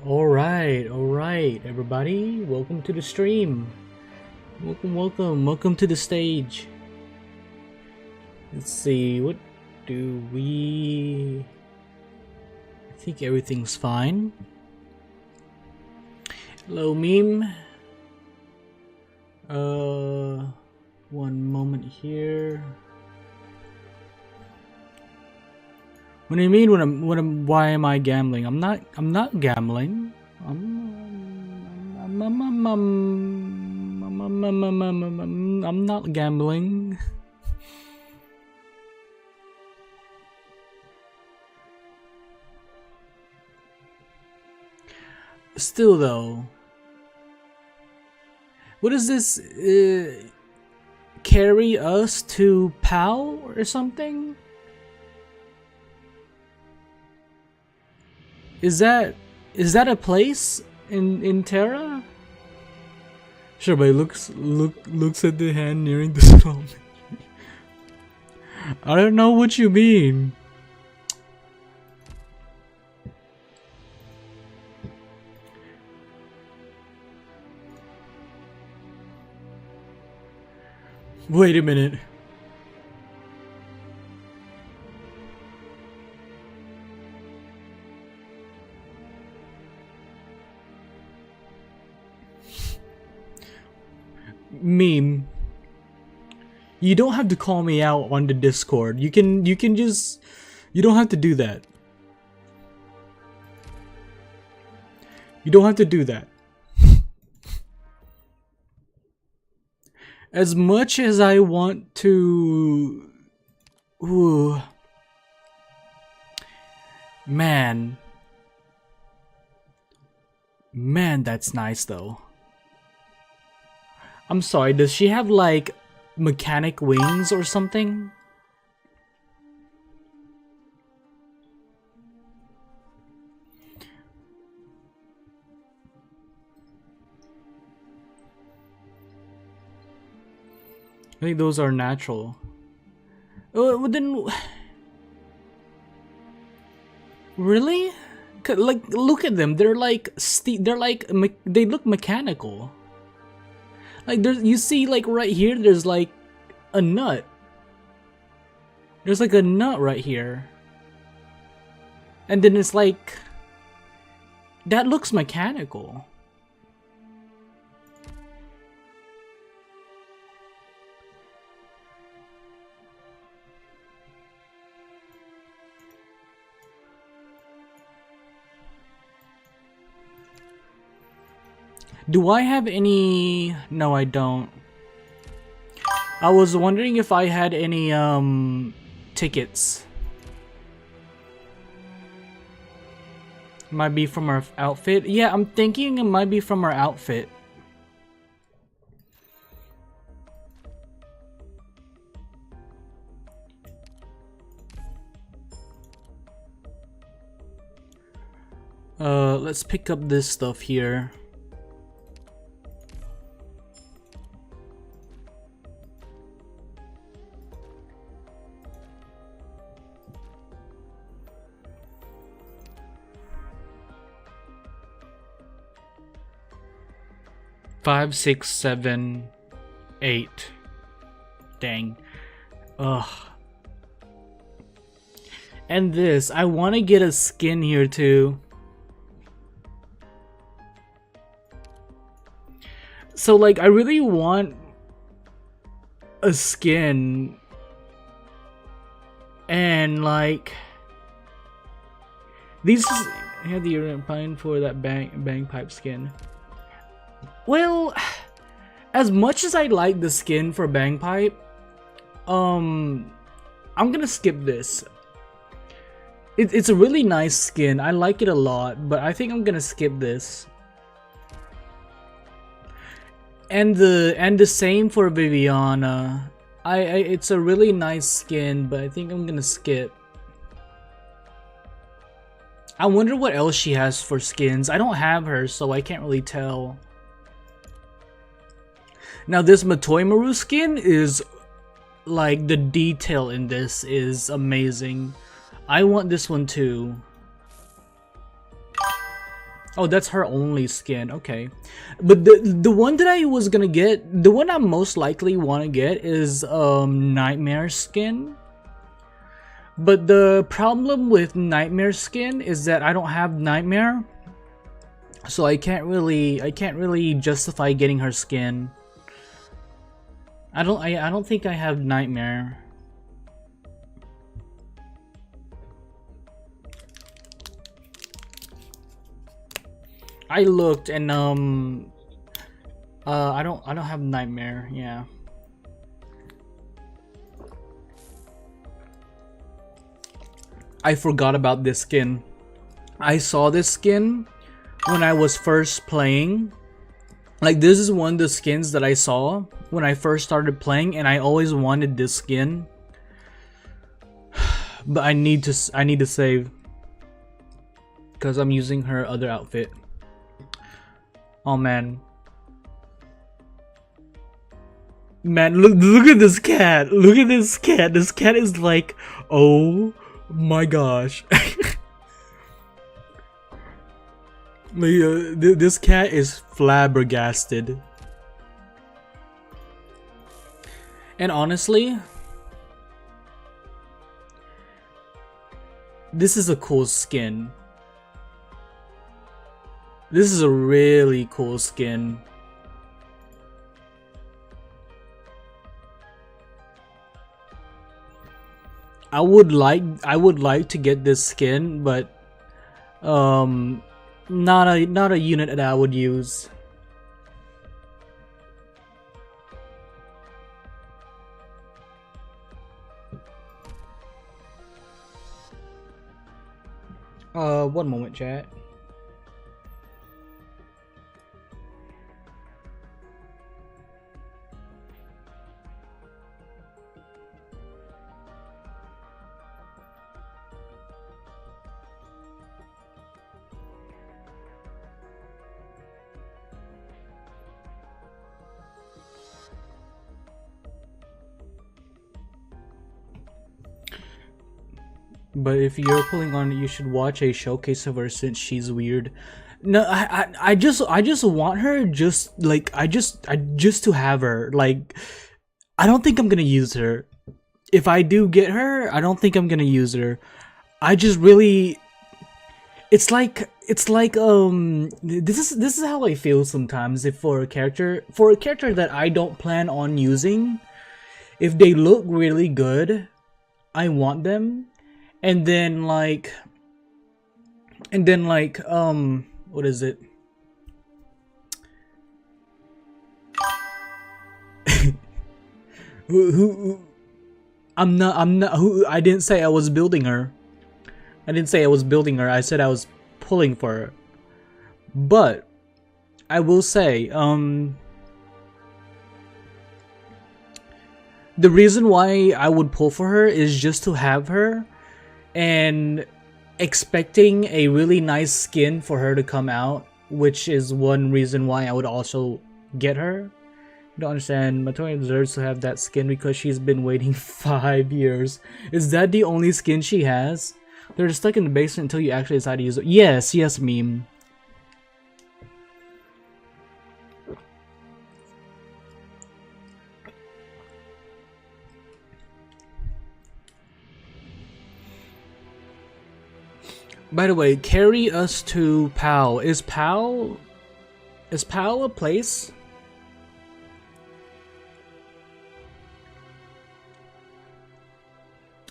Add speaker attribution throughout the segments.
Speaker 1: Alright, everybody. Welcome to the stream. Welcome to the stage. Let's see, what do we... I think everything's fine. Hello, meme. One moment here. What do you mean why am I gambling? I'm not gambling. I'm not gambling. Still though, what does this carry us to PAL or something? Is that a place in Terra? Sure, but looks at the hand nearing the skull. I don't know what you mean. Wait a minute. Meme, you don't have to call me out on the Discord. You can just, you don't have to do that. You don't have to do that. As much as I want to... Ooh. Man, that's nice though. I'm sorry, does she have like mechanic wings or something? I think those are natural. Oh, then... Really? Like, look at them. They're like they look mechanical. Like there's, you see, like right here, there's like a nut. There's like a nut right here. And then it's like, that looks mechanical. Do I have any... No, I don't. I was wondering if I had any, tickets. Might be from our outfit. Yeah, I'm thinking it might be from our outfit. Let's pick up this stuff here. Five, 6, 7, 8. Dang. Ugh. And this, I want to get a skin here too. So like, I really want a skin. And like, these, I had the pine for that bagpipe skin. Well, as much as I like the skin for Bagpipe, I'm gonna skip this. It's a really nice skin. I like it a lot, but I think I'm gonna skip this. And the same for Viviana. It's a really nice skin, but I think I'm gonna skip. I wonder what else she has for skins. I don't have her, so I can't really tell. Now this Matoimaru skin is, like, the detail in this is amazing. I want this one too. Oh, that's her only skin. Okay, but the one that I was gonna get, the one I most likely want to get is Nightmare skin. But the problem with Nightmare skin is that I don't have Nightmare, so I can't really justify getting her skin. I don't think I have Nightmare. I looked and I don't have Nightmare. Yeah. I forgot about this skin. I saw this skin when I was first playing. Like, this is one of the skins that I saw when I first started playing, and I always wanted this skin. But I need to save because I'm using her other outfit. Oh man. Man, look at this cat. Look at this cat. This cat is like, oh my gosh. This cat is flabbergasted. And honestly, this is a cool skin. This is a really cool skin. I would like to get this skin, but not a unit that I would use. One moment, chat. But if you're pulling on it, you should watch a showcase of her since she's weird. No, I just want her just to have her. Like, I don't think I'm gonna use her. If I do get her, I don't think I'm gonna use her. I just really, it's like this is how I feel sometimes. If for a character that I don't plan on using, if they look really good, I want them. And then like what is it? I'm not who I didn't say I was building her. I didn't say I was building her. I said I was pulling for her. But I will say the reason why I would pull for her is just to have her, and expecting a really nice skin for her to come out, which is one reason why I would also get her. You don't understand, Matoya deserves to have that skin because she's been waiting 5 years. Is that the only skin she has? They're stuck in the basement until you actually decide to use it. Yes, meme. By the way, carry us to PAL. Is PAL a place?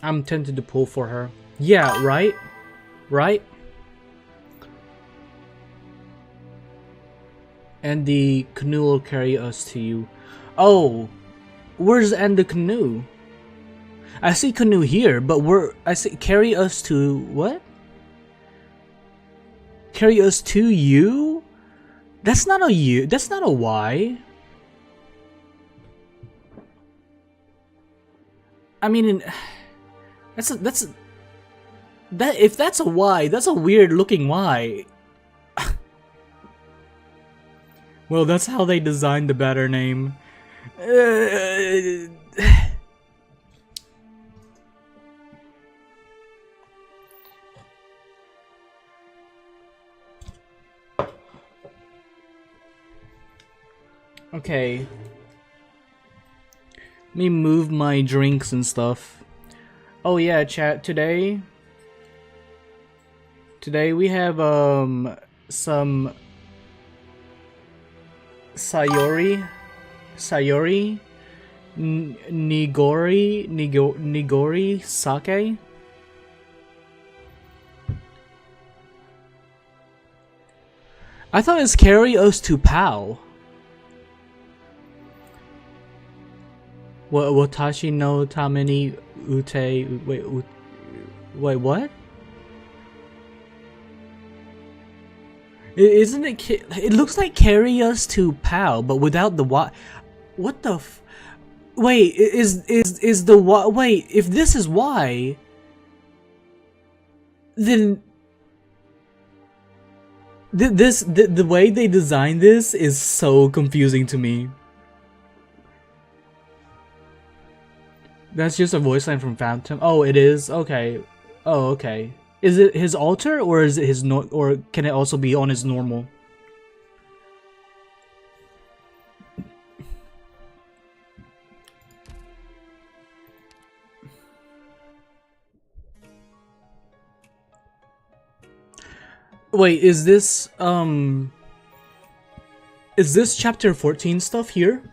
Speaker 1: I'm tempted to pull for her. Yeah, right? Right? And the canoe will carry us to you. Oh, where's and the canoe? I see canoe here, but I see carry us to what? Carry us to you? That's not a U. That's not a Y. I mean, if that's a Y, that's a weird looking Y. Well, that's how they designed the better name. Okay. Let me move my drinks and stuff. Oh yeah, chat, today we have some Sayori Nigori sake. I thought it's carry us to POW. Watashi no tameni ute. Wait, what? Isn't it? It looks like carry us to POW, but without the what? What the? Wait, is the what? Wait, if this is why, then the way they designed this is so confusing to me. That's just a voice line from Phantom. Oh, it is? Okay. Oh, okay. Is it his alter or is it his or can it also be on his normal? Wait, is this chapter 14 stuff here?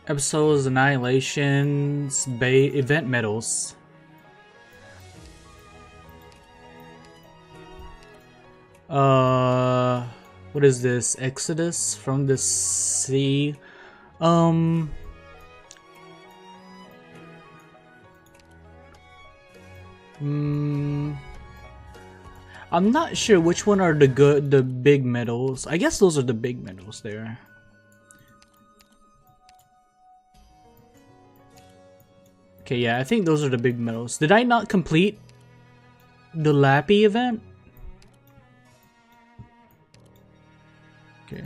Speaker 1: Episodes, Annihilations, Event Medals. What is this? Exodus from the sea. I'm not sure which one are the big medals. I guess those are the big medals there. Okay, yeah, I think those are the big medals. Did I not complete the Lappy event? Okay.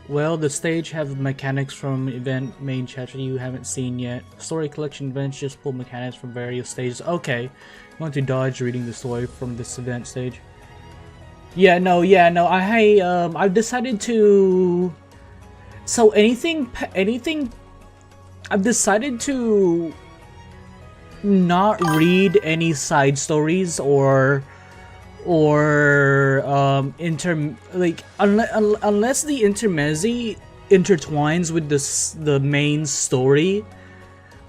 Speaker 1: Well, the stage have mechanics from event main chapter you haven't seen yet. Story collection events just pull mechanics from various stages. Okay, you want to dodge reading the story from this event stage. Yeah, no. I've decided to. So anything. I've decided to not read any side stories or unless the intermezzi intertwines with the main story,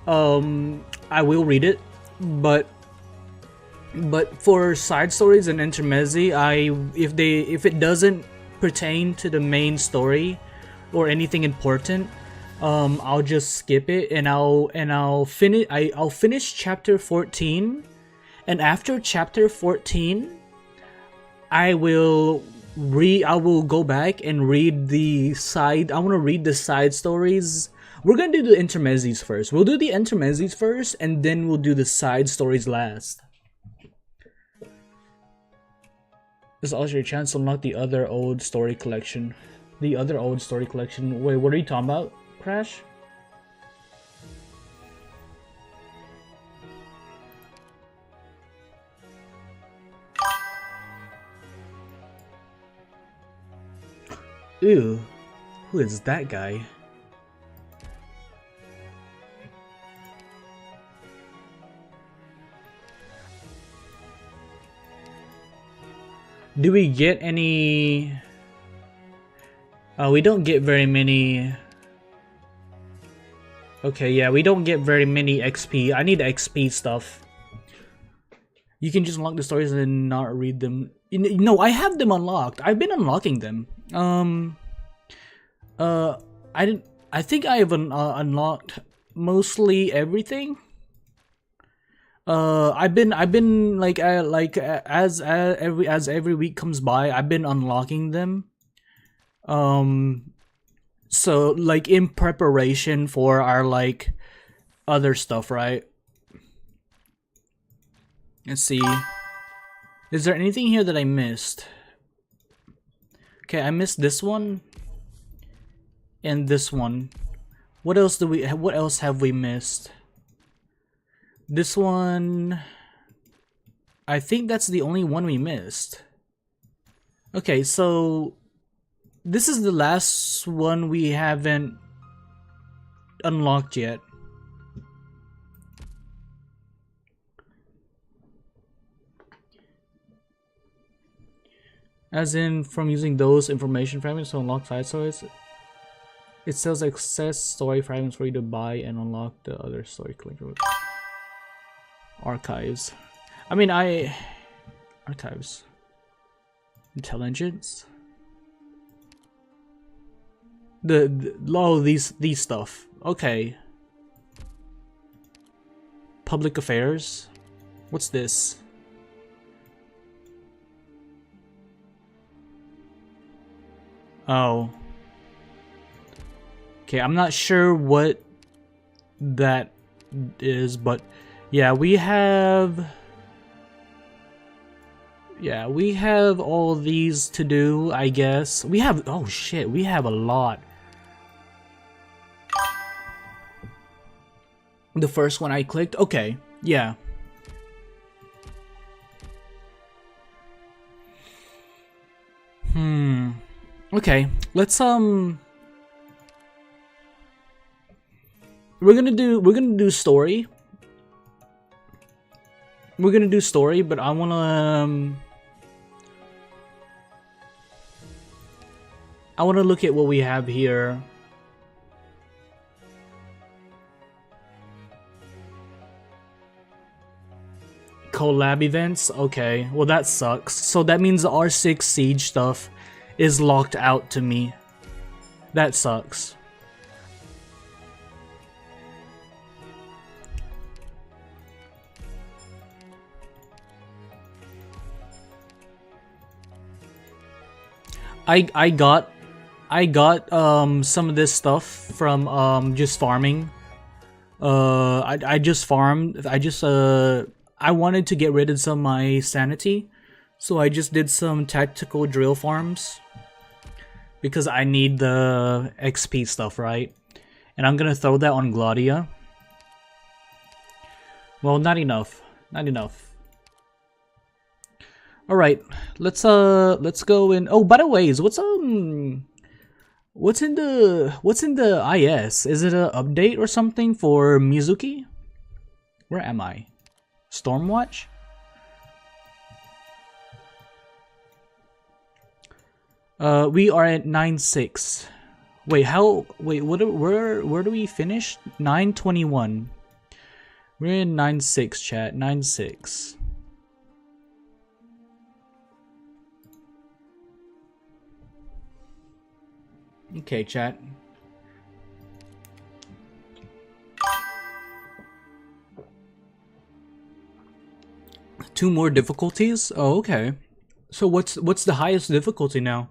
Speaker 1: I will read it, but for side stories and intermezzi, if it doesn't pertain to the main story or anything important, I'll just skip it and I'll finish chapter 14, and after chapter 14 I will go back and read I want to read the side stories. We're gonna do the intermezzis first. We'll do the intermezzis first, and then we'll do the side stories last. This is also your chance to unlock the other old story collection. The other old story collection. Wait, what are you talking about, Crash? Ew, who is that guy? Do we get any... we don't get very many... Okay, yeah, we don't get very many XP. I need XP stuff. You can just unlock the stories and not read them. No, I have them unlocked. I've been unlocking them. I think I have unlocked mostly everything. I've been as every week comes by, I've been unlocking them. So like in preparation for our like other stuff, right? Let's see. Is there anything here that I missed? Okay, I missed this one and this one. What else have we missed? This one, I think that's the only one we missed. Okay, so this is the last one we haven't unlocked yet. As in, from using those information fragments to unlock side stories, it sells excess story fragments for you to buy and unlock the other story collector. Archives. I mean, archives. Intelligence. These stuff. Okay. Public affairs. What's this? Oh. Okay, I'm not sure what that is, but yeah, we have all these to do, I guess. We have, oh shit, we have a lot. The first one I clicked, okay, yeah. Okay, let's we're gonna do story. We're gonna do story, but I wanna look at what we have here. Collab events? Okay, well that sucks. So that means the R6 Siege stuff is locked out to me. That sucks. I got some of this stuff from just farming. I just farmed. I wanted to get rid of some of my sanity, so I just did some tactical drill farms because I need the XP stuff, right? And I'm gonna throw that on Gladia. Well, not enough. Not enough. All right, let's go in. Oh, by the way, what's in the IS? Is it an update or something for Mizuki? Where am I? Stormwatch? We are at 9.6. Wait, where do we finish? 9:21. We're in 9.6, chat. 9.6. Okay, chat. Two more difficulties? Oh, okay. So what's the highest difficulty now?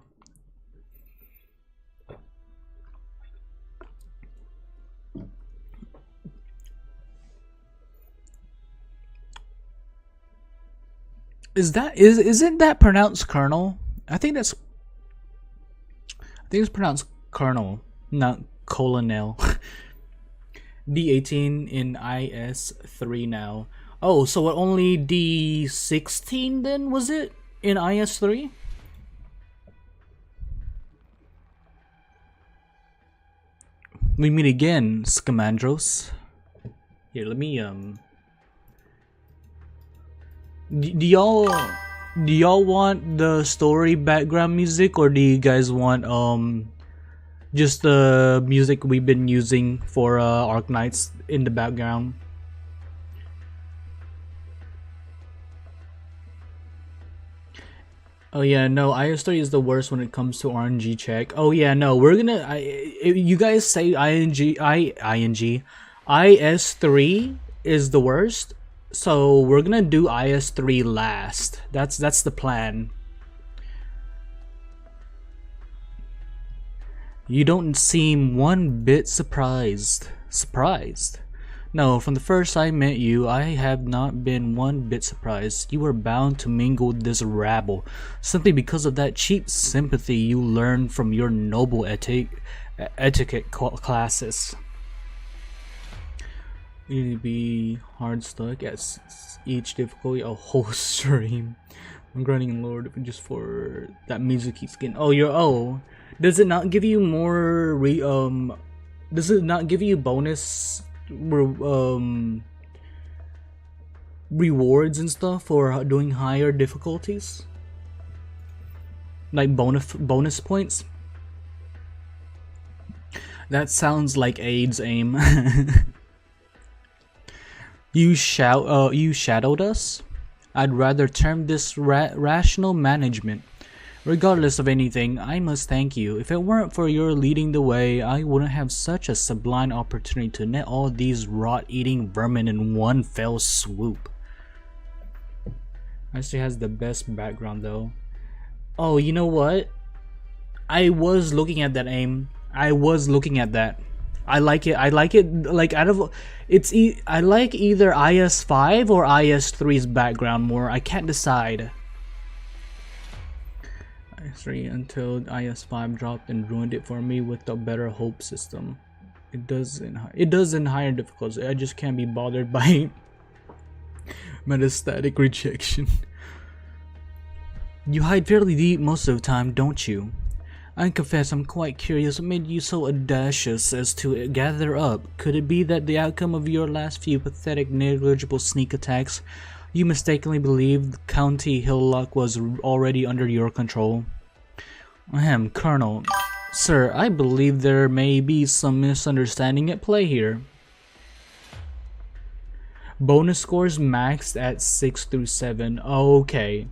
Speaker 1: Isn't that pronounced Colonel? I think it's pronounced Colonel, not Colonel. D18 in IS3 now. Oh, so only D16 then, was it? In IS3? We meet again, Scamandros. Here, let me, Do y'all want the story background music, or do you guys want, just the music we've been using for, Arknights in the background? Oh yeah, no, IS3 is the worst when it comes to RNG check. Oh yeah, no, we're gonna, you guys say IS3 is the worst, So we're gonna do IS3 last. That's the plan. You don't seem one bit surprised. Surprised? No, from the first I met you, I have not been one bit surprised. You were bound to mingle with this rabble, simply because of that cheap sympathy you learned from your noble etiquette classes. You need to be hard stuck at each difficulty, a whole stream. I'm grinding Lord just for that Mizuki skin. Oh, does it not give you more does it not give you bonus rewards and stuff for doing higher difficulties? Like bonus points? That sounds like AIDS aim. You shadowed us? I'd rather term this rational management. Regardless of anything, I must thank you. If it weren't for your leading the way, I wouldn't have such a sublime opportunity to net all these rot-eating vermin in one fell swoop. Actually has the best background though. Oh, you know what? I was looking at that aim. I was looking at that. I like it. I like it. Like out of I like either IS5 or IS3's background more. I can't decide. IS3 until IS5 dropped and ruined it for me with a better hope system. It does in higher difficulties. I just can't be bothered by metastatic rejection. You hide fairly deep most of the time, don't you? I confess I'm quite curious what made you so audacious as to gather up. Could it be that the outcome of your last few pathetic, negligible sneak attacks, you mistakenly believed County Hillock was already under your control? Ahem, Colonel. Sir, I believe there may be some misunderstanding at play here. Bonus scores maxed at 6 through 7. Okay.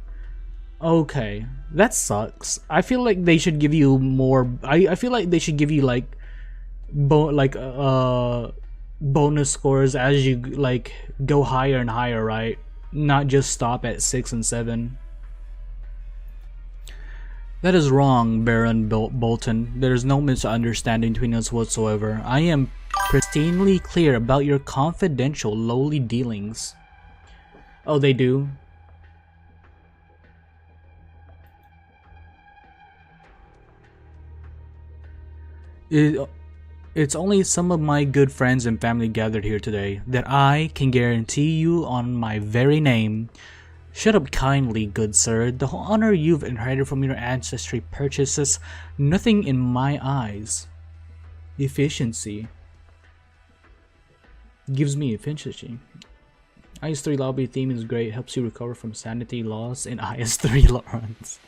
Speaker 1: Okay, that sucks. I feel like they should give you more. I feel like they should give you like bonus scores as you like go higher and higher, right? Not just stop at 6 and 7. That is wrong, Baron Bolton. There is no misunderstanding between us whatsoever. I am pristinely clear about your confidential, lowly dealings. Oh, they do? It's only some of my good friends and family gathered here today that I can guarantee you on my very name. Shut up kindly, good sir. The honor you've inherited from your ancestry purchases nothing in my eyes. Efficiency. Gives me efficiency. IS3 lobby theme is great. Helps you recover from sanity loss in IS3 runs.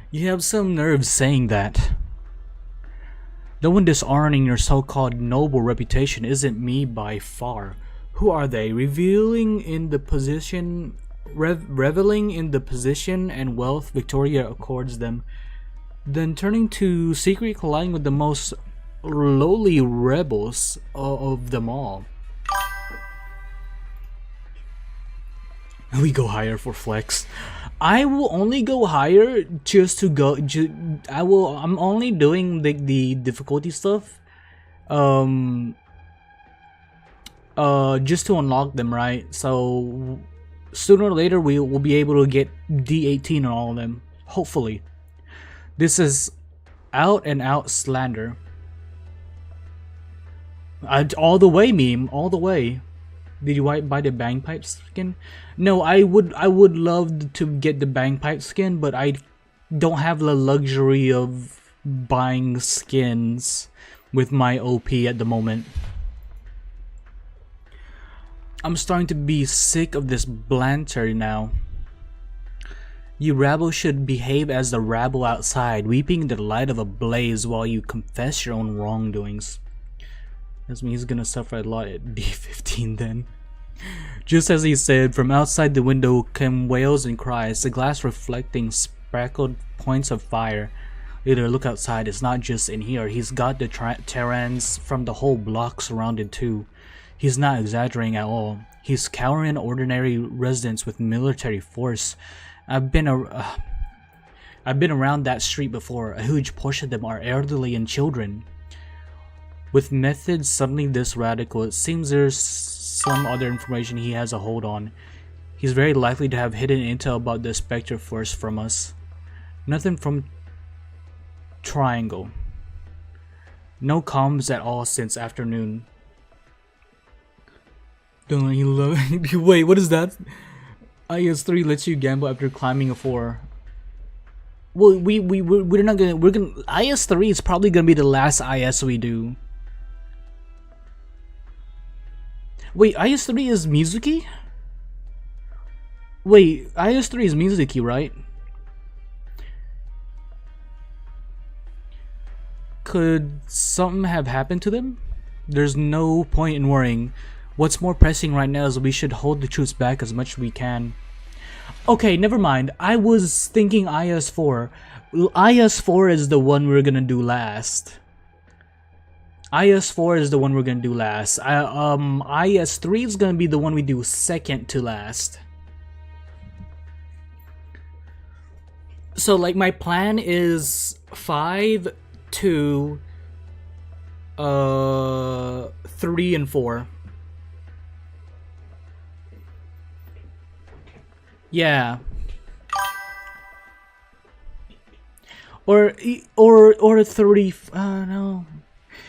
Speaker 1: You have some nerve saying that. The one dishonoring your so-called noble reputation isn't me by far. Who are they? Reveling in the position and wealth Victoria accords them, then turning to secretly colliding with the most lowly rebels of them all. We go higher for flex. I will only go higher just to go. I'm only doing the difficulty stuff. Just to unlock them, right? So sooner or later we will be able to get D18 on all of them. Hopefully. This is out and out slander. All the way, meme. All the way. Did you buy the bagpipe skin? No, I would love to get the bagpipe skin, but I don't have the luxury of buying skins with my OP at the moment. I'm starting to be sick of this banter now. You rabble should behave as the rabble outside, weeping in the light of a blaze while you confess your own wrongdoings. That means he's gonna suffer a lot at D15 then. Just as he said, from outside the window came wails and cries, the glass reflecting speckled points of fire. Either look outside, it's not just in here, he's got the Terrans from the whole block surrounded too. He's not exaggerating at all. He's cowering ordinary residents with military force. I've been around that street before. A huge portion of them are elderly and children. With methods suddenly this radical, it seems there's some other information he has a hold on. He's very likely to have hidden intel about the Spectre Force from us. Nothing from Triangle. No comms at all since afternoon. Don't you love it? Wait, what is that? IS-3 lets you gamble after climbing a 4. Well, we're not gonna. We're gonna. IS-3 is probably gonna be the last IS we do. Wait, IS-3 is Mizuki? Wait, IS-3 is Mizuki, right? Could something have happened to them? There's no point in worrying. What's more pressing right now is we should hold the troops back as much as we can. Okay, never mind. I was thinking IS-4. IS-4 is the one we're gonna do last. IS-4 is the one we're gonna do last. IS-3 is gonna be the one we do second to last. So like my plan is 5, 2, 3, and 4. Yeah. Or 3. No.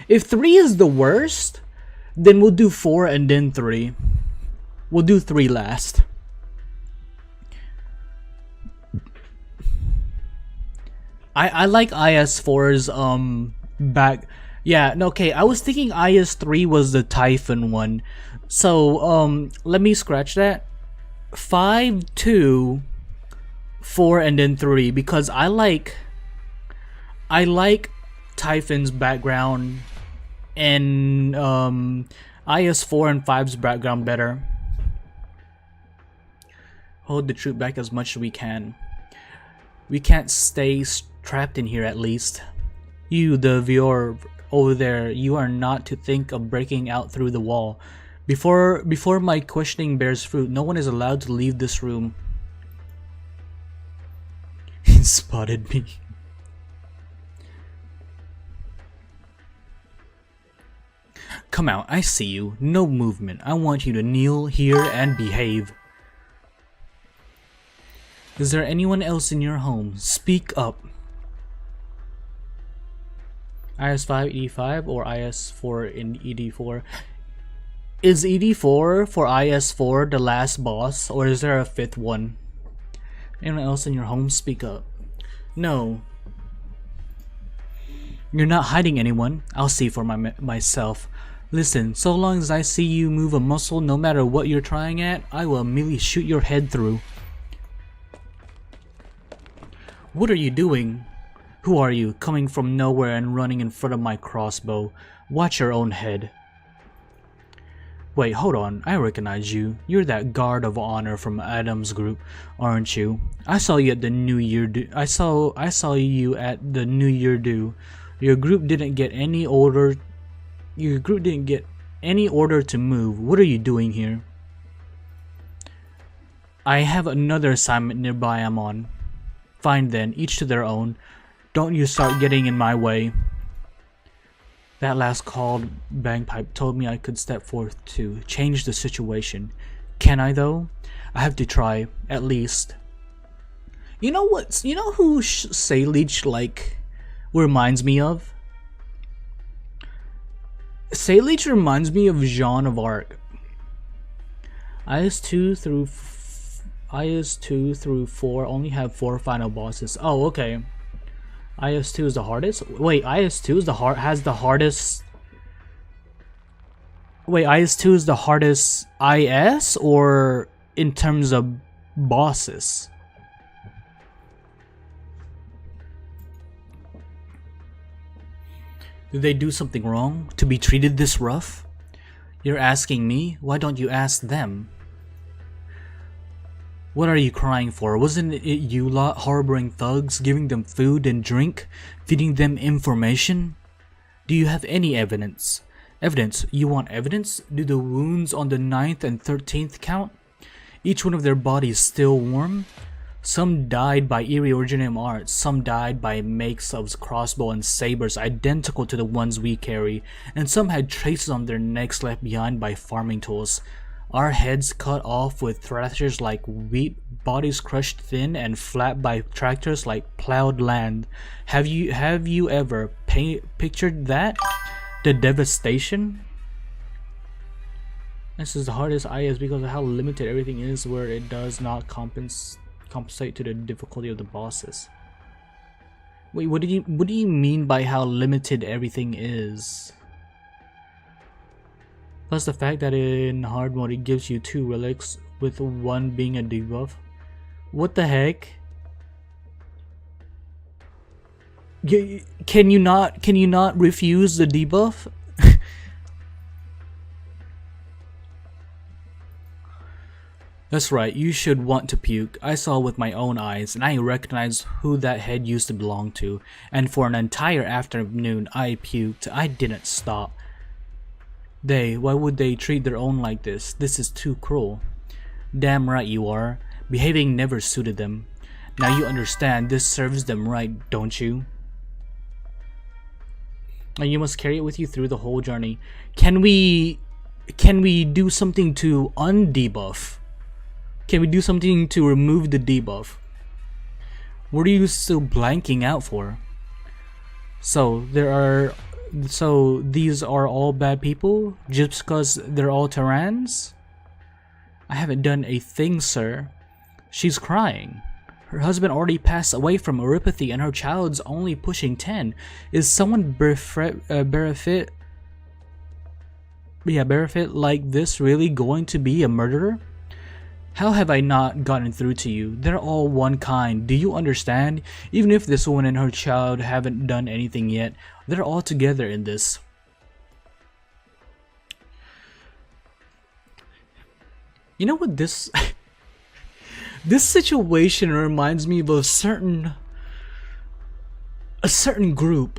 Speaker 1: If 3 is the worst, then we'll do 4 and then 3. We'll do 3 last. I like IS-4's back. Yeah, no, okay. I was thinking IS-3 was the Typhon one. So let me scratch that. 5, 2, 4, and then 3 because I like Typhon's background and IS-4 and 5's background better. Hold the troop back as much as we can. We can't stay trapped in here at least. You, the viewer over there, you are not to think of breaking out through the wall. Before my questioning bears fruit, no one is allowed to leave this room. He spotted me. Come out, I see you. No movement. I want you to kneel here and behave. Is there anyone else in your home? Speak up. IS-5 ED5 or IS-4 in ED4? Is ED4 for IS-4 the last boss, or is there a 5th one? Anyone else in your home? Speak up. No. You're not hiding anyone. I'll see for myself. Listen, so long as I see you move a muscle, no matter what you're trying at, I will immediately shoot your head through. What are you doing? Who are you, coming from nowhere and running in front of my crossbow? Watch your own head. Wait, hold on, I recognize you. You're that guard of honor from Adam's group, aren't you? I saw you at the New Year do. I saw you at the New Year do. Your group didn't get any order. Your group didn't get any order to move. What are you doing here? I have another assignment nearby I'm on. Fine then, each to their own. Don't you start getting in my way. That last called bagpipe told me I could step forth to change the situation. Can I though? I have to try, at least. You know what? You know who Saleech like reminds me of? Saleech reminds me of Jean of Arc. IS-2 through 4 only have 4 final bosses. Oh, okay. IS-2 is the hardest? Wait, IS-2 is has the hardest... Wait, IS-2 is the hardest IS, or in terms of bosses? Did they do something wrong to be treated this rough? You're asking me? Why don't you ask them? What are you crying for? Wasn't it you lot harboring thugs, giving them food and drink, feeding them information? Do you have any evidence? Evidence. You want evidence? Do the wounds on the 9th and 13th count? Each one of their bodies still warm? Some died by eerie originium arts, some died by makes of crossbow and sabers identical to the ones we carry, and some had traces on their necks left behind by farming tools. Our heads cut off with thrashers like wheat, bodies crushed thin and flat by tractors like plowed land. Have you ever pictured that? The devastation? This is the hardest is because of how limited everything is, where it does not compensate to the difficulty of the bosses. Wait, what do you mean by how limited everything is? Plus the fact that in hard mode it gives you 2 relics, with one being a debuff. What the heck? Can you not refuse the debuff? That's right, you should want to puke. I saw with my own eyes, and I recognized who that head used to belong to. And for an entire afternoon, I puked. I didn't stop. Why would they treat their own like this? This is too cruel. Damn right you are. Behaving never suited them. Now you understand this serves them right, don't you? And you must carry it with you through the whole journey. Can we do something to undebuff? Can we do something to remove the debuff? What are you still blanking out for? So these are all bad people just because they're all Terrans? I haven't done a thing, sir. She's crying. Her husband already passed away from neuropathy and her child's only pushing 10. Is someone berefit like this really going to be a murderer? How have I not gotten through to you? They're all one kind. Do you understand? Even if this woman and her child haven't done anything yet, they're all together in this. You know what this this situation reminds me of a certain group.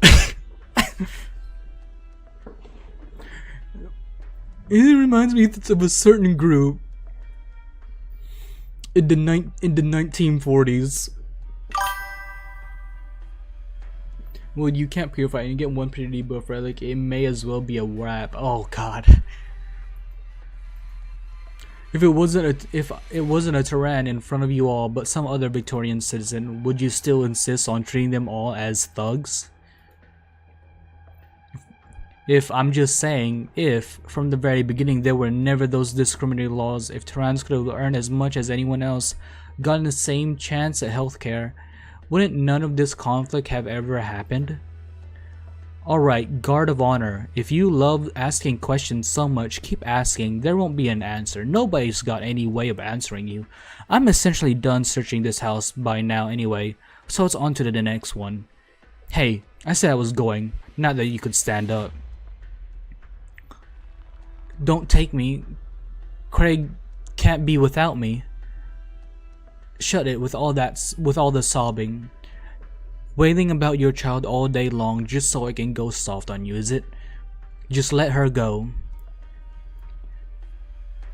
Speaker 1: It reminds me of a certain group in the 1940s. Well, you can't purify and you get one pretty debuff relic. It may as well be a wrap. Oh god. If it wasn't a Terran in front of you all, but some other Victorian citizen, would you still insist on treating them all as thugs? I'm just saying, if from the very beginning there were never those discriminatory laws, if Terrans could have earned as much as anyone else, gotten the same chance at healthcare, wouldn't none of this conflict have ever happened? Alright, guard of honor, if you love asking questions so much, keep asking. There won't be an answer. Nobody's got any way of answering you. I'm essentially done searching this house by now anyway, so it's on to the next one. Hey, I said I was going, not that you could stand up. Don't take me. Craig can't be without me. Shut it with all the sobbing. Wailing about your child all day long just so I can go soft on you, is it? Just let her go.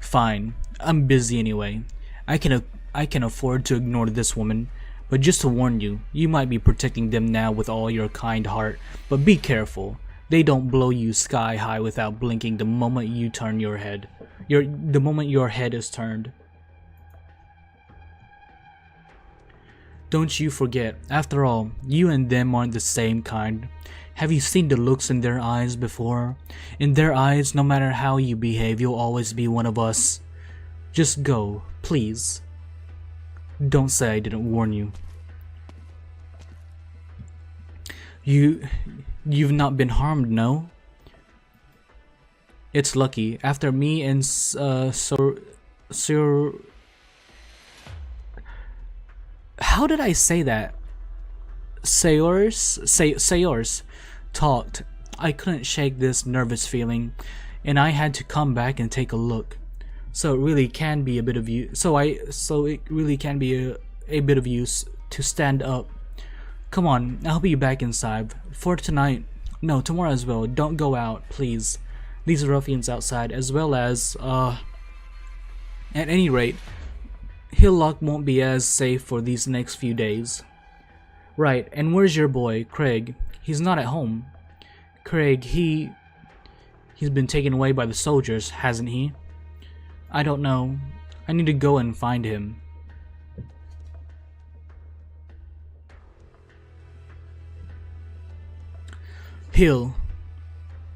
Speaker 1: Fine. I'm busy anyway. I can afford to ignore this woman. But just to warn you, you might be protecting them now with all your kind heart, but be careful. They don't blow you sky high without blinking the moment you turn your head. The moment your head is turned. Don't you forget, after all, you and them aren't the same kind. Have you seen the looks in their eyes before? In their eyes, no matter how you behave, you'll always be one of us. Just go, please. Don't say I didn't warn you. You've not been harmed, no? It's lucky. After me and how did I say that? Sayors talked. I couldn't shake this nervous feeling, and I had to come back and take a look. So it really can be a bit of use. So it really can be a bit of use to stand up. Come on, I'll be back inside for tonight. No, tomorrow as well. Don't go out, please. these ruffians outside, as well as, at any rate, Hillock won't be as safe for these next few days. Right, and where's your boy, Craig? He's not at home. Craig, he's been taken away by the soldiers, hasn't he? I don't know. I need to go and find him. Hill.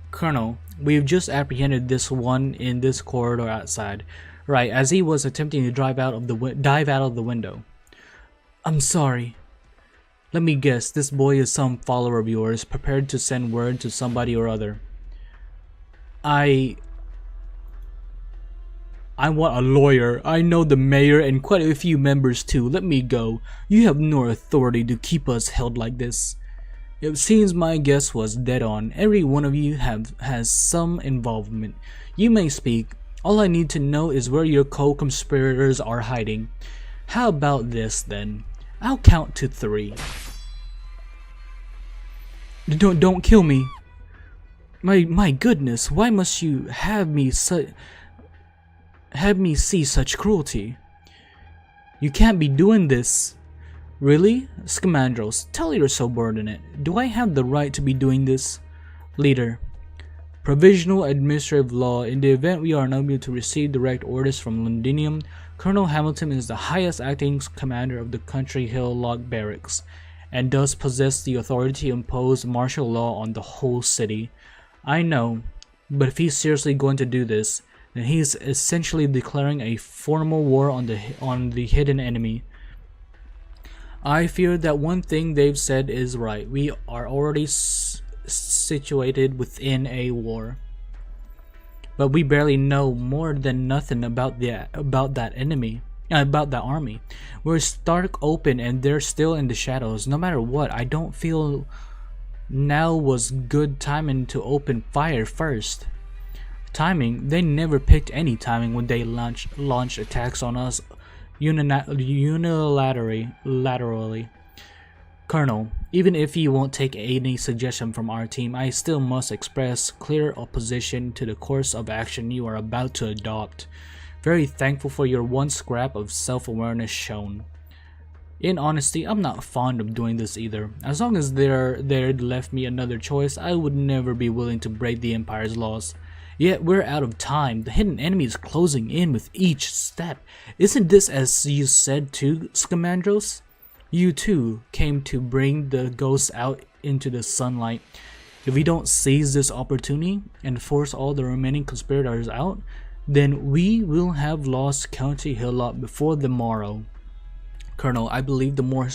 Speaker 1: Colonel, we've just apprehended this one in this corridor outside. Right, as he was attempting to dive out of the window. I'm sorry. Let me guess, this boy is some follower of yours, prepared to send word to somebody or other. I want a lawyer. I know the mayor and quite a few members too. Let me go. You have no authority to keep us held like this. It seems my guess was dead on. Every one of you has some involvement. You may speak. All I need to know is where your co-conspirators are hiding. How about this then? I'll count to 3. Don't kill me. My goodness, why must you have me see such cruelty? You can't be doing this. Really? Scamandros, tell your subordinate. Do I have the right to be doing this? Leader. Provisional administrative law. In the event we are unable to receive direct orders from Londinium, Colonel Hamilton is the highest acting commander of the Country Hill Lock Barracks, and does possess the authority to impose martial law on the whole city. I know, but if he's seriously going to do this, then he's essentially declaring a formal war on the hidden enemy. I fear that one thing they've said is right. We are already situated within a war. But we barely know more than nothing about that enemy, about that army. We're stark open and they're still in the shadows. No matter what, I don't feel now was good timing to open fire first. Timing? They never picked any timing when they launched attacks on us unilaterally. Colonel, even if you won't take any suggestion from our team, I still must express clear opposition to the course of action you are about to adopt. Very thankful for your one scrap of self-awareness shown. In honesty, I'm not fond of doing this either. As long as they'd left me another choice, I would never be willing to break the Empire's laws. Yet we're out of time. The hidden enemy is closing in with each step. Isn't this as you said too, Scamandros? You too came to bring the ghosts out into the sunlight. If we don't seize this opportunity and force all the remaining conspirators out, then we will have lost County Hillock before the morrow. Colonel, I believe the more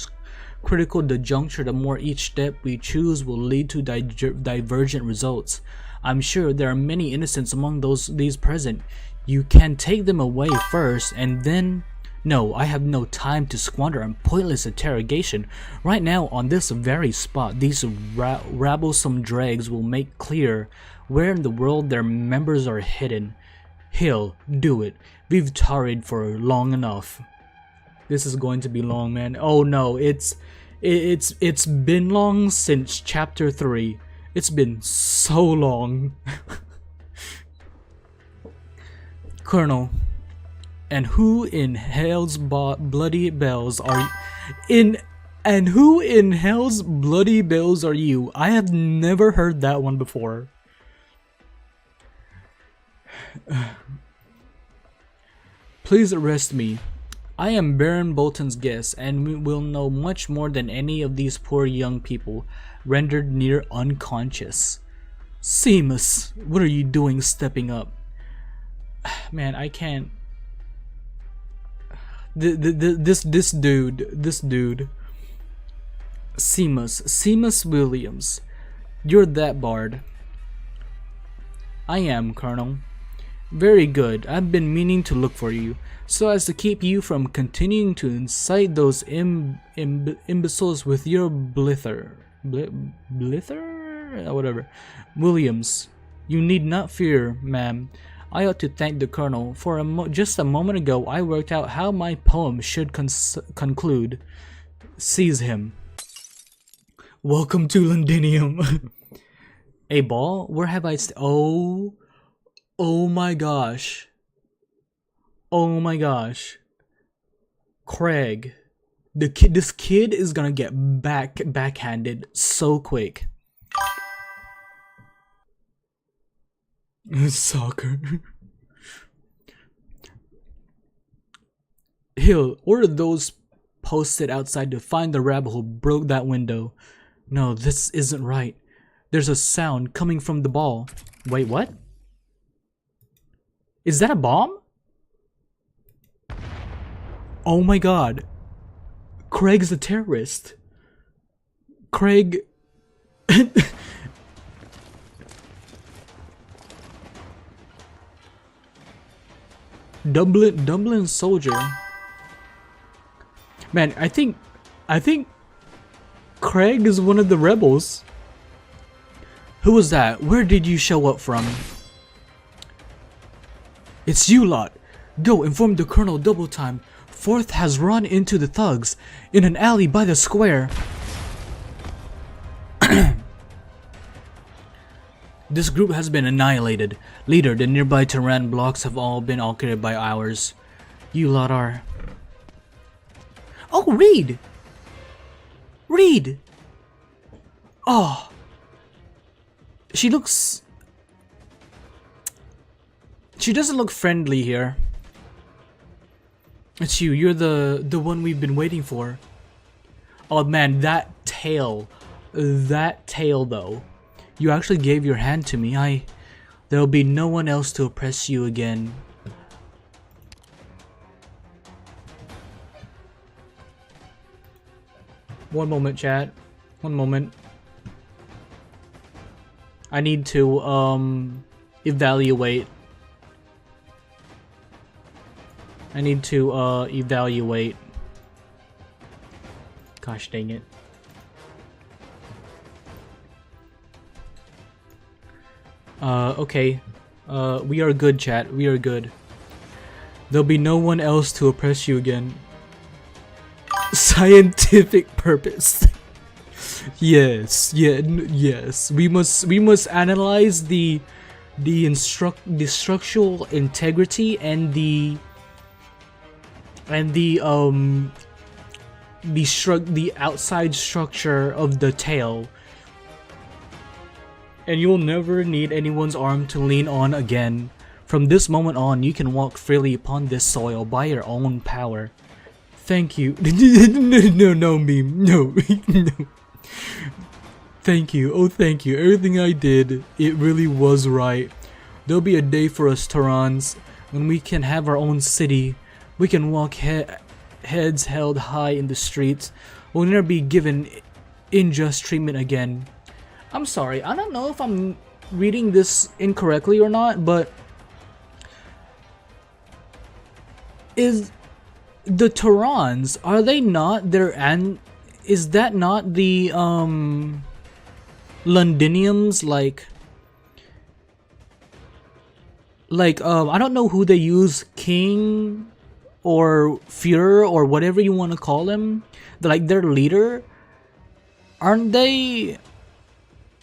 Speaker 1: critical the juncture, the more each step we choose will lead to divergent results. I'm sure there are many innocents among these present. You can take them away first, and then... No, I have no time to squander on pointless interrogation. Right now, on this very spot, these rabblesome dregs will make clear where in the world their members are hidden. Hill, do it. We've tarried for long enough. This is going to be long, man. Oh no, it's been long since chapter 3. It's been so long. Colonel, and who in hell's bloody bells are you? And who in hell's bloody bells are you? I have never heard that one before. Please arrest me. I am Baron Bolton's guest, and will know much more than any of these poor young people, rendered near unconscious. Seamus, what are you doing stepping up? Man, I can't. This dude. Seamus Williams. You're that bard. I am, Colonel. Very good. I've been meaning to look for you, so as to keep you from continuing to incite those imbeciles with your blither? Whatever. Williams, you need not fear, ma'am. I ought to thank the Colonel. For just a moment ago, I worked out how my poem should conclude. Seize him. Welcome to Londinium. A ball? Where have I Oh Oh my gosh. Oh my gosh. Craig. This kid is gonna get backhanded so quick. Soccer. Hill, order those posted outside to find the rebel who broke that window. No, this isn't right. There's a sound coming from the ball. Wait, what? Is that a bomb? Oh my god. Craig's a terrorist. Craig... Dublin soldier. Man, I think Craig is one of the rebels. Who was that? Where did you show up from? It's you lot. Go inform the colonel double time. Fourth has run into the thugs in an alley by the square. This group has been annihilated. Leader, the nearby Tehran blocks have all been occupied by ours. You lot are... Oh, Reed! Reed! Oh. She looks... She doesn't look friendly here. It's you. You're the one we've been waiting for. Oh man, that tail. That tail though. You actually gave your hand to me. There'll be no one else to oppress you again. One moment, chat. One moment. I need to evaluate. I need to evaluate. Gosh dang it. Okay. We are good, chat. We are good. There'll be no one else to oppress you again. Scientific purpose. Yes. Yes. We must analyze the structural integrity and the outside structure of the tail. And you'll never need anyone's arm to lean on again. From this moment on, you can walk freely upon this soil by your own power. Thank you. No, meme. No. No. Thank you. Oh, thank you. Everything I did, it really was right. There'll be a day for us Terrans when we can have our own city. We can walk heads held high in the streets. We'll never be given unjust treatment again. I'm sorry, I don't know if I'm reading this incorrectly or not, but is the Terrans, are they not their is that not the Londiniums, like I don't know who they use, King or Führer or whatever you want to call him, like their leader? Aren't they,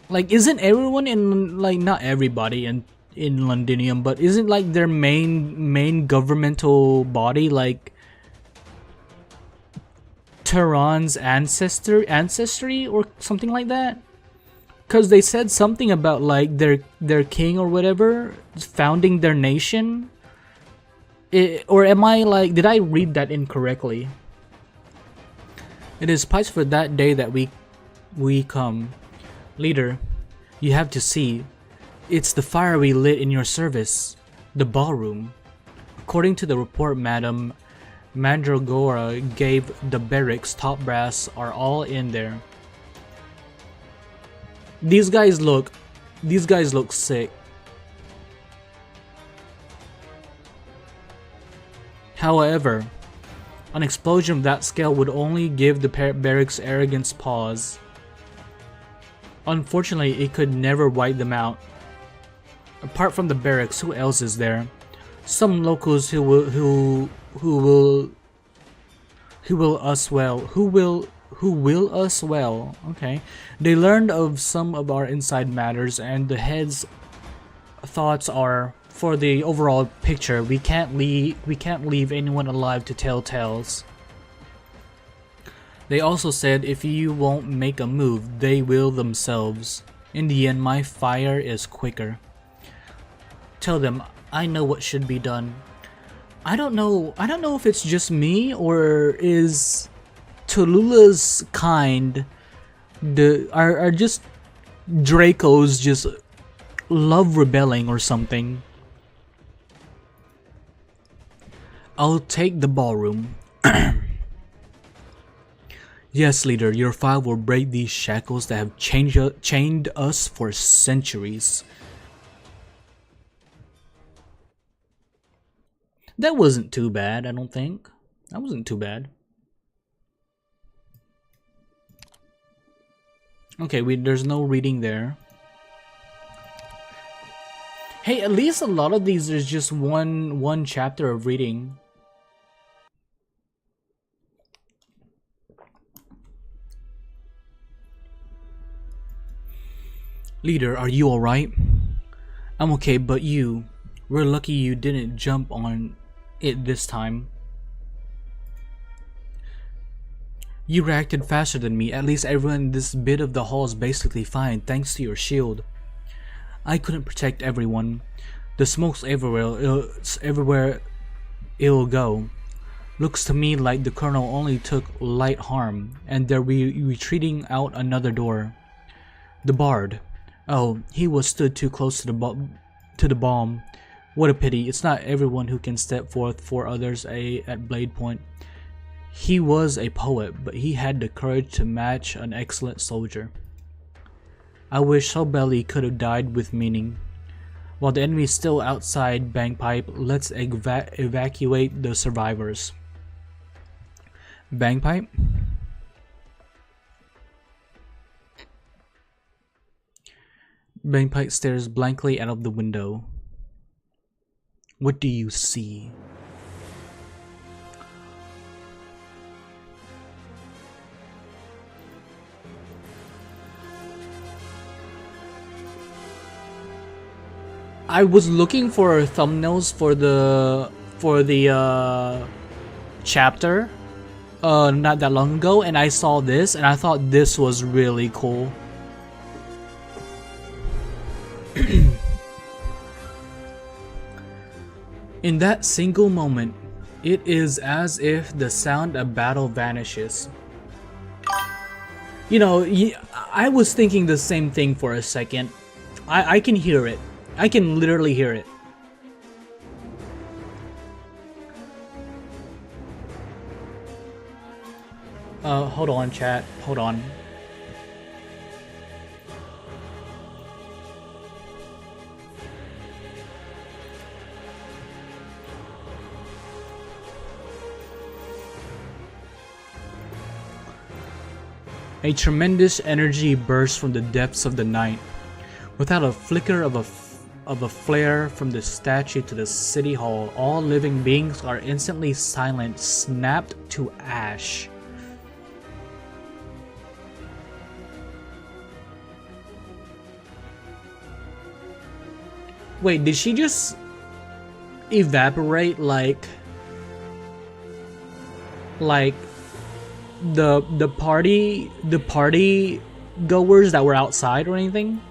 Speaker 1: like, isn't everyone in, like, not everybody in Londinium, but isn't like their main governmental body like Tehran's ancestry or something like that? Because they said something about like their king or whatever founding their nation. Or am I like, did I read that incorrectly? It is pipes for that day that we come. Leader, you have to see. It's the fire we lit in your service. The ballroom. According to the report, Madam Mandragora gave the barracks top brass are all in there. These guys look sick. However, an explosion of that scale would only give the barracks arrogance pause. Unfortunately, it could never wipe them out. Apart from the barracks, who else is there? Some locals who will us well. Okay. They learned of some of our inside matters, and the head's thoughts are for the overall picture, we can't leave anyone alive to tell tales. They also said if you won't make a move, they will themselves. In the end, my fire is quicker. Tell them I know what should be done. I don't know if it's just me or is Tallulah's kind are just Dracos just love rebelling or something. I'll take the ballroom. Yes, leader, your fire will break these shackles that have chained us for centuries. That wasn't too bad, I don't think. That wasn't too bad. Okay, there's no reading there. Hey, at least a lot of these there's just one chapter of reading. Leader, are you alright? I'm okay, but we're lucky you didn't jump on it this time. You reacted faster than me. At least everyone in this bit of the hall is basically fine thanks to your shield. I couldn't protect everyone. The smoke's everywhere it'll go. Looks to me like the colonel only took light harm, and they're retreating out another door. The bard. Oh, he was stood too close to the bomb. What a pity. It's not everyone who can step forth for others at blade point. He was a poet, but he had the courage to match an excellent soldier. I wish Sobelli could have died with meaning. While the enemy is still outside Bagpipe, let's evacuate the survivors. Bagpipe? Bagpipe stares blankly out of the window. What do you see? I was looking for thumbnails for the chapter not that long ago, and I saw this and I thought this was really cool. In that single moment, it is as if the sound of battle vanishes. You know, I was thinking the same thing for a second. I can hear it. I can literally hear it. Hold on, chat. Hold on. A tremendous energy bursts from the depths of the night. Without a flicker of a flare from the statue to the city hall, all living beings are instantly silent, snapped to ash. Wait, did she just evaporate like the party goers that were outside or anything?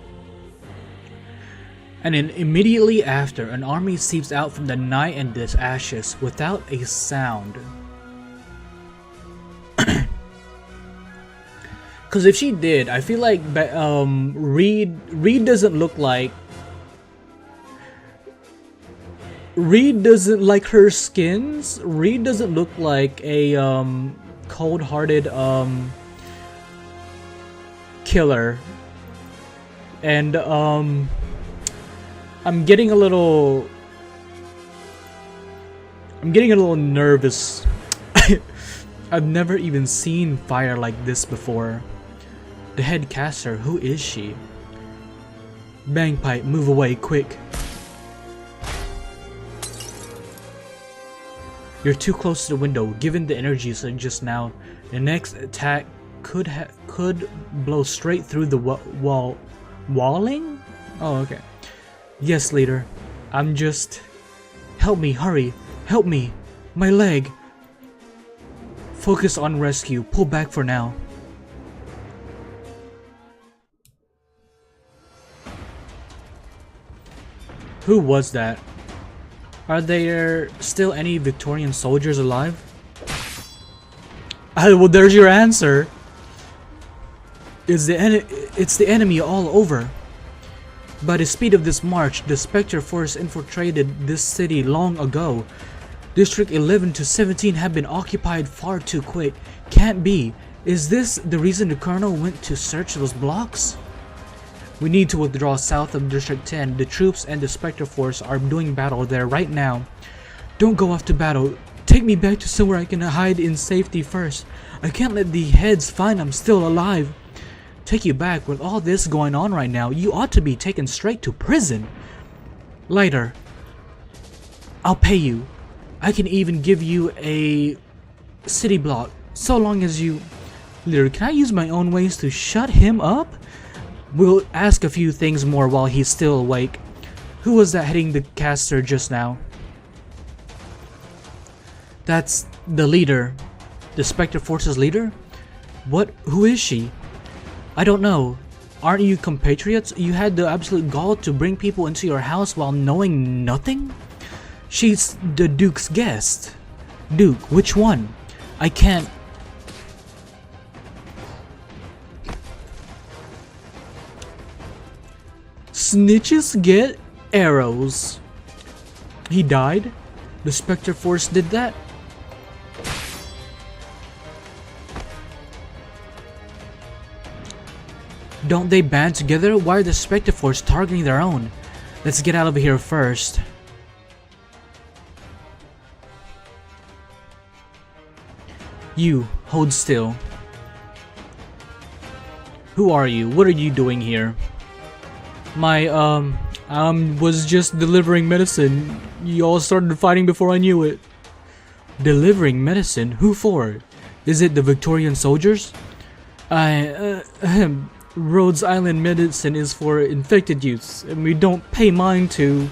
Speaker 1: And then immediately after, an army seeps out from the night and its ashes without a sound. Cause if she did, I feel like Reed doesn't look like her skins. Reed doesn't look like a cold-hearted killer, and I'm getting a little nervous. I've never even seen fire like this before. The head caster, who is she? Bagpipe, move away, quick. You're too close to the window. Given the energy just now, the next attack could blow straight through the walling? Oh, okay. Yes, leader. I'm just... Help me, hurry! Help me! My leg! Focus on rescue. Pull back for now. Who was that? Are there still any Victorian soldiers alive? Well, there's your answer. It's the enemy all over. By the speed of this march, the Spectre force infiltrated this city long ago. District 11 to 17 have been occupied far too quick. Can't be. Is this the reason the Colonel went to search those blocks? We need to withdraw south of District 10. The troops and the Spectre force are doing battle there right now. Don't go off to battle. Take me back to somewhere I can hide in safety first. I can't let the heads find I'm still alive. Take you back? With all this going on right now, you ought to be taken straight to prison. Later. I'll pay you. I can even give you a city block, so long as you... Leader, can I use my own ways to shut him up? We'll ask a few things more while he's still awake. Who was that hitting the caster just now? That's the leader. The Spectre Force's leader? What? Who is she? I don't know. Aren't you compatriots? You had the absolute gall to bring people into your house while knowing nothing? She's the Duke's guest. Duke, which one? I can't... Snitches get arrows. He died? The Spectre Force did that? Don't they band together? Why are the Spectre Force targeting their own? Let's get out of here first. You, hold still. Who are you? What are you doing here? Was just delivering medicine. You all started fighting before I knew it. Delivering medicine? Who for? Is it the Victorian soldiers? Rhodes Island medicine is for infected use, and we don't pay mind to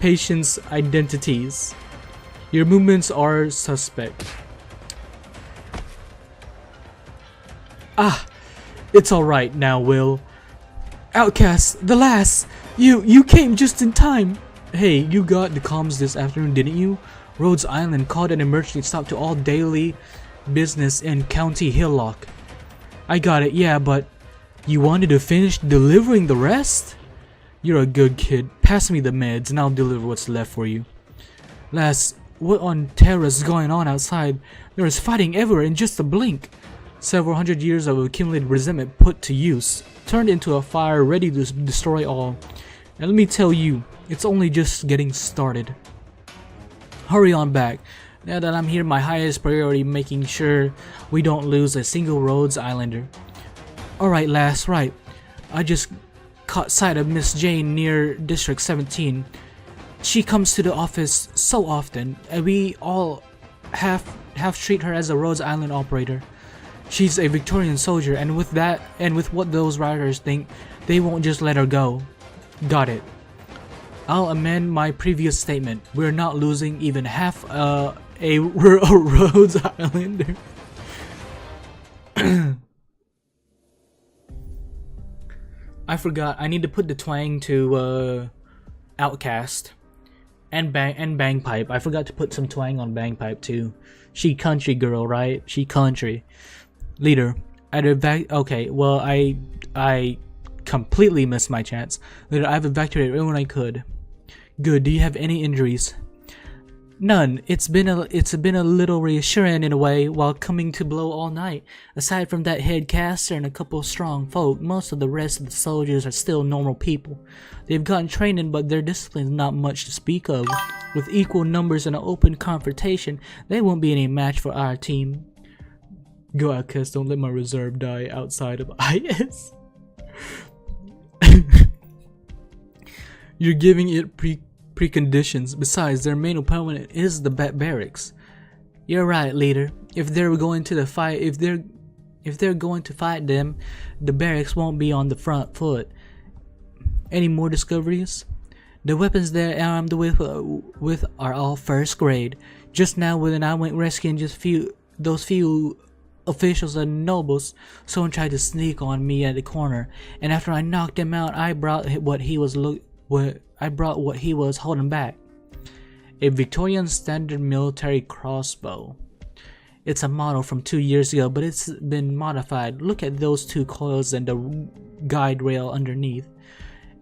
Speaker 1: patients' identities. Your movements are suspect. Ah, it's alright now, Will. Outcast, the last! You came just in time! Hey, you got the comms this afternoon, didn't you? Rhodes Island called an emergency stop to all daily business in County Hillock. I got it, yeah, but you wanted to finish delivering the rest? You're a good kid. Pass me the meds and I'll deliver what's left for you. Lass, what on terror is going on outside? There is fighting everywhere in just a blink. Several hundred years of accumulated resentment put to use, turned into a fire ready to destroy all. And let me tell you, it's only just getting started. Hurry on back. Now that I'm here, my highest priority making sure we don't lose a single Rhodes Islander. Alright, lass, right. I just caught sight of Miss Jane near District 17. She comes to the office so often, and we all half treat her as a Rhodes Island operator. She's a Victorian soldier, and with that, and with what those riders think, they won't just let her go. Got it. I'll amend my previous statement. We're not losing even half a Rhodes Islander. I forgot. I need to put the twang to Outcast and Bangpipe. I forgot to put some twang on Bangpipe too. She country girl, right? She country. Leader, okay, well, I completely missed my chance. Leader, I've evacuated everyone I could. Good. Do you have any injuries? None. It's been a little reassuring in a way while coming to blow all night. Aside from that head caster and a couple of strong folk, most of the rest of the soldiers are still normal people. They've gotten training, but their discipline is not much to speak of. With equal numbers and an open confrontation, they won't be any match for our team. Go, Outcast, don't let my reserve die outside of IS. You're giving it preconditions. Besides, their main opponent is the barracks. You're right, leader. If they're going to fight them, the barracks won't be on the front foot. Any more discoveries? The weapons they're armed with are all first grade. Just now, when I went rescuing those few officials and nobles, someone tried to sneak on me at the corner, and after I knocked him out, I brought what he was holding back. A Victorian standard military crossbow. It's a model from 2 years ago, but it's been modified. Look at those two coils and the guide rail underneath.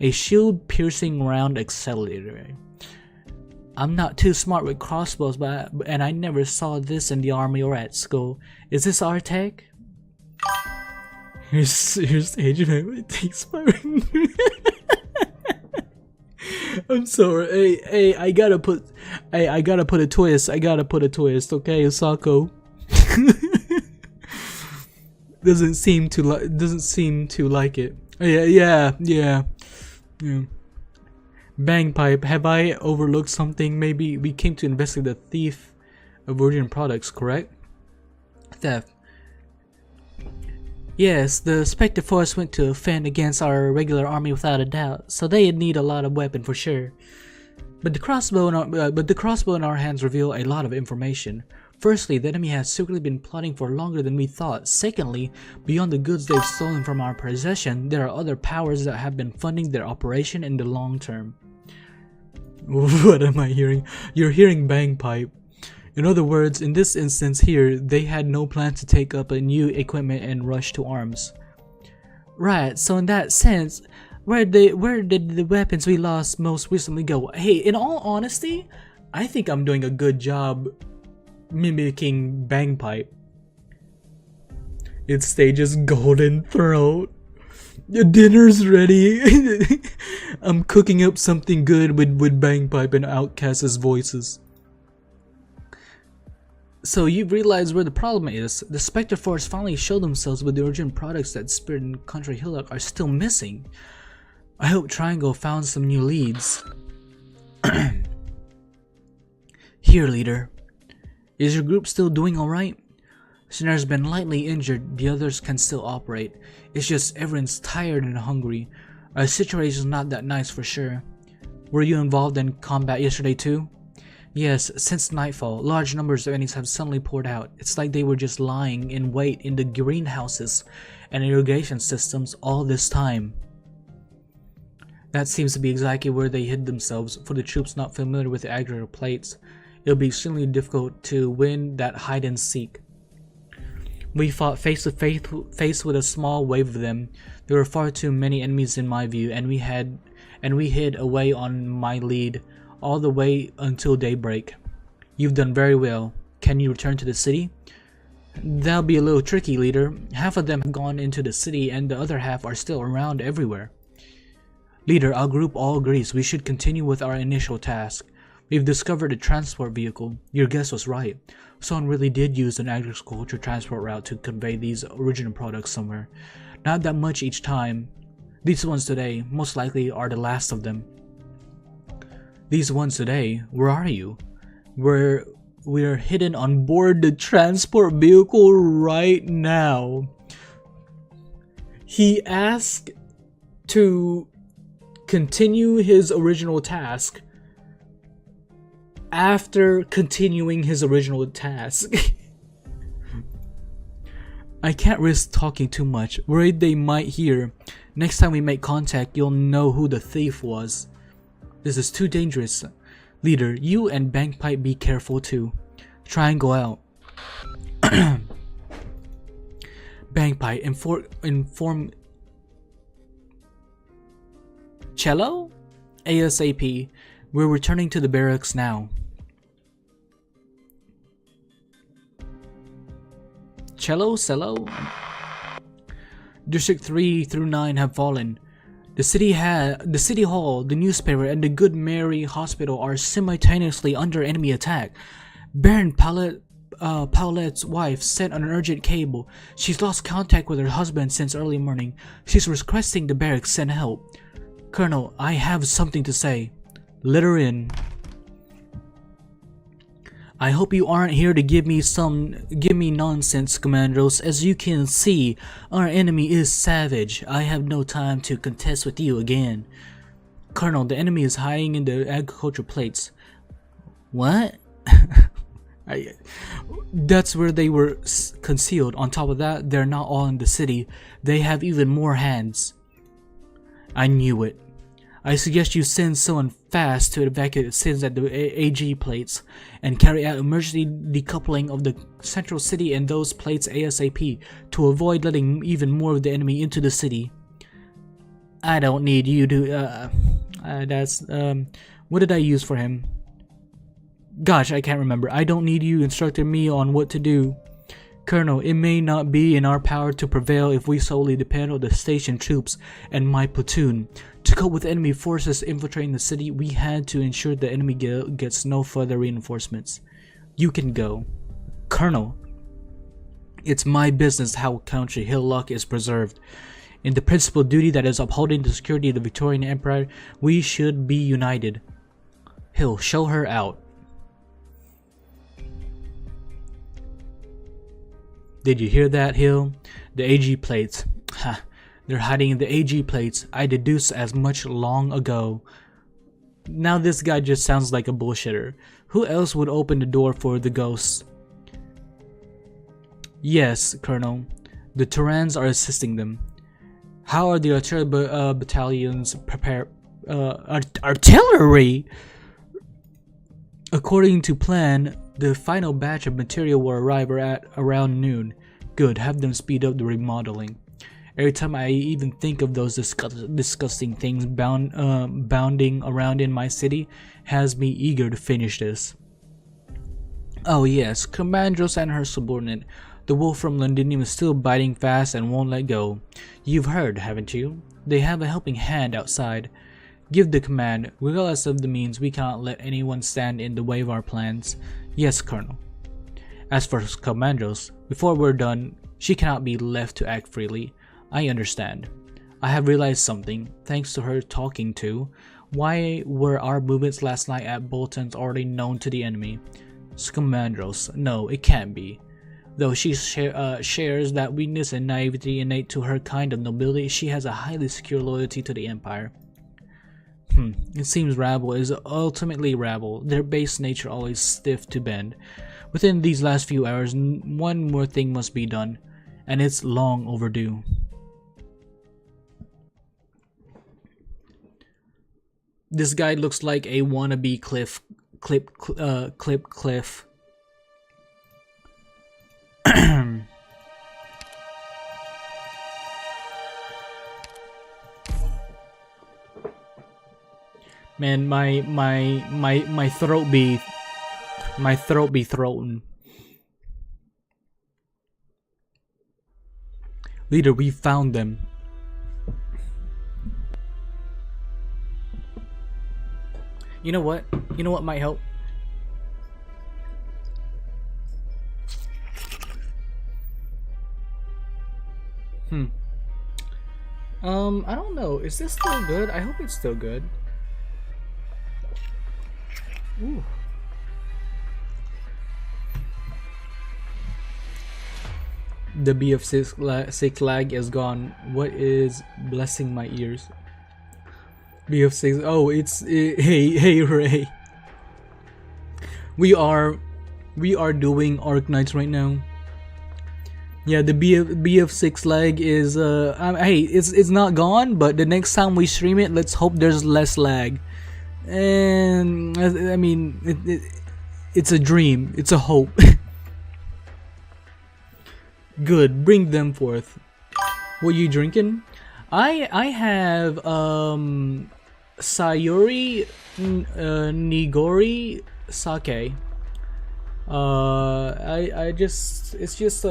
Speaker 1: A shield-piercing round accelerator. I'm not too smart with crossbows, and I never saw this in the army or at school. Is this our tech? Here's Agent. It takes 500. I'm sorry. Hey, I gotta put a twist. Okay, Sako. doesn't seem to like it. Yeah. Bangpipe, have I overlooked something? Maybe we came to investigate the thief of Virgin products, correct? Theft. Yes, the Spectre Force went to fend against our regular army without a doubt, so they'd need a lot of weapon for sure. But the crossbow in our hands reveal a lot of information. Firstly, the enemy has secretly been plotting for longer than we thought. Secondly, beyond the goods they've stolen from our possession, there are other powers that have been funding their operation in the long term. What am I hearing? You're hearing Bangpipe. In other words, in this instance here, they had no plan to take up a new equipment and rush to arms. Right, so in that sense, where did the weapons we lost most recently go? Hey, in all honesty, I think I'm doing a good job mimicking Bangpipe. It stages Golden Throat. Your dinner's ready. I'm cooking up something good with Bangpipe and Outcast's voices. So you've realized where the problem is. The Spectre Force finally showed themselves, but the urgent products that Spirit and Country Hillock are still missing. I hope Triangle found some new leads. Here, leader. Is your group still doing alright? Snar's been lightly injured, the others can still operate. It's just everyone's tired and hungry. Our situation's not that nice for sure. Were you involved in combat yesterday too? Yes, since nightfall, large numbers of enemies have suddenly poured out. It's like they were just lying in wait in the greenhouses and irrigation systems all this time. That seems to be exactly where they hid themselves. For the troops not familiar with the aggregate plates, it'll be extremely difficult to win that hide and seek. We fought face to face with a small wave of them. There were far too many enemies in my view, and we hid away on my lead all the way until daybreak. You've done very well. Can you return to the city? That'll be a little tricky, leader. Half of them have gone into the city and the other half are still around everywhere. Leader, our group all agrees we should continue with our initial task. We've discovered a transport vehicle. Your guess was right. Someone really did use an agriculture transport route to convey these original products somewhere. Not that much each time. These ones today, most likely, are the last of them. These ones today? Where are you? We're hidden on board the transport vehicle right now. He asked to continue his original task after continuing his original task. I can't risk talking too much, worried they might hear. Next time we make contact, you'll know who the thief was. This is too dangerous. Leader, you and Bangpipe be careful too. Try and go out. Bangpipe, inform Cello? ASAP. We're returning to the barracks now. Cello? District 3 through 9 have fallen. The city hall, the newspaper, and the Good Mary Hospital are simultaneously under enemy attack. Baron Paulette's wife sent an urgent cable. She's lost contact with her husband since early morning. She's requesting the barracks send help. Colonel, I have something to say. Let her in. I hope you aren't here to give me nonsense, Commandos. As you can see, our enemy is savage. I have no time to contest with you again. Colonel, the enemy is hiding in the agriculture plates. What? That's where they were concealed. On top of that, they're not all in the city. They have even more hands. I knew it. I suggest you send someone fast to evacuate citizens at the AG plates and carry out emergency decoupling of the central city and those plates ASAP to avoid letting even more of the enemy into the city. I don't need you to, what did I use for him? Gosh, I can't remember. I don't need you instructing me on what to do. Colonel, it may not be in our power to prevail if we solely depend on the station troops and my platoon. To cope with enemy forces infiltrating the city, we had to ensure the enemy gets no further reinforcements. You can go. Colonel, it's my business how Country Hillock is preserved. In the principal duty that is upholding the security of the Victorian Empire, we should be united. Hill, show her out. Did you hear that, Hill? The AG plates. Ha, they're hiding in the AG plates. I deduced as much long ago. Now this guy just sounds like a bullshitter. Who else would open the door for the ghosts? Yes, Colonel. The Terrans are assisting them. How are the artillery battalions prepared? Artillery? According to plan, the final batch of material will arrive at around noon. Good, have them speed up the remodeling. Every time I even think of those disgusting things bounding around in my city, has me eager to finish this. Oh yes, Commandros and her subordinate, the wolf from Londinium, is still biting fast and won't let go. You've heard, haven't you? They have a helping hand outside. Give the command. Regardless of the means, we cannot let anyone stand in the way of our plans. Yes, Colonel. As for Commandros, before we're done, she cannot be left to act freely. I understand. I have realized something, thanks to her talking to. Why were our movements last night at Bolton's already known to the enemy? Commandros, no, it can't be. Though she shares that weakness and naivety innate to her kind of nobility, she has a highly secure loyalty to the Empire. It seems rabble is ultimately rabble, their base nature always stiff to bend. Within these last few hours, one more thing must be done, and it's long overdue. This guy looks like a wannabe Cliff. Man, my throat be throatin'. Leader, we found them. You know what? You know what might help? I don't know. Is this still good? I hope it's still good. Ooh. The BF6 lag is gone. What is blessing my ears? BF6. Oh, it's hey Ray. We are doing Arknights right now. Yeah, the BF6 lag is hey, it's not gone, but the next time we stream it, let's hope there's less lag. And I mean, it's a dream. It's a hope. Good, bring them forth. What are you drinking? I have Sayuri Nigori sake. I just, it's just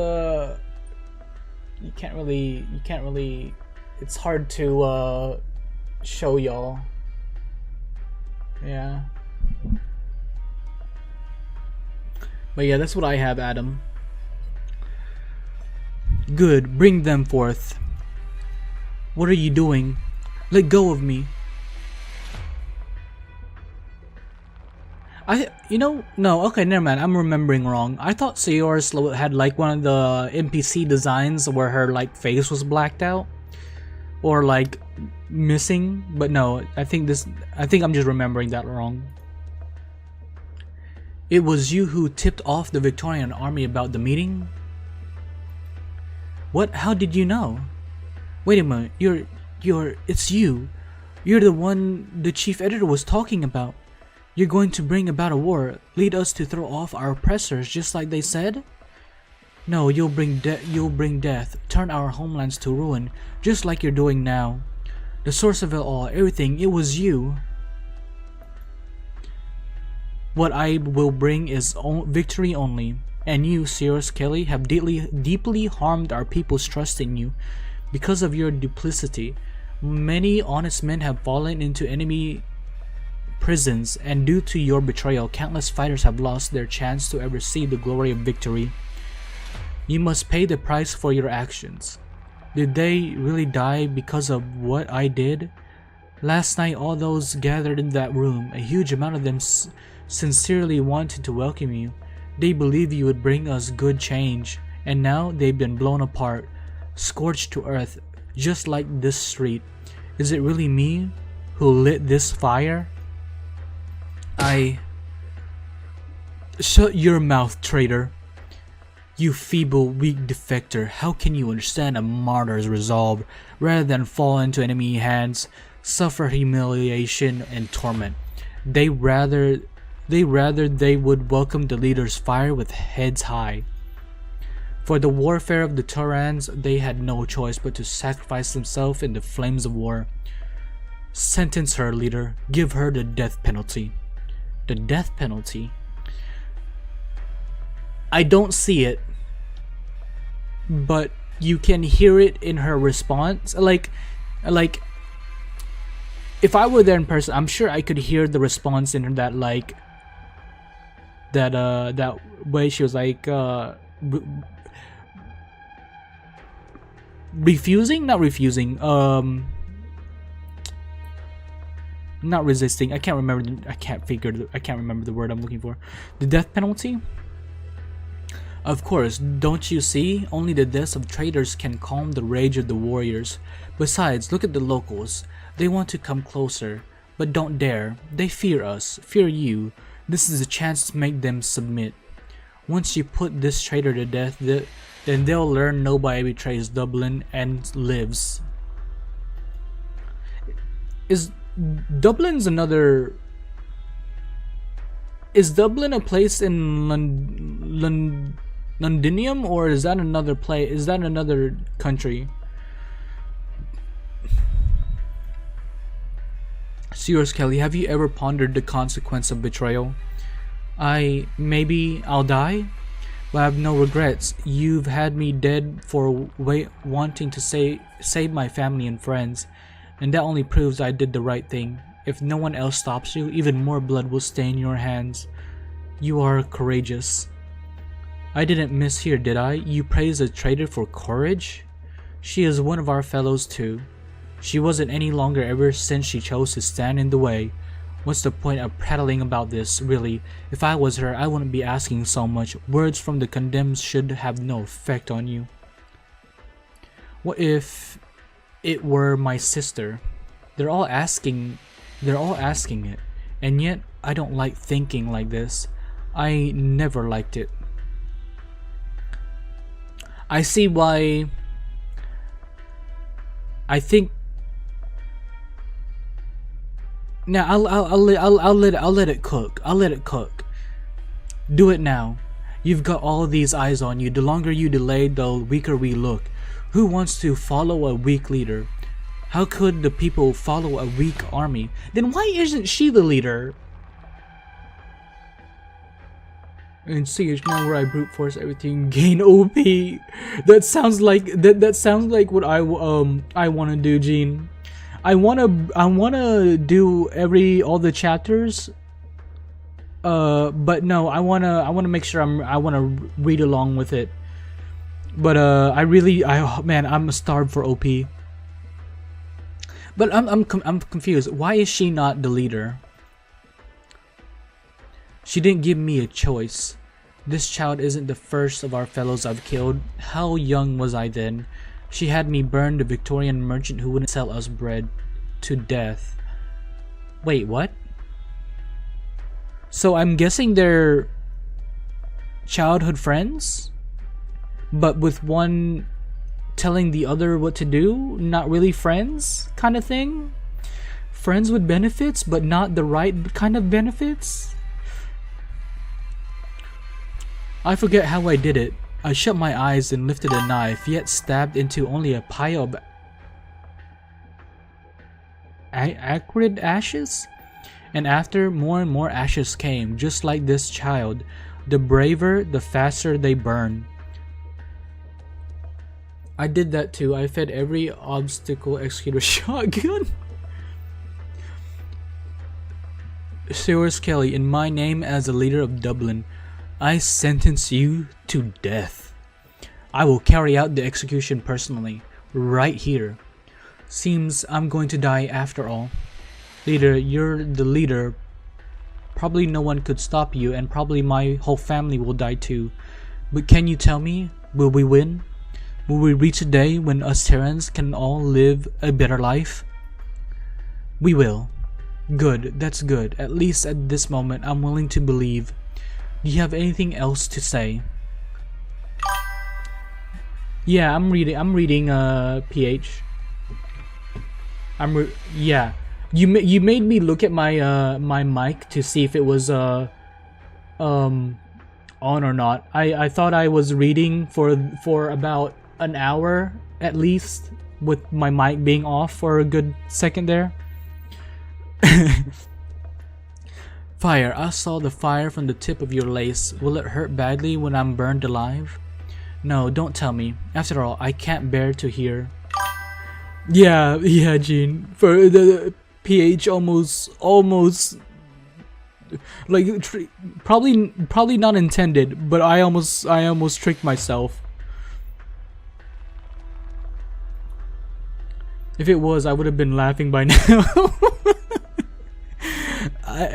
Speaker 1: you can't really, it's hard to show y'all. Yeah. But yeah, that's what I have, Adam. Good, bring them forth. What are you doing? Let go of me. No, okay, never mind. I'm remembering wrong. I thought Sayori had like one of the NPC designs where her like face was blacked out. or like missing, but no, I think I'm just remembering that wrong. It was you who tipped off the Victorian army about the meeting? What? How did you know? Wait a minute, it's you. You're the one the chief editor was talking about. You're going to bring about a war, lead us to throw off our oppressors just like they said? No, you'll bring death, turn our homelands to ruin, just like you're doing now. The source of it all, everything, it was you. What I will bring is victory only, and you, Sirius Kelly, have deeply harmed our people's trust in you. Because of your duplicity, many honest men have fallen into enemy prisons, and due to your betrayal, countless fighters have lost their chance to ever see the glory of victory. You must pay the price for your actions. Did they really die because of what I did? Last night, all those gathered in that room, a huge amount of them sincerely wanted to welcome you. They believed you would bring us good change, and now they've been blown apart, scorched to earth, just like this street. Is it really me who lit this fire? Shut your mouth, traitor. You feeble, weak defector, how can you understand a martyr's resolve rather than fall into enemy hands, suffer humiliation and torment? They would welcome the leader's fire with heads high. For the warfare of the Turans, they had no choice but to sacrifice themselves in the flames of war. Sentence her, leader. Give her the death penalty. The death penalty? I don't see it, but you can hear it in her response. Like if I were there in person, I'm sure I could hear the response in that, like that way she was like not refusing, not resisting. I can't remember the word I'm looking for. The death penalty? Of course, don't you see? Only the deaths of traitors can calm the rage of the warriors. Besides, look at the locals. They want to come closer, but don't dare. They fear us, fear you. This is a chance to make them submit. Once you put this traitor to death, then they'll learn nobody betrays Dublin and lives. Is Dublin a place in Londinium, or is that another place? Is that another country? Sirius Kelly, have you ever pondered the consequence of betrayal? Maybe I'll die, but I have no regrets. You've had me dead for wanting to save my family and friends, and that only proves I did the right thing. If no one else stops you, even more blood will stain your hands. You are courageous. I didn't mishear, did I? You praised a traitor for courage? She is one of our fellows too. She wasn't any longer ever since she chose to stand in the way. What's the point of prattling about this, really? If I was her, I wouldn't be asking so much. Words from the condemned should have no effect on you. What if it were my sister? They're all asking it. And yet, I don't like thinking like this. I never liked it. I see why. I think. Now I'll let it cook. I'll let it cook. Do it now. You've got all these eyes on you. The longer you delay, the weaker we look. Who wants to follow a weak leader? How could the people follow a weak army? Then why isn't she the leader? And CH now where I brute force everything, gain OP. That sounds like that sounds like what I want to do, Gene. I wanna do all the chapters. But no, I wanna make sure I wanna read along with it. But I'm starved for OP. But I'm confused. Why is she not the leader? She didn't give me a choice. This child isn't the first of our fellows I've killed. How young was I then? She had me burn the Victorian merchant who wouldn't sell us bread to death. Wait, what? So I'm guessing they're childhood friends? But with one telling the other what to do? Not really friends kind of thing? Friends with benefits, but not the right kind of benefits? I forget how I did it. I shut my eyes and lifted a knife, yet stabbed into only a pile of acrid ashes. And after, more and more ashes came, just like this child. The braver, the faster they burn. I did that too. I fed every obstacle executor shotgun. Sewers Kelly, in my name as the leader of Dublin, I sentence you to death. I will carry out the execution personally, right here. Seems I'm going to die after all. Leader, you're the leader. Probably no one could stop you, and probably my whole family will die too. But can you tell me, will we win? Will we reach a day when us Terrans can all live a better life? We will. Good, that's good. At least at this moment, I'm willing to believe. Do you have anything else to say? Yeah, I'm reading PH. Yeah. You made me look at my my mic to see if it was on or not. I thought I was reading for about an hour at least, with my mic being off for a good second there. Fire. I saw the fire from the tip of your lace. Will it hurt badly when I'm burned alive? No, don't tell me. After all, I can't bear to hear. Yeah, Gene. For the PH almost like probably not intended, but I almost tricked myself. If it was, I would have been laughing by now.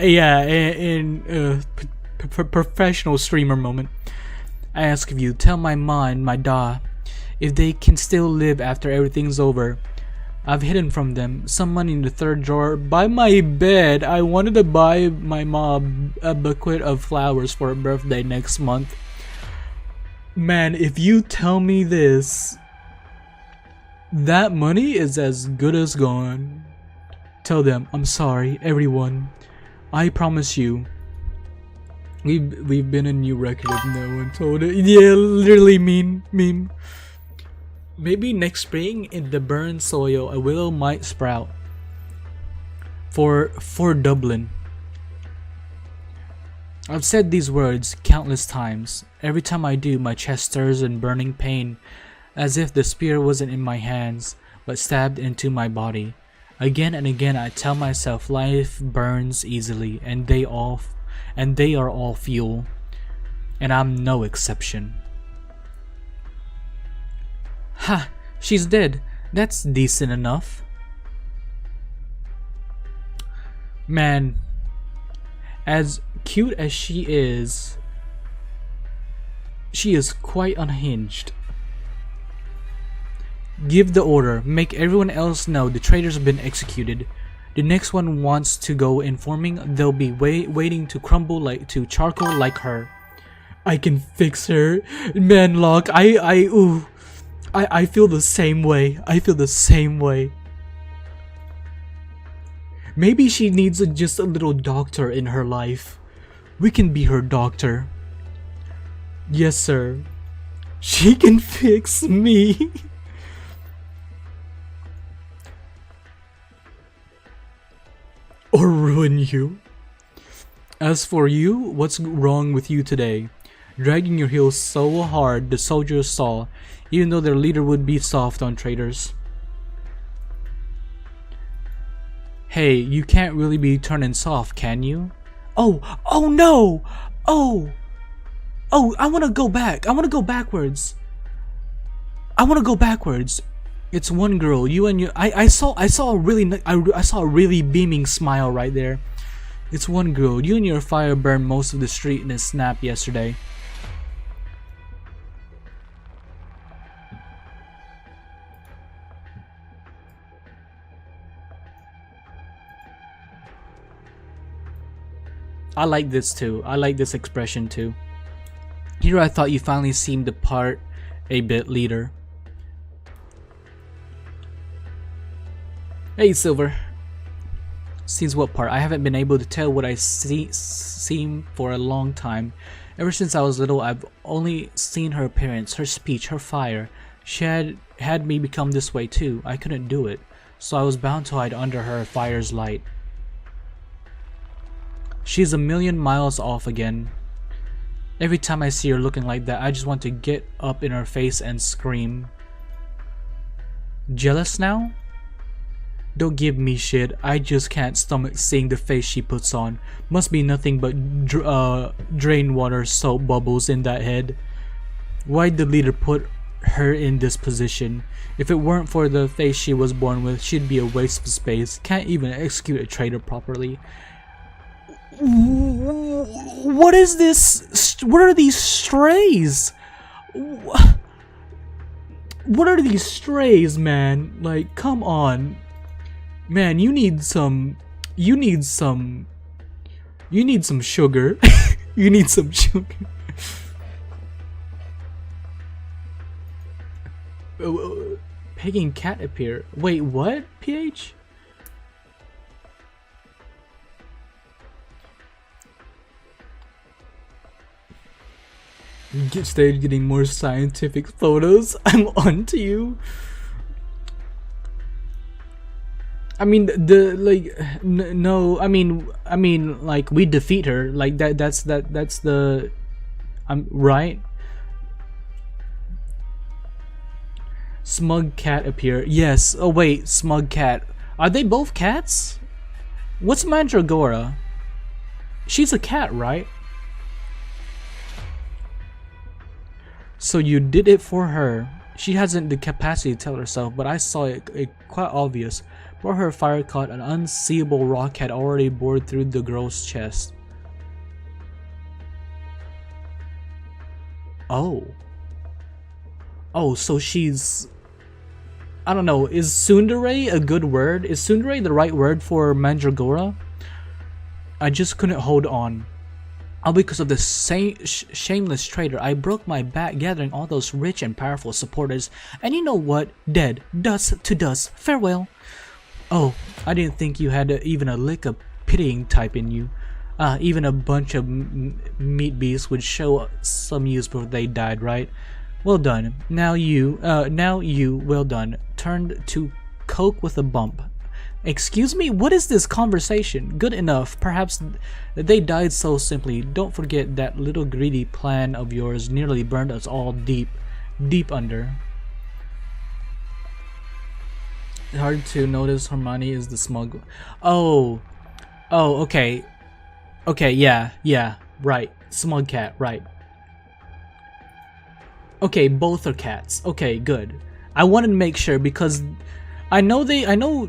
Speaker 1: Yeah, in professional streamer moment. I ask of you, tell my mind, my Da, if they can still live after everything's over. I've hidden from them some money in the third drawer by my bed. I wanted to buy my mom a bouquet of flowers for her birthday next month. Man, if you tell me this, that money is as good as gone. Tell them I'm sorry, everyone. I promise you. We've been a new record if no one told it. Yeah, literally meme. Maybe next spring in the burned soil a willow might sprout. For Dublin. I've said these words countless times. Every time I do, my chest stirs in burning pain, as if the spear wasn't in my hands, but stabbed into my body. Again and again I tell myself life burns easily, and they are all fuel, and I'm no exception. Ha! She's dead. That's decent enough. Man, as cute as she is quite unhinged. Give the order. Make everyone else know the traitors have been executed. The next one wants to go informing. They'll be waiting to crumble like to charcoal like her. I can fix her. Man, Locke, I feel the same way. I feel the same way. Maybe she needs just a little doctor in her life. We can be her doctor. Yes, sir. She can fix me. Or ruin you. As for you, what's wrong with you today? Dragging your heels so hard the soldiers saw, even though their leader would be soft on traitors. Hey, you can't really be turning soft, can you? Oh no! Oh, I wanna go back. I wanna go backwards. It's one girl. You and your I saw a really beaming smile right there. It's one girl. You and your fire burned most of the street in a snap yesterday. I like this too. I like this expression too. Here I thought you finally seemed the part a bit, leader. Hey, Silver. Seems what part? I haven't been able to tell what I seem for a long time. Ever since I was little, I've only seen her appearance, her speech, her fire. She had me become this way too. I couldn't do it, so I was bound to hide under her fire's light. She's a million miles off again. Every time I see her looking like that, I just want to get up in her face and scream. Jealous now? Don't give me shit. I just can't stomach seeing the face she puts on. Must be nothing but drain water soap bubbles in that head. Why'd the leader put her in this position? If it weren't for the face she was born with, she'd be a waste of space. Can't even execute a traitor properly. What is this? What are these strays? What are these strays, man? Like, come on. Man, you need some sugar. You need some sugar. Pegging cat appear. Wait, what? PH? Stage getting more scientific photos. I'm on to you. I mean, no. I mean, like, we defeat her. Like that's the. Right. Smug cat appear. Yes. Oh wait, smug cat. Are they both cats? What's Mandragora? She's a cat, right? So you did it for her. She hasn't the capacity to tell herself, but I saw it quite obvious. Before her fire caught, an unseeable rock had already bored through the girl's chest. Oh. Oh, so she's... I don't know, is tsundere a good word? Is tsundere the right word for Mandragora? I just couldn't hold on. All because of this shameless traitor, I broke my back gathering all those rich and powerful supporters. And you know what? Dead. Dust to dust. Farewell. Oh, I didn't think you had even a lick of pitying type in you. Even a bunch of meat beasts would show some use before they died, right? Well done. Now you, well done, turned to coke with a bump. Excuse me? What is this conversation? Good enough. Perhaps they died so simply. Don't forget that little greedy plan of yours nearly burned us all deep under. Hard to notice Hermione is the smug. Oh, okay. Okay, yeah, right. Smug cat, right. Okay, both are cats. Okay, good. I wanted to make sure because I know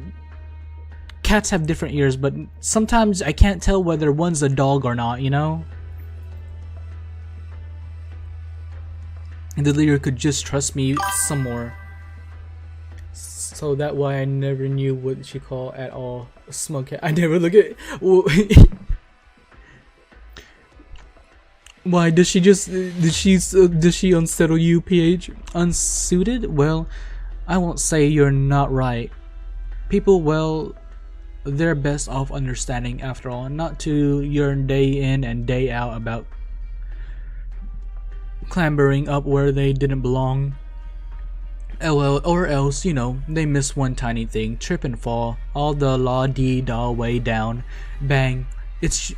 Speaker 1: cats have different ears, but sometimes I can't tell whether one's a dog or not, you know? And the leader could just trust me some more. So that why I never knew what she called at all. A smug cat. I never look at... Why does she just... does she unsettle you, PH? Unsuited? Well, I won't say you're not right. People, well... they're best off understanding after all, not to yearn day in and day out about clambering up where they didn't belong. Or else, you know, they miss one tiny thing, trip and fall, all the la-dee-da way down, bang, it's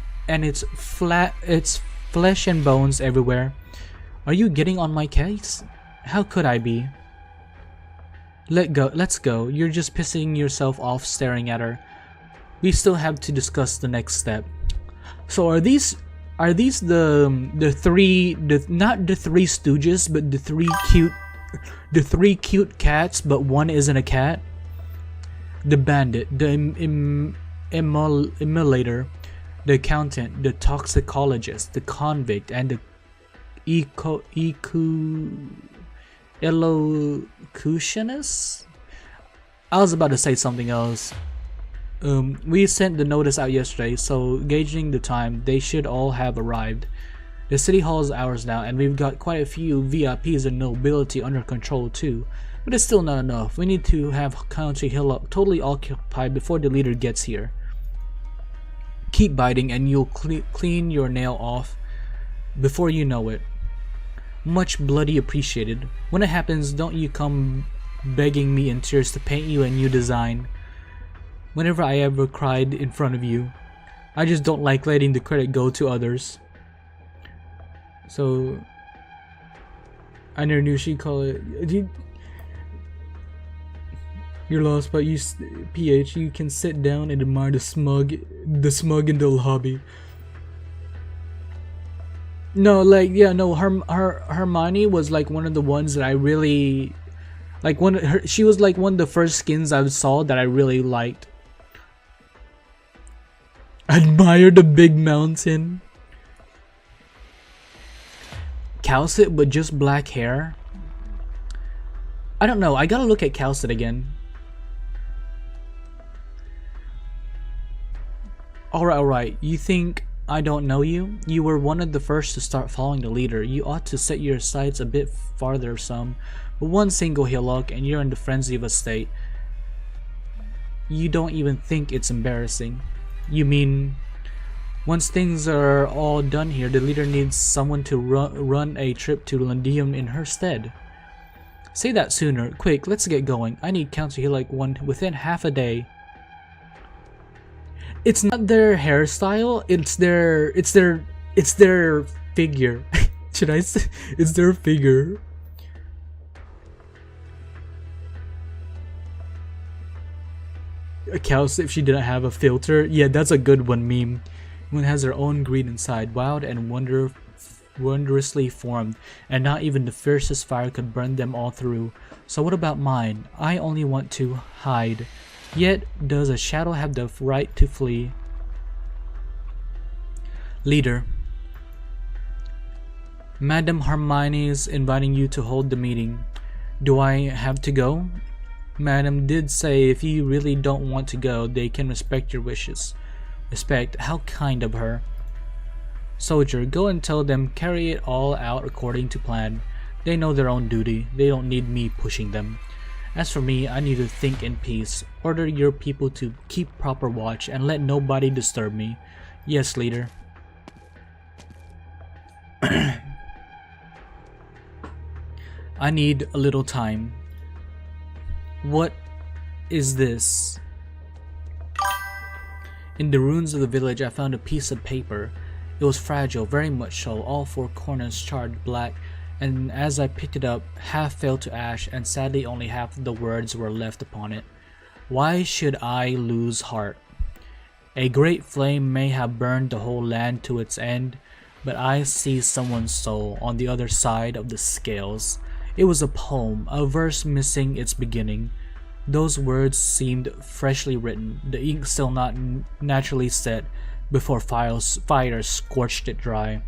Speaker 1: flat, it's flesh and bones everywhere. Are you getting on my case? How could I be? Let's go, you're just pissing yourself off staring at her. We still have to discuss the next step. So are these the three, not the three stooges, but the three cute cats, but one isn't a cat? The bandit, the immolator, the accountant, the toxicologist, the convict, and the elocutionist? I was about to say something else. We sent the notice out yesterday, so gauging the time, they should all have arrived. The city hall is ours now, and we've got quite a few VIPs and nobility under control too. But it's still not enough. We need to have Country Hill totally occupied before the leader gets here. Keep biting and you'll clean your nail off before you know it. Much bloody appreciated. When it happens, don't you come begging me in tears to paint you a new design. Whenever I ever cried in front of you, I just don't like letting the credit go to others. So I never knew she'd call it. You're lost, but you, PH, you can sit down and admire the smug in the lobby. No, like, yeah, no, Hermione was like one of the ones that I really like. She was like one of the first skins I saw that I really liked. Admire the big mountain. Calcit, but just black hair. I don't know. I gotta look at Calcit again. Alright. You think I don't know you? You were one of the first to start following the leader. You ought to set your sights a bit farther some. But one single hillock and you're in the frenzy of a state. You don't even think it's embarrassing. You mean, once things are all done here, the leader needs someone to run a trip to Lundium in her stead. Say that sooner. Quick, let's get going. I need Council here like one within half a day. It's not their hairstyle, it's their figure. Should I say it's their figure? A cow if she didn't have a filter. Yeah, that's a good one meme. One has her own greed inside, wild and wondrously formed, and not even the fiercest fire could burn them all through. So what about mine? I only want to hide. Yet, does a shadow have the right to flee? Leader. Madam Hermione's inviting you to hold the meeting. Do I have to go? Madam did say if you really don't want to go, they can respect your wishes. Respect? How kind of her. Soldier, go and tell them carry it all out according to plan. They know their own duty. They don't need me pushing them. As for me, I need to think in peace. Order your people to keep proper watch and let nobody disturb me. Yes, leader. I need a little time. What is this? In the ruins of the village, I found a piece of paper. It was fragile, very much so, all four corners charred black, and as I picked it up, half fell to ash, and sadly only half the words were left upon it. Why should I lose heart? A great flame may have burned the whole land to its end, but I see someone's soul on the other side of the scales. It was a poem, a verse missing its beginning. Those words seemed freshly written, the ink still not naturally set before fire scorched it dry.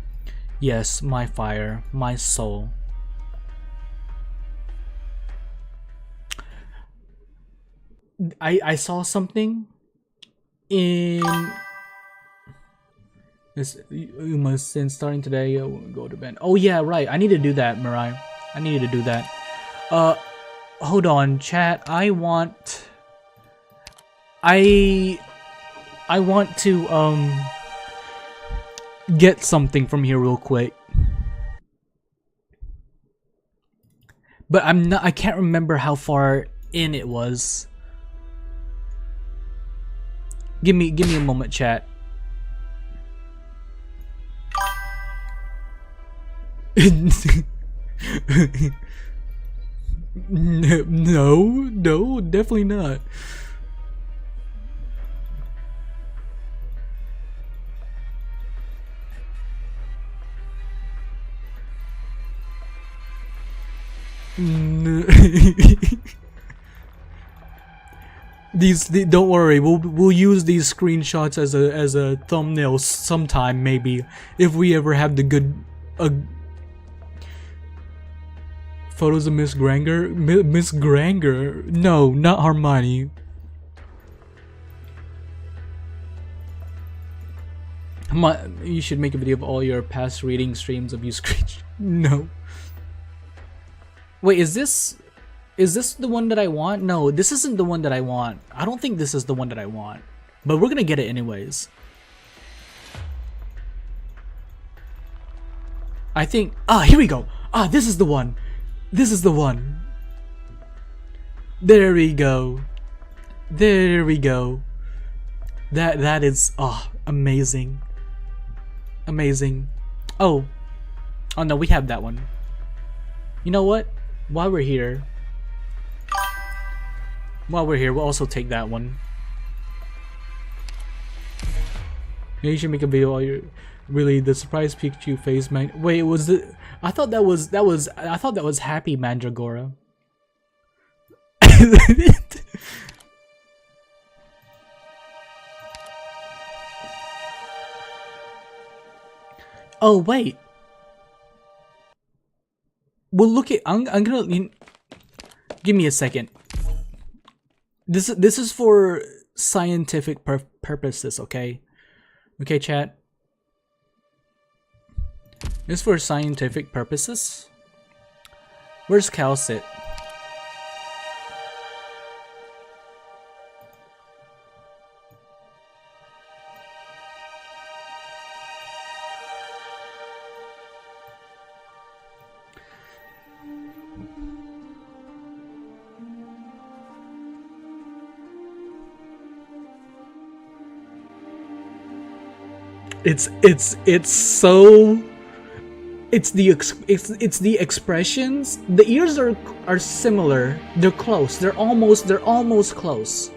Speaker 1: Yes, my fire, my soul. I saw something in this. You must, since starting today, go to bed. Oh yeah, right. I need to do that, Mirai. I needed to do that. Hold on, chat. I want to get something from here real quick. But I can't remember how far in it was. Give me a moment, chat. No, definitely not. Don't worry, we'll use these screenshots as a thumbnail sometime, maybe, if we ever have the good photos of Miss Granger. Miss Granger? No, not Hermione. You should make a video of all your past reading streams of you screech. No. Wait, is this the one that I want? No, this isn't the one that I want. I don't think this is the one that I want. But we're gonna get it anyways. I think, here we go. This is the one. This is the one. There we go. There we go. That is, amazing. Amazing. Oh no, we have that one. You know what? While we're here, we'll also take that one. Maybe you should make a video while you're really the surprise Pikachu face, man. Wait, was it? I thought that was Happy Mandragora. Oh wait. Well, look at I'm gonna give me a second. This is for scientific purposes, okay? Okay, chat. This is for scientific purposes. Where's Calcit? It's so. It's the expressions. The ears are similar. They're close. They're almost close.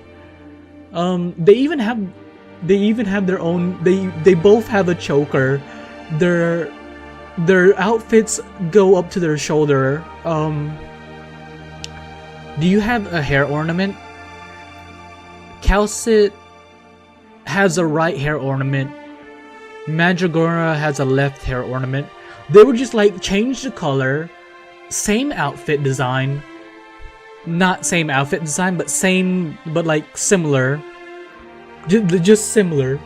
Speaker 1: They even have their own. They both have a choker. Their outfits go up to their shoulder. Do you have a hair ornament? Calcit has a right hair ornament. Mandragora has a left hair ornament. They would just like change the color, same outfit design, not same outfit design, but same, but like similar, just similar.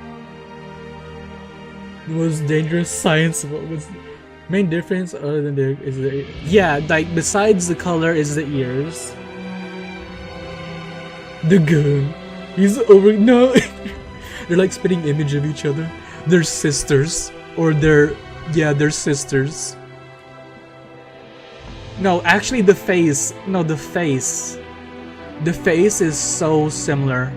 Speaker 1: The most dangerous science. What was the main difference other than like besides the color is the ears. The goon, he's over no. They're like spitting image of each other. They're sisters, or they're sisters. No, actually the face. No, the face. The face is so similar.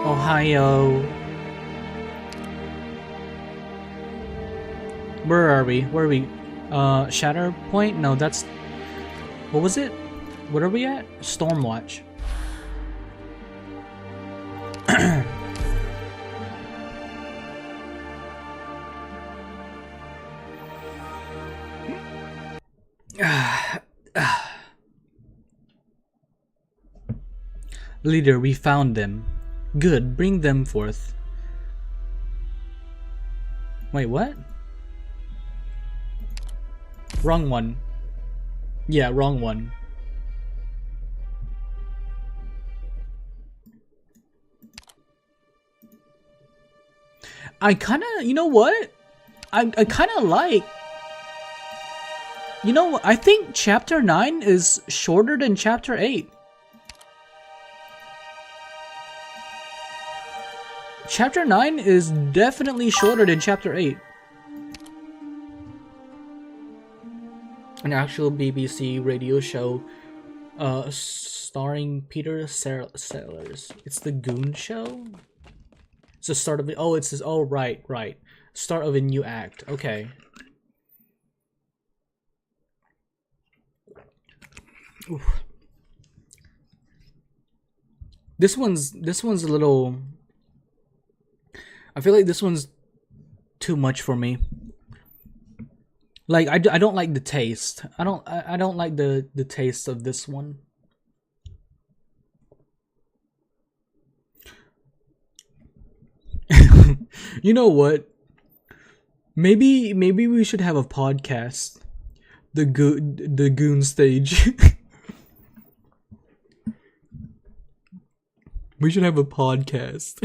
Speaker 1: Ohio. Where are we? Shatter Point? No, that's... What was it? What are we at? Stormwatch. Leader, we found them. Good, bring them forth. Wait, what? Wrong one. Yeah, wrong one. I kinda, you know what? I kinda like... You know, I think Chapter 9 is shorter than Chapter 8. Chapter 9 is definitely shorter than Chapter 8. An actual BBC radio show starring Peter Sellers. It's the Goon Show? It's the start of it. Oh, it says, oh, right. Start of a new act. Okay. Oof. This one's a little... I feel like this one's too much for me. Like I don't like the taste. I don't like the taste of this one. You know what? Maybe we should have a podcast. The goon stage. We should have a podcast.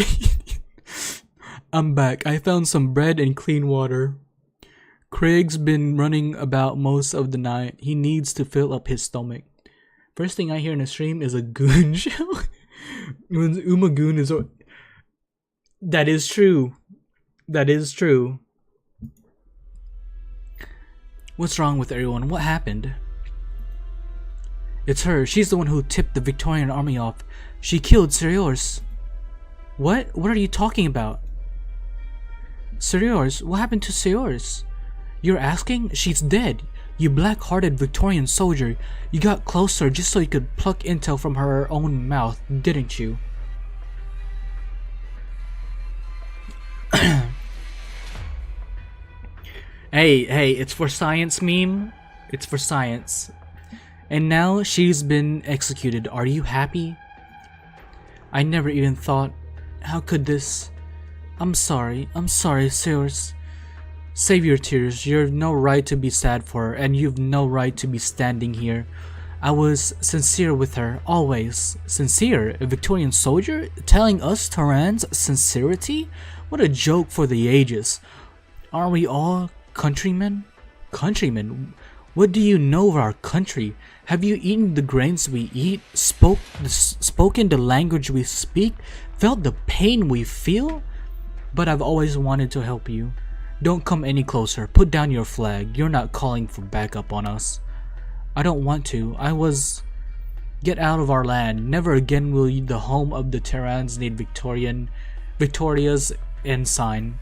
Speaker 1: I'm back. I found some bread and clean water. Craig's been running about most of the night. He needs to fill up his stomach. First thing I hear in the stream is a goon show. When Uma Goon is... That is true. That is true. What's wrong with everyone? What happened? It's her. She's the one who tipped the Victorian army off. She killed Sirius. What? What are you talking about? Sirius? What happened to Sirius? You're asking? She's dead. You black-hearted Victorian soldier. You got closer just so you could pluck intel from her own mouth, didn't you? Hey, it's for science, meme. It's for science. And now she's been executed. Are you happy? I never even thought. How could this? I'm sorry, Sirius. Save your tears. You've no right to be sad for her, and you've no right to be standing here. I was sincere with her, always. Sincere? A Victorian soldier? Telling us Terrans sincerity? What a joke for the ages. Aren't we all countrymen? Countrymen? What do you know of our country? Have you eaten the grains we eat? Spoken the language we speak? Felt the pain we feel? But I've always wanted to help you. Don't come any closer. Put down your flag. You're not calling for backup on us. I don't want to. Get out of our land. Never again will the home of the Terrans need Victoria's ensign.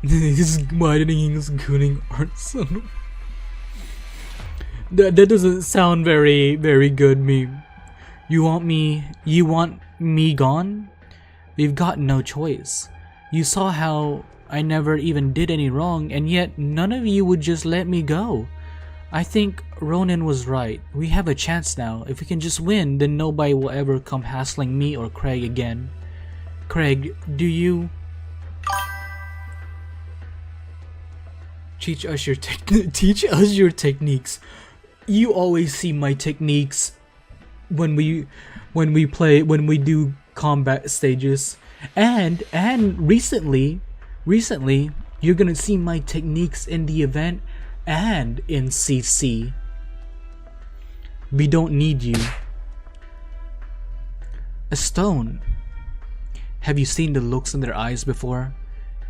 Speaker 1: He's widening his gooning arsenal. That doesn't sound very good, meme. You want me gone? We've got no choice. You saw how I never even did any wrong, and yet none of you would just let me go. I think Ronan was right. We have a chance now. If we can just win, then nobody will ever come hassling me or Craig again. Craig, do you... Teach us your techniques. You always see my techniques when we do combat stages, and recently you're gonna see my techniques in the event and in CC. We don't need you. A stone. Have you seen the looks in their eyes before?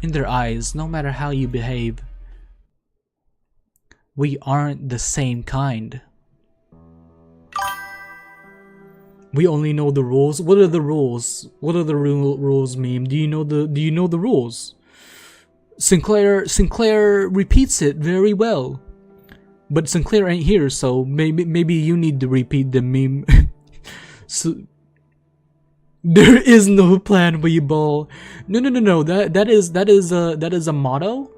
Speaker 1: In their eyes, no matter how you behave, we aren't the same kind. We only know the rules. What are the rules? What are the rules, meme? Do you know the rules? Sinclair repeats it very well. But Sinclair ain't here, so maybe you need to repeat the meme. So there is no plan, we ball. No. That is a motto.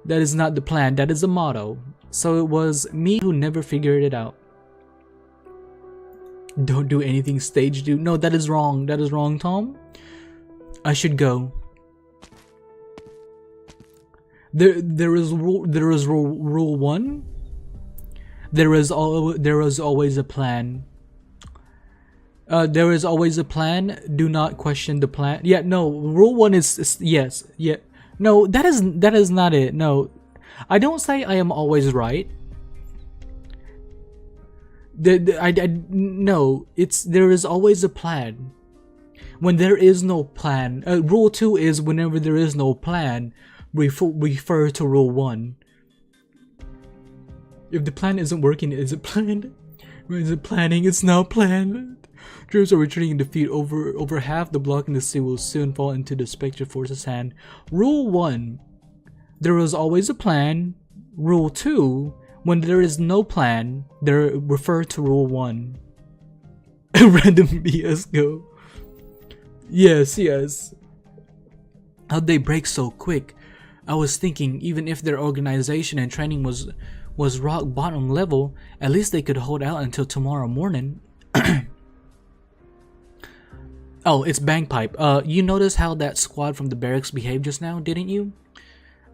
Speaker 1: That is not the plan. That is a motto. So it was me who never figured it out. Don't do anything stage do. No, that is wrong. That is wrong, Tom. I should go. There is rule 1. There is always a plan. There is always a plan. Do not question the plan. Yeah, no. Rule 1 is yes. Yeah. No, that is not it. No. I don't say I am always right. No, it's there is always a plan. When there is no plan, rule 2 is whenever there is no plan, refer to rule 1. If the plan isn't working, is it planned? Is it planning? It's now planned. Troops are retreating in defeat. Over half the block in the sea will soon fall into the Spectre Force's hand. Rule 1. There is always a plan. Rule 2. When there is no plan, refer to rule 1. Random BS go. Yes. How'd they break so quick? I was thinking, even if their organization and training was rock bottom level, at least they could hold out until tomorrow morning. Oh, it's Bangpipe. You noticed how that squad from the barracks behaved just now, didn't you?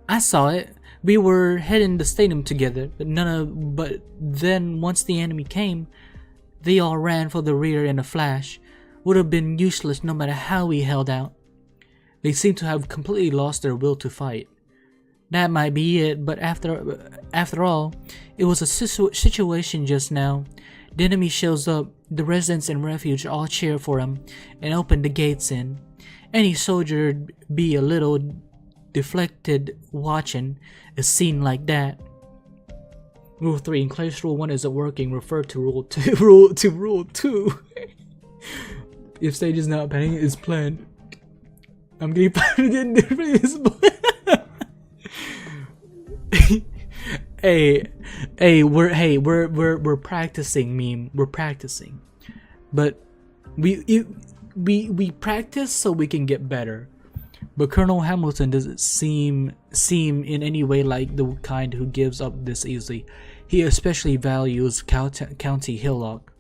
Speaker 1: I saw it. We were heading the stadium together, but then once the enemy came, They all ran for the rear in a flash. Would have been useless no matter how we held out. They seemed to have completely lost their will to fight. That might be it, but after all, it was a situation just now. The enemy shows up, the residents in refuge all cheer for him, and open the gates in. Any soldier'd be a little deflected watching a scene like that. Rule 3. In case Rule 1 isn't working, refer to Rule 2. Rule 2. If stage is not paying, it's planned. I'm getting fired different. We're practicing, meme. We're practicing, but we practice so we can get better. But Colonel Hamilton doesn't seem in any way like the kind who gives up this easily. He especially values County Hillock.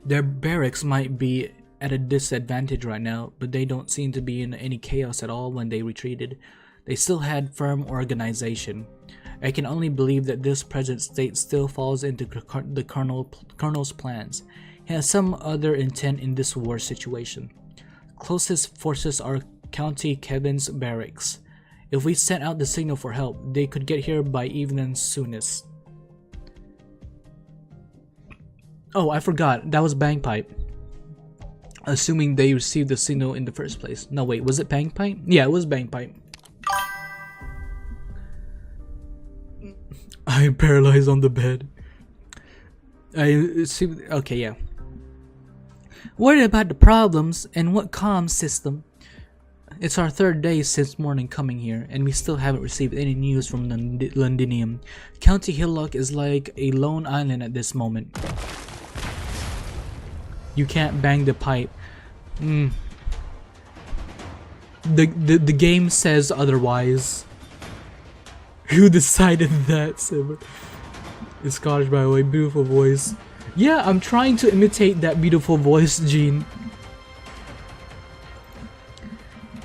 Speaker 1: Their barracks might be at a disadvantage right now, but they don't seem to be in any chaos at all when they retreated. They still had firm organization. I can only believe that this present state still falls into the Colonel's plans. He has some other intent in this war situation. Closest forces are County Kevin's barracks. If we sent out the signal for help, they could get here by evening soonest. Oh, I forgot. That was Bagpipe. Assuming they received the signal in the first place. No, wait, was it Bagpipe? Yeah, it was Bagpipe. I'm paralyzed on the bed. Okay, yeah. Worried about the problems and what comm system. It's our third day since morning coming here, and we still haven't received any news from Londinium. County Hillock is like a lone island at this moment. You can't bang the pipe. The game says otherwise. Who decided that? It's Scottish, by the way. Beautiful voice. Yeah, I'm trying to imitate that beautiful voice, Gene.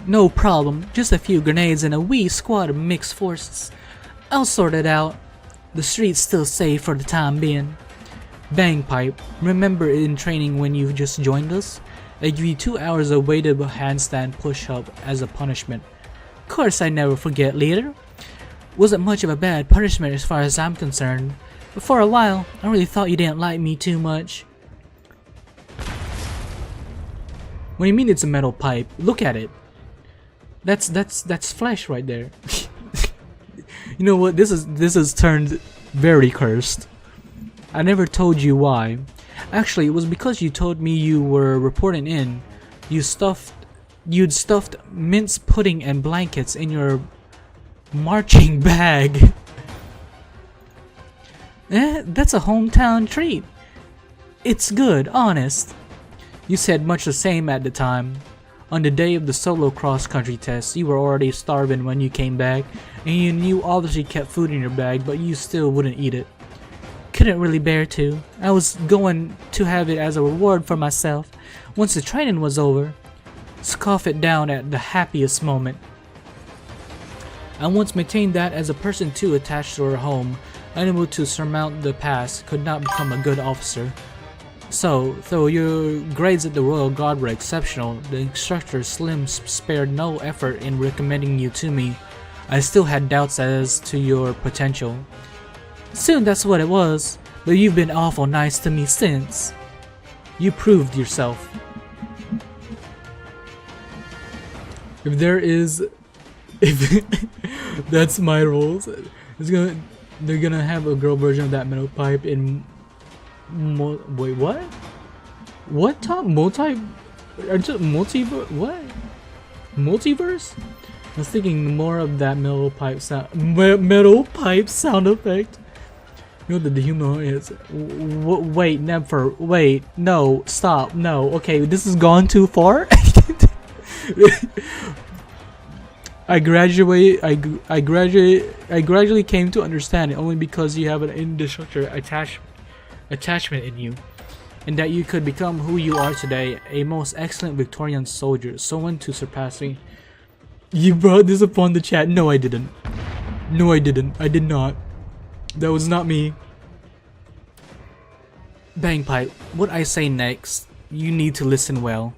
Speaker 1: No problem. Just a few grenades and a wee squad of mixed forces. I'll sort it out. The street's still safe for the time being. Bagpipe, remember in training when you just joined us? I give you 2 hours of weighted handstand push-up as a punishment. Course I never forget, leader. Wasn't much of a bad punishment as far as I'm concerned, but for a while, I really thought you didn't like me too much. What do you mean it's a metal pipe? Look at it. That's flesh right there. You know what? This is turned very cursed. I never told you why. Actually, it was because you told me you were reporting in. You'd stuffed mince pudding and blankets in your marching bag. That's a hometown treat. It's good, honest. You said much the same at the time. On the day of the solo cross-country test, you were already starving when you came back, and you obviously kept food in your bag, but you still wouldn't eat it. Couldn't really bear to. I was going to have it as a reward for myself once the training was over. Scoff it down at the happiest moment. I once maintained that as a person too attached to her home, unable to surmount the past, could not become a good officer. So, though your grades at the Royal Guard were exceptional, the instructor Slim spared no effort in recommending you to me. I still had doubts as to your potential. Soon that's what it was, but you've been awful nice to me since. You proved yourself. If that's my rules, they're gonna have a girl version of that metal pipe in wait, what? What top multiverse? I was thinking more of that metal pipe sound effect. You know that the human is. Wait, never. Wait, no, stop, no. Okay, this has gone too far. I gradually came to understand it only because you have an indestructible attachment in you, and that you could become who you are today, a most excellent Victorian soldier, someone to surpass me. You brought this upon the chat. No, I didn't. No, I didn't. I did not. That was not me. Bangpipe, what I say next, you need to listen well.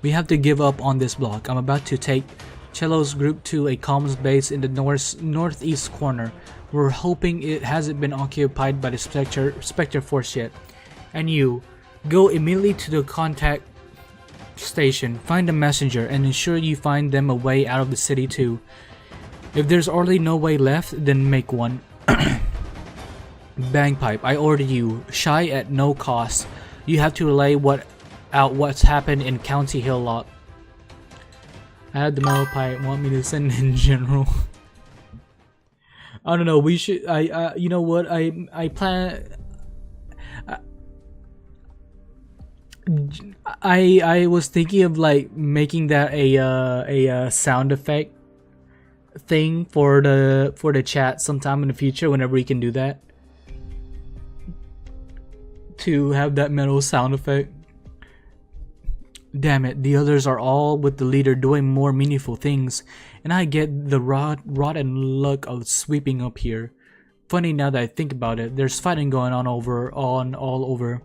Speaker 1: We have to give up on this block. I'm about to take Cello's group to a comms base in the northeast corner. We're hoping it hasn't been occupied by the Spectre force yet. And you, go immediately to the contact station, find a messenger, and ensure you find them a way out of the city too. If there's already no way left, then make one. Bangpipe, I order you, shy at no cost. You have to relay what's happened in County Hill Lot. I had the metal pipe want me to send in general. I don't know, we should, you know what, I plan, I was thinking of like making that a sound effect thing for the chat sometime in the future whenever we can do that. To have that metal sound effect. Damn it, the others are all with the leader doing more meaningful things, and I get the rotten luck of sweeping up here. Funny now that I think about it, there's fighting going on all over.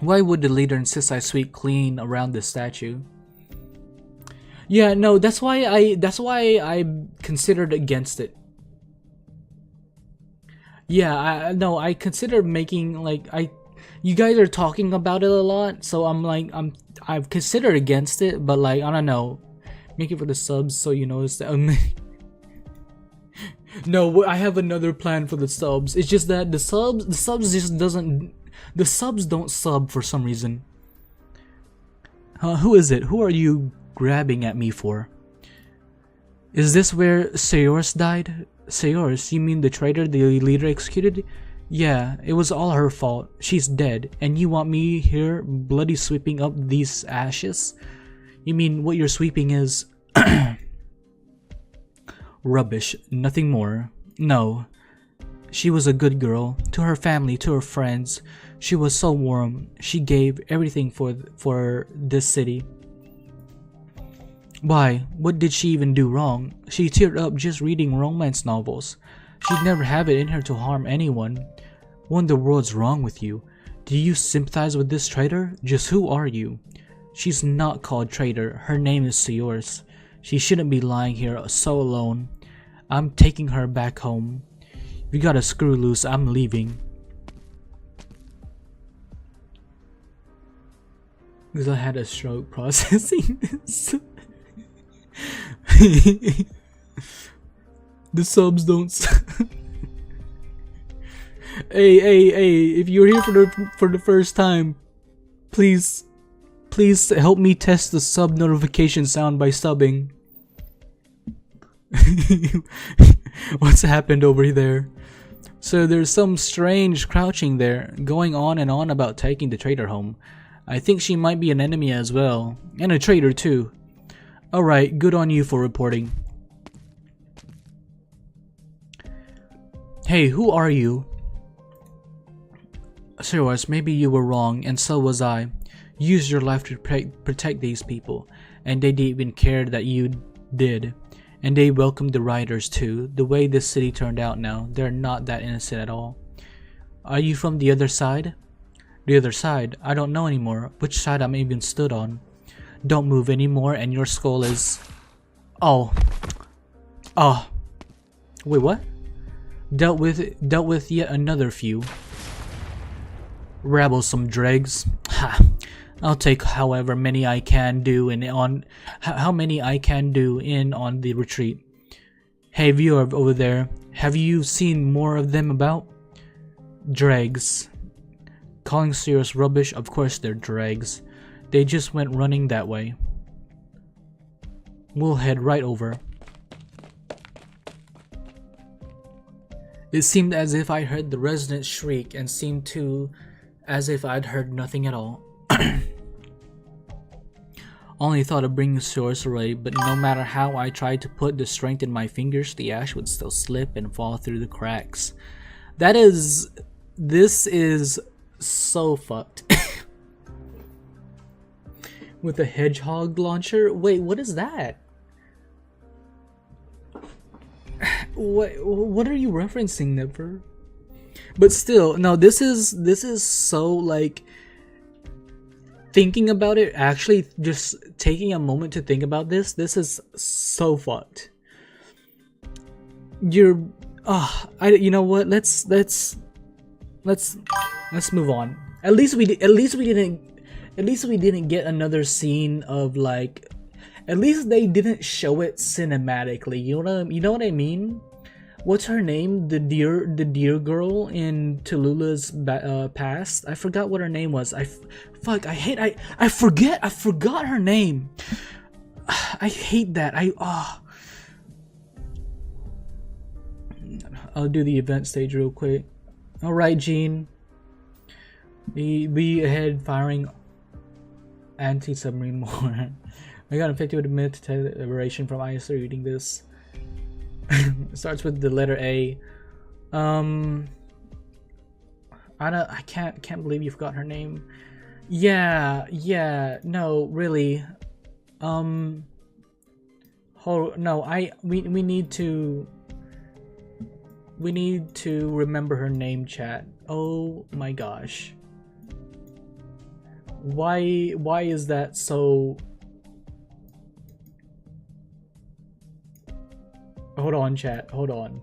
Speaker 1: Why would the leader insist I sweep clean around the statue? Yeah, no, that's why I considered against it. Yeah, I considered making like you guys are talking about it a lot, so I've considered against it, but like I don't know, make it for the subs so you notice that. No, I have another plan for the subs. It's just that the subs just doesn't. The subs don't sub for some reason. Who is it? Who are you grabbing at me for? Is this where Seors died? Seors, you mean the traitor the leader executed? Yeah, it was all her fault. She's dead, and you want me here bloody sweeping up these ashes? You mean what you're sweeping is rubbish, nothing more. No. She was a good girl. To her family, to her friends. She was so warm. She gave everything for this city. Why? What did she even do wrong? She teared up just reading romance novels. She'd never have it in her to harm anyone. What in the world's wrong with you? Do you sympathize with this traitor? Just who are you? She's not called traitor. Her name is Seors. She shouldn't be lying here so alone. I'm taking her back home. If you got a screw loose, I'm leaving. Because I had a stroke processing this. The subs don't. Hey! If you're here for the first time, please help me test the sub notification sound by subbing. What's happened over there? So there's some strange crouching there, going on and on about taking the traitor home. I think she might be an enemy as well, and a traitor too. Alright, good on you for reporting. Hey, who are you? Seors, maybe you were wrong, and so was I. Use your life to protect these people, and they didn't even care that you did. And they welcomed the rioters too. The way this city turned out now, they're not that innocent at all. Are you from the other side? The other side? I don't know anymore. Which side I'm even stood on. Don't move anymore and your skull is... Oh. Wait, what? Dealt with yet another few. Rabble some dregs. Ha. I'll take however many I can do how many I can do in on the retreat. Hey viewer over there, have you seen more of them about? Dregs. Calling Seors rubbish? Of course they're dregs. They just went running that way. We'll head right over. It seemed as if I heard the residents shriek and seemed to as if I'd heard nothing at all. Only thought of bringing Seors away, but no matter how I tried to put the strength in my fingers, the ash would still slip and fall through the cracks. This is so fucked. With a hedgehog launcher? Wait, what is that? What are you referencing, Nipper? But still, no, this is so like, thinking about it, actually just taking a moment to think about this is so fucked. You're you know what, let's move on. At least we didn't get another scene of like, at least they didn't show it cinematically. You know what I mean? What's her name? The deer girl in Tallulah's past. I forgot what her name was. I forgot her name. I hate that. I'll do the event stage real quick. All right, Jean. Be ahead, firing anti-submarine mortar. I got infected with a myth to liberation from ISO reading this. It starts with the letter A. I can't believe you forgot her name. Yeah, no, really. No, we need to remember her name, chat. Oh my gosh. Why is that so? Hold on, chat. Hold on.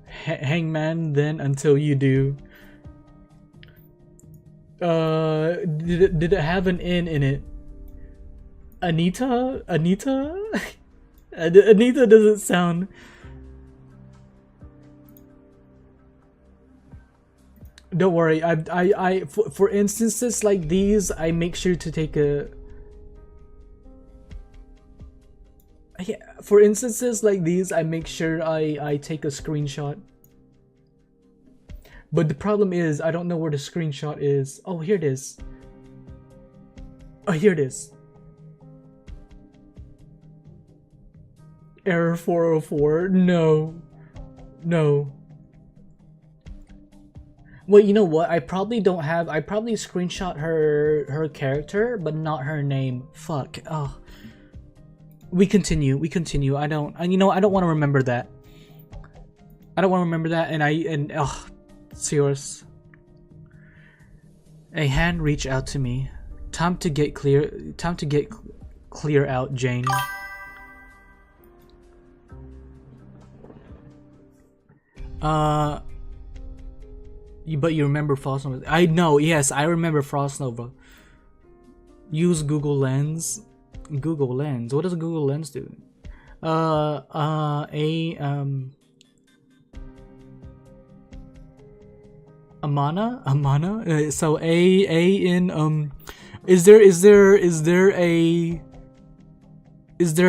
Speaker 1: Hangman, then until you do. Did it have an N in it? Anita? Anita doesn't sound. Don't worry. For instances like these, I make sure to take a. Yeah, for instances like these, I make sure I take a screenshot. But the problem is, I don't know where the screenshot is. Oh, here it is. Oh, here it is. Error 404. No. Well, you know what? I probably screenshot her character, but not her name. Fuck. Oh. We continue. I don't want to remember that. And serious. A hand reached out to me. Time to get clear out, Jane. But you remember Frost Nova? I know, yes, I remember Frost Nova. Use Google Lens. Google Lens. What does Google Lens do? Amana. So A in Is there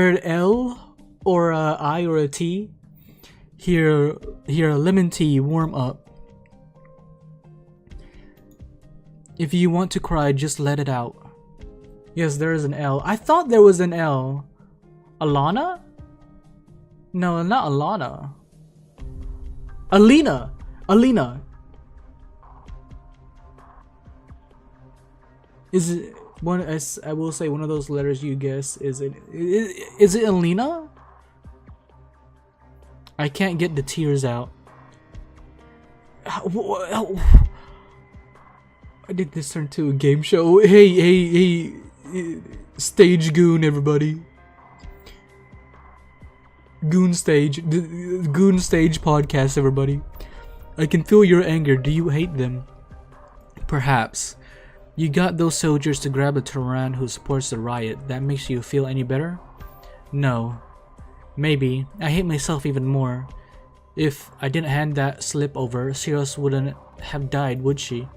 Speaker 1: an L or a I or a T? Here, lemon tea, warm up. If you want to cry, just let it out. Yes, there is an L. I thought there was an L. Alana? No, not Alana. Alina. Is it one? I will say one of those letters you guess. Is it Alina? I can't get the tears out. I did this turn to a game show. Hey, stage goon, everybody. Goon stage podcast, everybody. I can feel your anger. Do you hate them? Perhaps. You got those soldiers to grab a Tehran who supports the riot. That makes you feel any better? No. Maybe. I hate myself even more. If I didn't hand that slip over, Siros wouldn't have died, would she?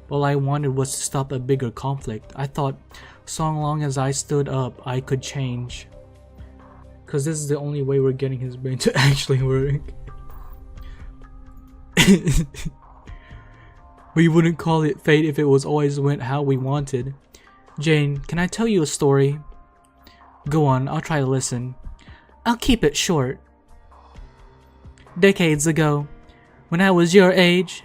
Speaker 1: All I wanted was to stop a bigger conflict. I thought, so long as I stood up, I could change. Because this is the only way we're getting his brain to actually work. We wouldn't call it fate if it was always went how we wanted. Jane, can I tell you a story? Go on, I'll try to listen. I'll keep it short. Decades ago, when I was your age,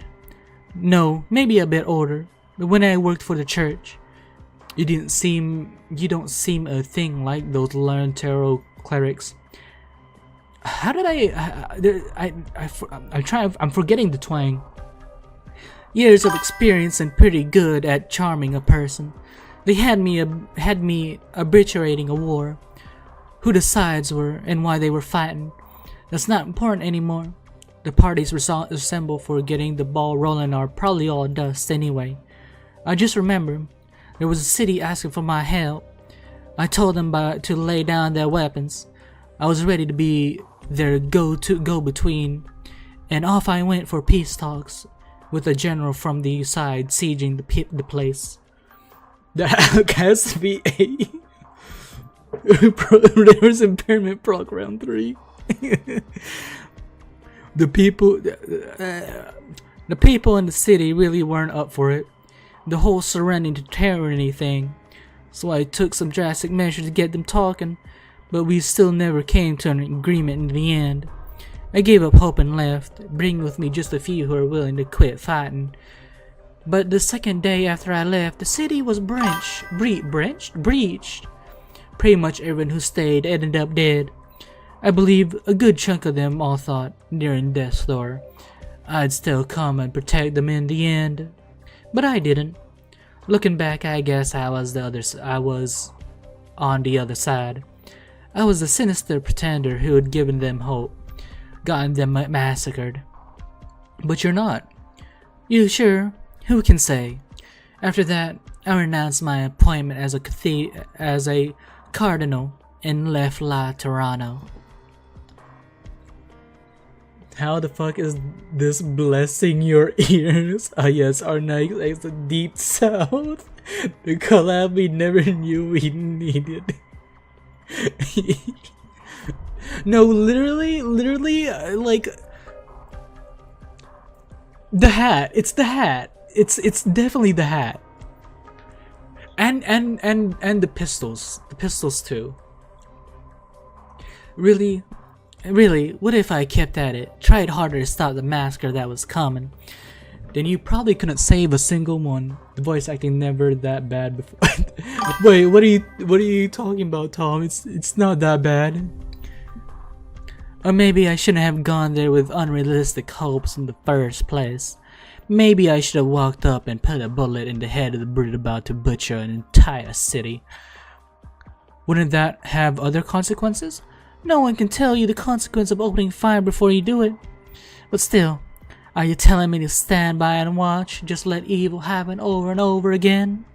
Speaker 1: no, maybe a bit older, but when I worked for the church, you don't seem a thing like those learned tarot clerics. How did I'm forgetting the twang. Years of experience and pretty good at charming a person. They had me arbitrating a war. Who the sides were and why they were fighting. That's not important anymore. The parties assemble for getting the ball rolling are probably all dust anyway. I just remember there was a city asking for my help. I told them to lay down their weapons. I was ready to be their go-between, and off I went for peace talks with a general from the side sieging the place. That has to be a Reverse Impairment Proc Round 3. The people in the city really weren't up for it. The whole surrendering to tyranny thing. So I took some drastic measures to get them talking, but we still never came to an agreement in the end. I gave up hope and left, bringing with me just a few who were willing to quit fighting. But the second day after I left, the city was breached. Pretty much everyone who stayed ended up dead. I believe a good chunk of them all thought, nearing death's door, I'd still come and protect them in the end. But I didn't. Looking back, I guess I was on the other side. I was the sinister pretender who had given them hope, gotten them massacred. But you're not. You sure? Who can say? After that, I renounced my appointment as a cardinal and left La Tirano. How the fuck is this blessing your ears? Ah yes, Arknights is the deep south. The collab we never knew we needed. No, literally, like the hat. It's the hat. It's definitely the hat. And the pistols. The pistols too. Really, what if I kept at it? Tried harder to stop the massacre that was coming. Then you probably couldn't save a single one. The voice acting never that bad before. Wait, what are you talking about, Tom? It's not that bad. Or maybe I shouldn't have gone there with unrealistic hopes in the first place. Maybe I should have walked up and put a bullet in the head of the brute about to butcher an entire city. Wouldn't that have other consequences? No one can tell you the consequence of opening fire before you do it. But still, are you telling me to stand by and watch, just let evil happen over and over again?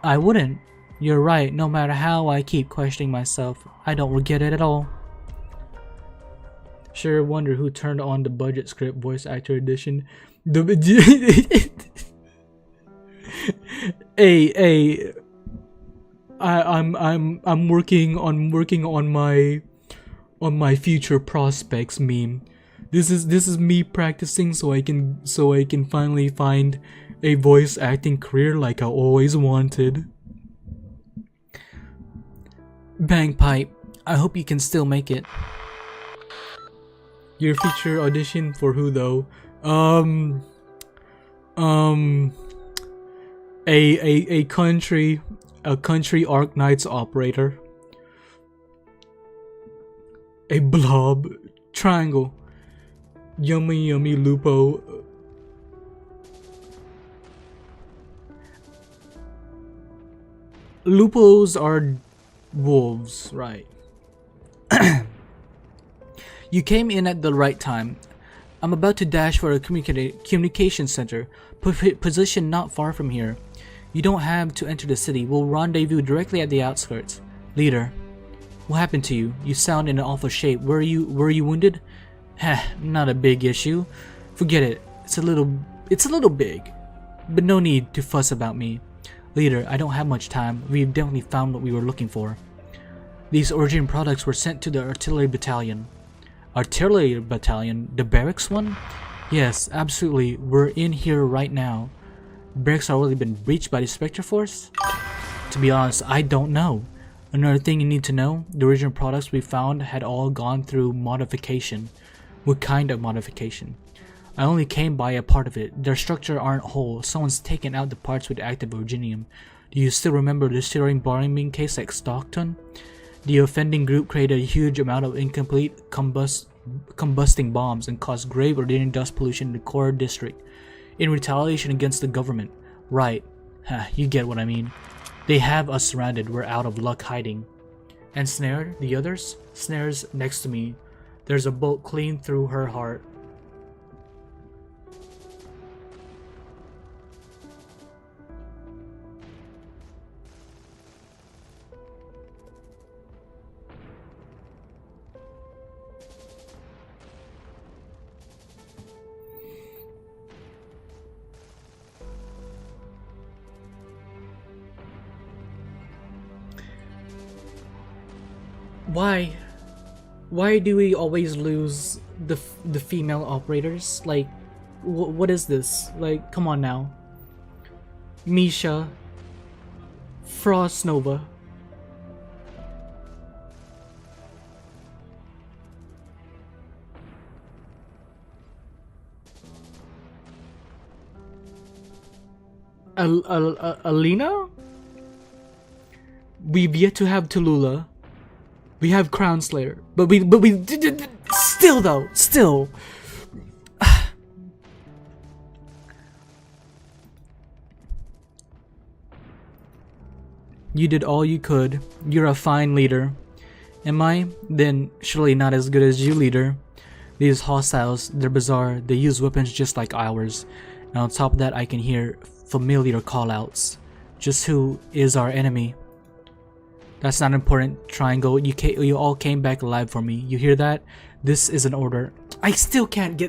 Speaker 1: I wouldn't. You're right, no matter how I keep questioning myself, I don't regret it at all. Sure wonder who turned on the budget script voice actor edition. I'm working on my future prospects meme. This is me practicing so I can finally find a voice acting career like I always wanted. Bangpipe, I hope you can still make it. Your feature audition for who though? A country Arknights operator. A blob. Triangle. Yummy lupo. Lupos are wolves, right? You came in at the right time. I'm about to dash for a communication center, positioned not far from here. You don't have to enter the city. We'll rendezvous directly at the outskirts. Leader, what happened to you? You sound in an awful shape. Were you wounded? Heh, not a big issue. Forget it. It's a little big, but no need to fuss about me. Leader, I don't have much time. We've definitely found what we were looking for. These origin products were sent to the artillery battalion. Artillery battalion? The barracks one? Yes, absolutely. We're in here right now. Barracks have already been breached by the Spectre Force? To be honest, I don't know. Another thing you need to know, the original products we found had all gone through modification. What kind of modification? I only came by a part of it. Their structure aren't whole. Someone's taken out the parts with active originium. Do you still remember the steering bombing case at Stockton? The offending group created a huge amount of incomplete combusting bombs and caused grave ordinary dust pollution in the core district in retaliation against the government. Right. You get what I mean. They have us surrounded. We're out of luck hiding. And Snare, the others? Snare's next to me. There's a bolt clean through her heart. Why do we always lose the female operators? Like, what is this? Like, come on now. Misha, Frost Nova. Alina? We've yet to have Tallulah. We have Crown Slayer, but we still though, still. You did all you could. You're a fine leader. Am I? Then surely not as good as you, leader. These hostiles, they're bizarre. They use weapons just like ours. And on top of that, I can hear familiar callouts. Just who is our enemy? That's not important, Triangle. You all came back alive for me. You hear that? This is an order. I still can't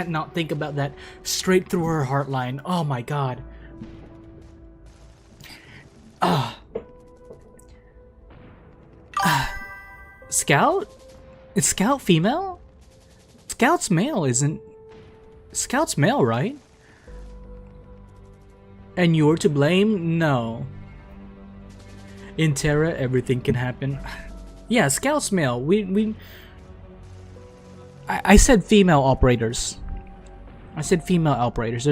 Speaker 1: not think about that straight through her heart line. Oh my god. Scout? Is Scout female? Scout's male, isn't... Scout's male, right? And you're to blame? No. In Terra, everything can happen. Yeah, Scout's male. I said female operators. I said female operators.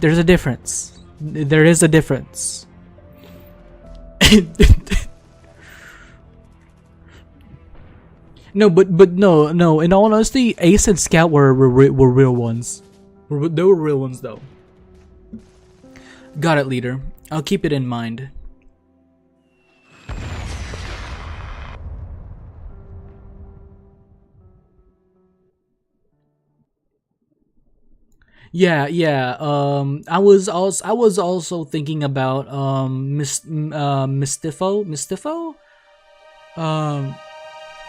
Speaker 1: There's a difference. There is a difference. No, but no. In all honesty, Ace and Scout were real ones. They were real ones though. Got it, leader. I'll keep it in mind. Yeah. I was also thinking about Mistifo.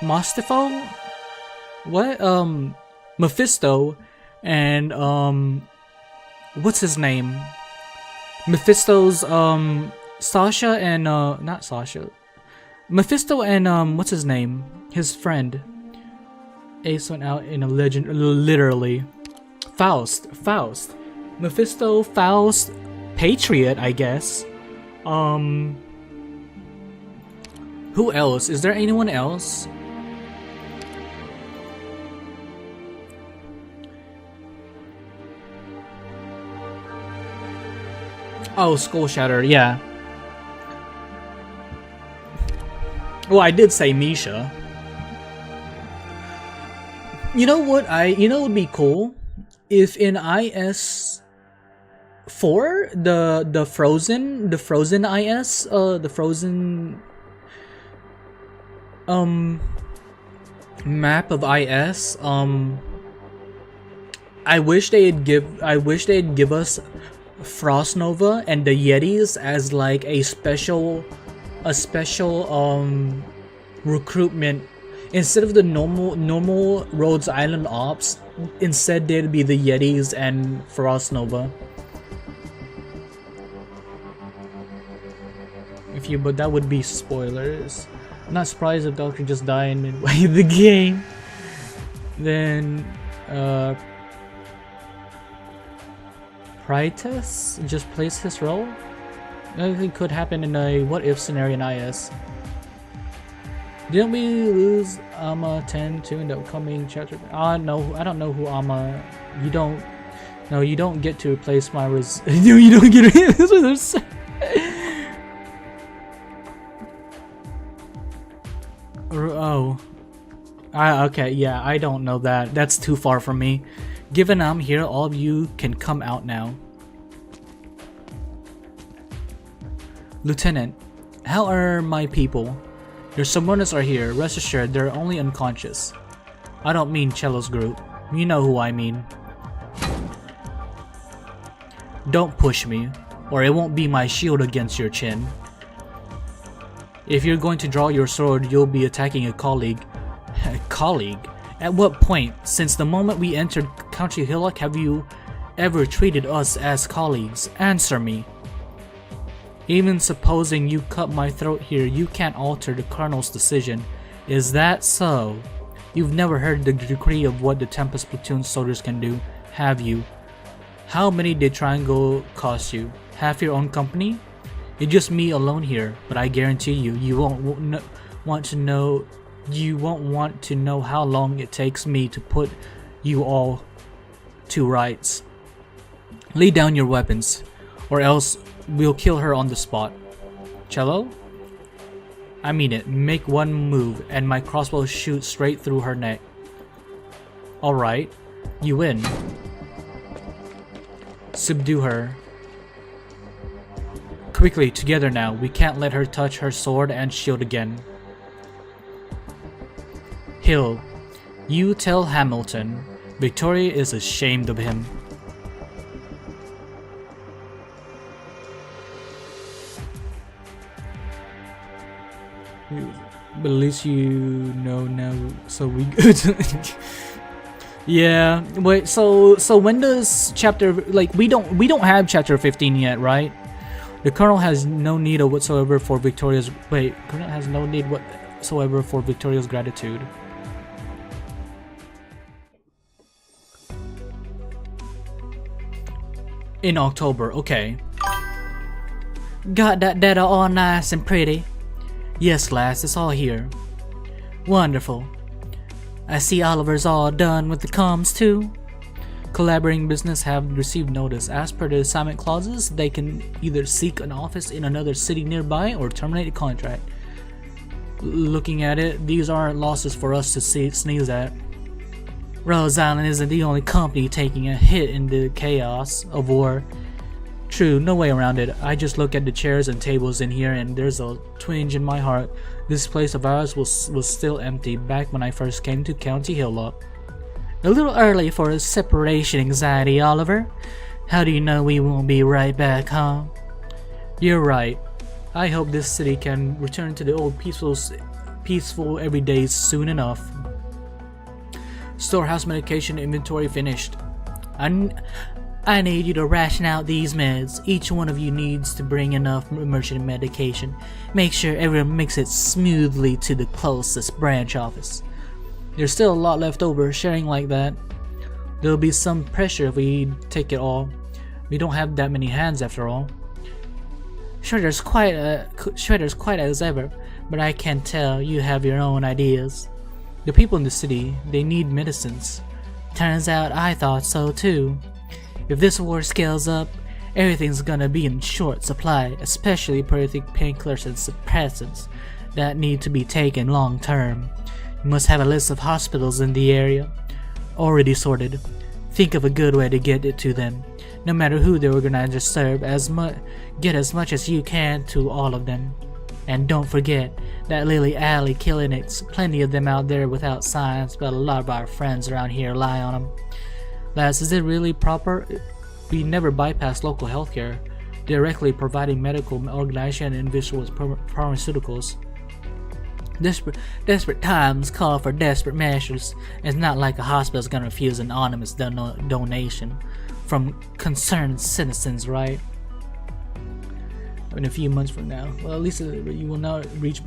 Speaker 1: Mostifo? What? Mephisto and what's his name? Mephisto's Sasha and not Sasha. Mephisto and what's his name? His friend. Ace went out in a legend, literally. Faust. Mephisto, Faust, Patriot, I guess. Who else? Is there anyone else? Oh, Skull Shatter, yeah. Well, I did say Misha. You know what would be cool? If in IS 4 the frozen IS the frozen map of IS I wish they'd give us Frost Nova and the Yetis as like a special recruitment. Instead of the normal Rhodes Island ops, instead there'd be the Yetis and Frost Nova. But that would be spoilers. I'm not surprised if Doctor just died midway the game. Then Prytus just plays his role. Anything could happen in a what if scenario in IS. Didn't we lose Ama 10-2 in the upcoming chapter? No, I don't know who Ama. You don't get to replace my No, you don't get to Okay, yeah, I don't know that. That's too far from me. Given I'm here, all of you can come out now. Lieutenant, how are my people? Your subordinates are here. Rest assured, they're only unconscious. I don't mean Cello's group. You know who I mean. Don't push me, or it won't be my shield against your chin. If you're going to draw your sword, you'll be attacking a colleague. A colleague? At what point, since the moment we entered County Hillock, have you ever treated us as colleagues? Answer me. Even supposing you cut my throat here, you can't alter the Colonel's decision. Is that so? You've never heard the decree of what the Tempest Platoon soldiers can do, have you? How many did Triangle cost you? Half your own company? It's just me alone here, but I guarantee you, you won't want to know how long it takes me to put you all to rights. Lay down your weapons, or else we'll kill her on the spot. Cello? I mean it. Make one move, and my crossbow shoots straight through her neck. Alright, you win. Subdue her. Quickly, together now. We can't let her touch her sword and shield again. Hill, you tell Hamilton. Victoria is ashamed of him. But at least you know now, so we good. Yeah, wait, so when does chapter, like, we don't have chapter 15 yet, right? The Colonel has no need whatsoever for Victoria's, Colonel has no need whatsoever for Victoria's gratitude. In October, okay. Got that data all nice and pretty? Yes, lass, it's all here. Wonderful. I see Oliver's all done with the comms too. Collaborating business have received notice. As per the assignment clauses, they can either seek an office in another city nearby or terminate a contract. Looking at it, these aren't losses for us to sneeze at. Rose Island isn't the only company taking a hit in the chaos of war. True, no way around it. I just look at the chairs and tables in here and there's a twinge in my heart. This place of ours was still empty back when I first came to County Hillock. A little early for a separation anxiety, Oliver. How do you know we won't be right back, huh? You're right. I hope this city can return to the old peaceful everydays soon enough. Storehouse medication inventory finished. I need you to ration out these meds. Each one of you needs to bring enough emergency medication. Make sure everyone makes it smoothly to the closest branch office. There's still a lot left over. Sharing like that, there'll be some pressure if we take it all. We don't have that many hands after all. Shredder's quite as ever, but I can tell you have your own ideas. The people in the city, they need medicines. Turns out I thought so too. If this war scales up, everything's gonna be in short supply, especially painkillers and suppressants that need to be taken long term. You must have a list of hospitals in the area, already sorted. Think of a good way to get it to them. No matter who the organizers serve, get as much as you can to all of them. And don't forget that Lily Alley clinics, plenty of them out there without science, but a lot of our friends around here rely on them. Lass, is it really proper? We never bypass local healthcare, directly providing medical organization and individuals with pharmaceuticals. Desperate times call for desperate measures. It's not like a hospital's gonna refuse an anonymous donation from concerned citizens, right? In a few months from now. Well, at least you will not reach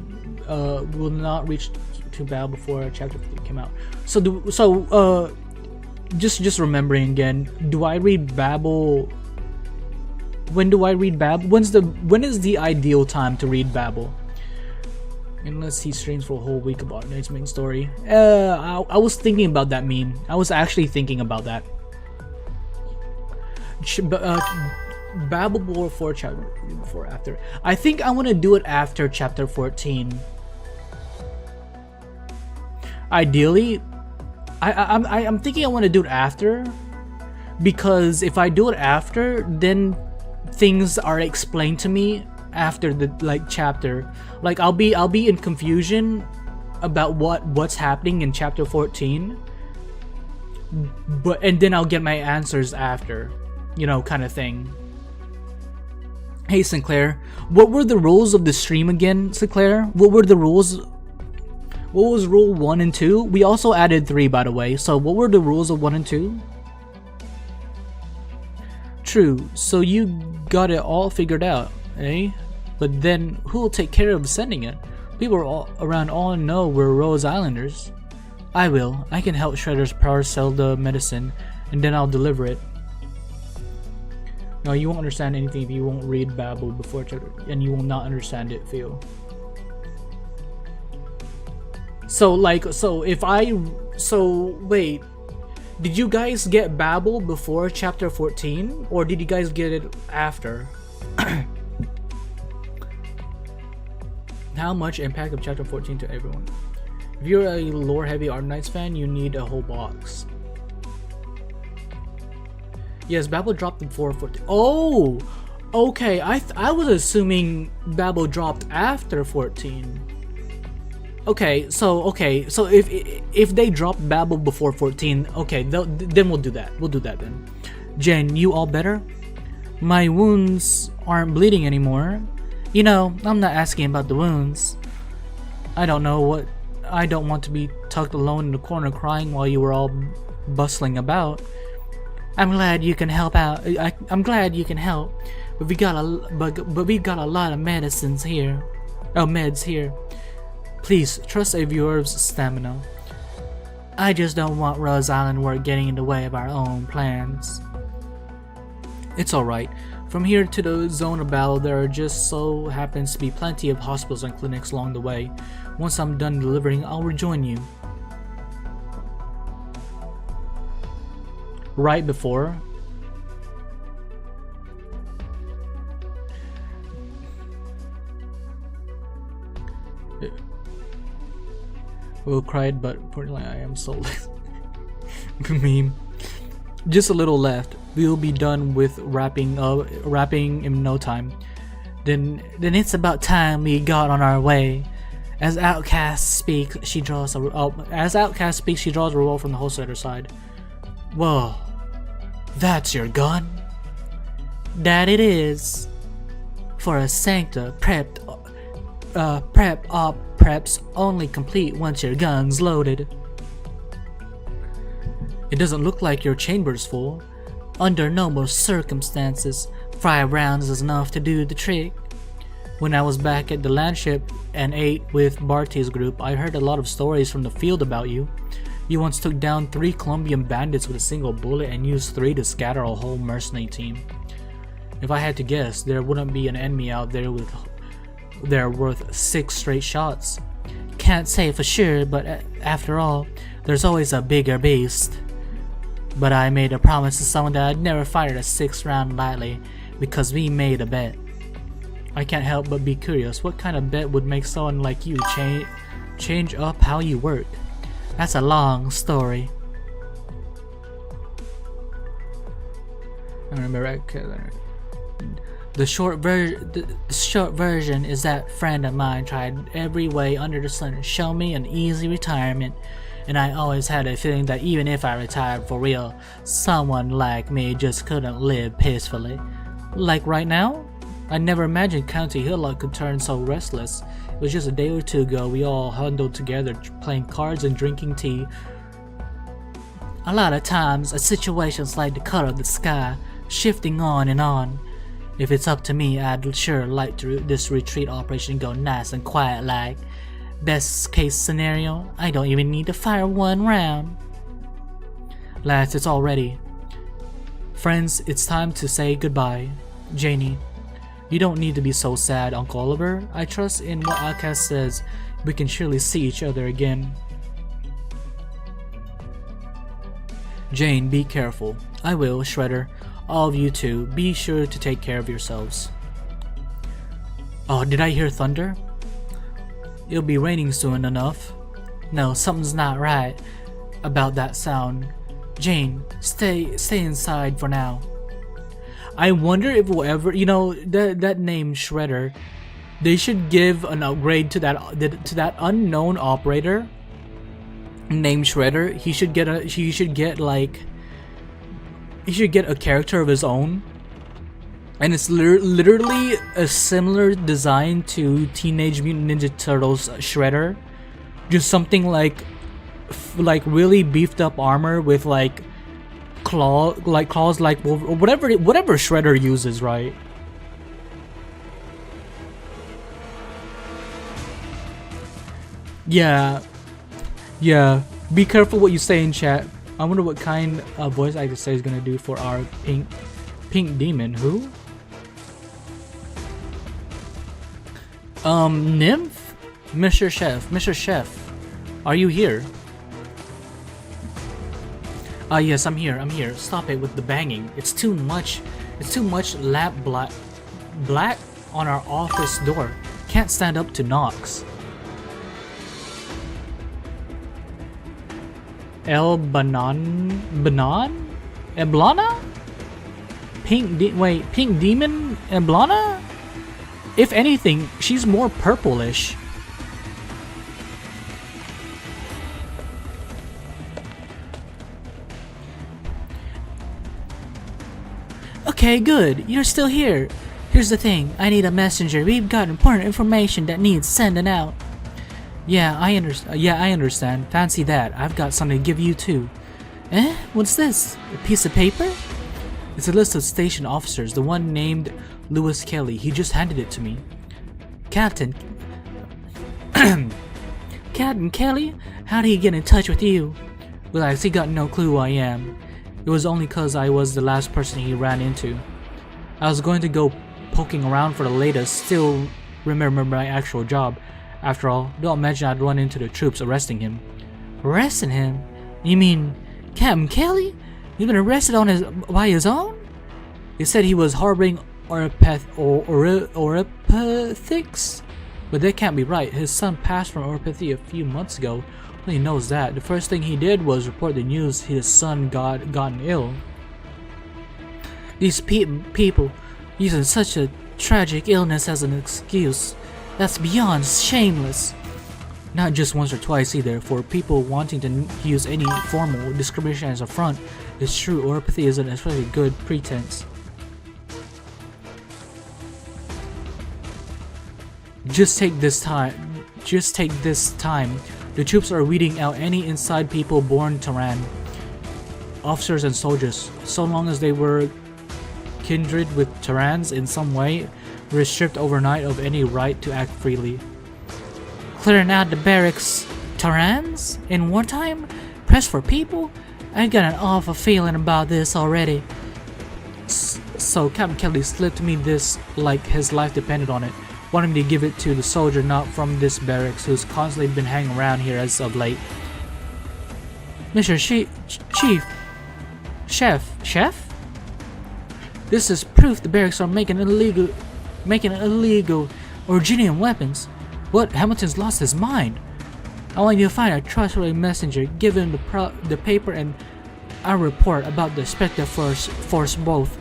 Speaker 1: to battle before chapter 3 came out. Just remembering again, do I read Babel? When do I read Babel? When is the ideal time to read Babel? Unless he streams for a whole week about its main story. I was thinking about that meme. I was actually thinking about that. Babel before chapter, before after. I think I want to do it after chapter 14. Ideally, I'm thinking I want to do it after, because if I do it after, then things are explained to me after the like chapter. Like I'll be in confusion about what's happening in chapter 14, and then I'll get my answers after, you know, kind of thing. Hey Sinclair, what were the rules of the stream again, Sinclair? What were the rules? What was rule 1 and 2? We also added 3, by the way. So what were the rules of 1 and 2? True, so you got it all figured out, eh? But then who will take care of sending it? People around all know we're Rose Islanders. I will. I can help Shredder's power sell the medicine, and then I'll deliver it. No, you won't understand anything if you won't read Babel before chapter, and you will not understand it, Theo. So wait, did you guys get Babel before chapter 14, or did you guys get it after? How much impact of chapter 14 to everyone? If you're a lore-heavy Arknights fan, you need a whole box. Yes, Babel dropped before 14. Oh, okay. I was assuming Babel dropped after 14. Okay, so if they drop Babel before 14, okay, then we'll do that. We'll do that then. Jen, you all better? My wounds aren't bleeding anymore. You know, I'm not asking about the wounds. I don't want to be tucked alone in the corner crying while you were all bustling about. I'm glad you can help out. I'm glad you can help, but we got a lot of medicines here. Oh, meds here. Please trust a viewer's stamina. I just don't want Rose Island work getting in the way of our own plans. It's alright. From here to the zone of battle, there just so happens to be plenty of hospitals and clinics along the way. Once I'm done delivering, I'll rejoin you. Right before? Will cried, but importantly, I am soulless. Meme. Just a little left. We'll be done with wrapping in no time. Then it's about time we got on our way. As Outcast speaks, she draws a revolver from the holster at her side. Whoa, that's your gun? That it is. For a Sancta, preps only complete once your gun's loaded. It doesn't look like your chamber's full. Under normal circumstances, 5 rounds is enough to do the trick. When I was back at the landship and ate with Barty's group, I heard a lot of stories from the field about you. You once took down 3 Colombian bandits with a single bullet and used 3 to scatter a whole mercenary team. If I had to guess, there wouldn't be an enemy out there worth 6 straight shots. Can't say for sure, but after all, there's always a bigger beast. But I made a promise to someone that I'd never fire a 6th round lightly, because we made a bet. I can't help but be curious, what kind of bet would make someone like you change up how you work? That's a long story. I remember the short version is that friend of mine tried every way under the sun to show me an easy retirement, and I always had a feeling that even if I retired for real, someone like me just couldn't live peacefully. Like right now? I never imagined County Hillock could turn so restless. It was just a day or 2 ago we all huddled together playing cards and drinking tea. A lot of times, a situation's like the color of the sky, shifting on and on. If it's up to me, I'd sure like this retreat operation go nice and quiet like. Best case scenario, I don't even need to fire 1 round. Lads, it's all ready. Friends, it's time to say goodbye. Janie. You don't need to be so sad, Uncle Oliver. I trust in what Outcast says. We can surely see each other again. Jane, be careful. I will, Shredder. All of you too. Be sure to take care of yourselves. Oh, did I hear thunder? It'll be raining soon enough. No, something's not right about that sound. Jane, stay inside for now. I wonder if we'll ever, you know, that name Shredder, they should give an upgrade to that unknown operator named Shredder. He should get a character of his own, and it's literally a similar design to Teenage Mutant Ninja Turtles Shredder, just something like really beefed up armor with like claws like whatever Shredder uses, right? Yeah, be careful what you say in chat. I wonder what kind of voice actor say is gonna do for our pink demon. Who? Nymph? Mr. Chef, are you here? Yes, I'm here. Stop it with the banging. It's too much lamp black on our office door. Can't stand up to knocks. Eblana? Pink demon Eblana? If anything, she's more purplish. Okay, good. You're still here. Here's the thing. I need a messenger. We've got important information that needs sending out. Yeah, I understand. Fancy that. I've got something to give you too. Eh? What's this? A piece of paper? It's a list of station officers. The one named Lewis Kelly. He just handed it to me. Captain Kelly? How did he get in touch with you? Relax, he got no clue who I am. It was only cause I was the last person he ran into. I was going to go poking around for the latest, still remember my actual job. After all, don't imagine I'd run into the troops arresting him. Arresting him? You mean Captain Kelly? He's been arrested by his own? He said he was harboring oropathics? But that can't be right. His son passed from oropathy a few months ago. Well, he knows that. The first thing he did was report the news his son gotten ill. These people using such a tragic illness as an excuse. That's beyond shameless. Not just once or twice either. For people wanting to use any formal discrimination as a front, it's true oropathy isn't a especially good pretense. Just take this time. The troops are weeding out any inside people born Terran, officers and soldiers, so long as they were kindred with Terrans in some way, were stripped overnight of any right to act freely. Clearing out the barracks Terrans in wartime? Press for people? I got an awful feeling about this already. So Captain Kelly slipped me this like his life depended on it. Wanted me to give it to the soldier not from this barracks who's constantly been hanging around here as of late. Mr. Chef? This is proof the barracks are making illegal originium weapons. What? Hamilton's lost his mind. I want you to find a trustworthy messenger, give him the paper and our report about the Spectre force both.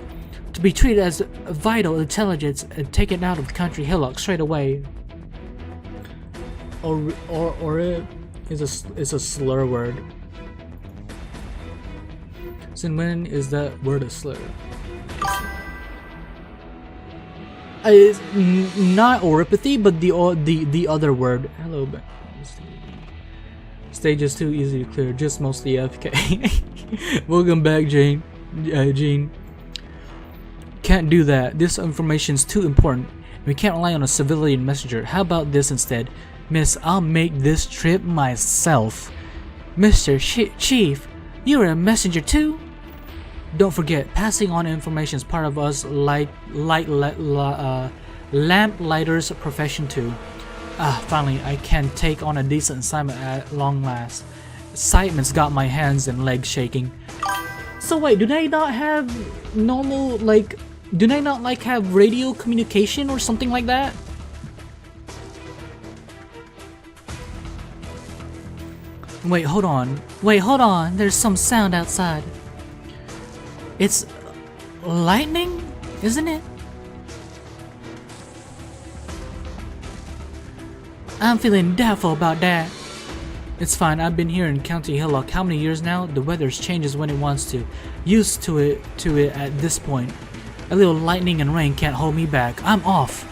Speaker 1: To be treated as vital intelligence and taken out of the country hillock straight away. Or is a slur word. Since when is that word a slur? It's not oropathy, but the other word. Hello, stage is too easy to clear. Just mostly FK. Welcome back, Jane. Gene. Can't do that. This information's too important. We can't rely on a civilian messenger. How about this instead? Miss, I'll make this trip myself. Mr. Chief, you're a messenger too? Don't forget, passing on information is part of us lamplighter's profession too. Finally, I can take on a decent assignment at long last. Excitement's got my hands and legs shaking. So wait, do they not have normal, do they not have radio communication or something like that? Wait, hold on. Wait, hold on. There's some sound outside. It's lightning, isn't it? I'm feeling doubtful about that. It's fine. I've been here in County Hillock how many years now? The weather changes when it wants to. Used to it at this point. A little lightning and rain can't hold me back. I'm off.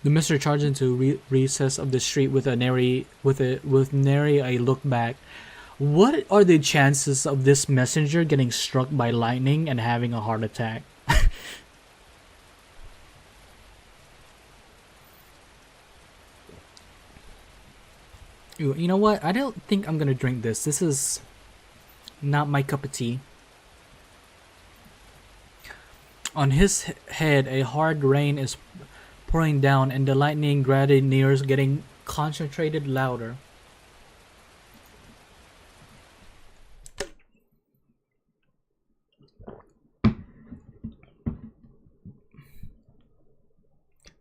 Speaker 1: The mister charged into recess of the street with nary a look back. What are the chances of this messenger getting struck by lightning and having a heart attack? You know what? I don't think I'm gonna drink this. This is not my cup of tea. On his head, a hard rain is pouring down, and the lightning gradually nears, getting concentrated louder.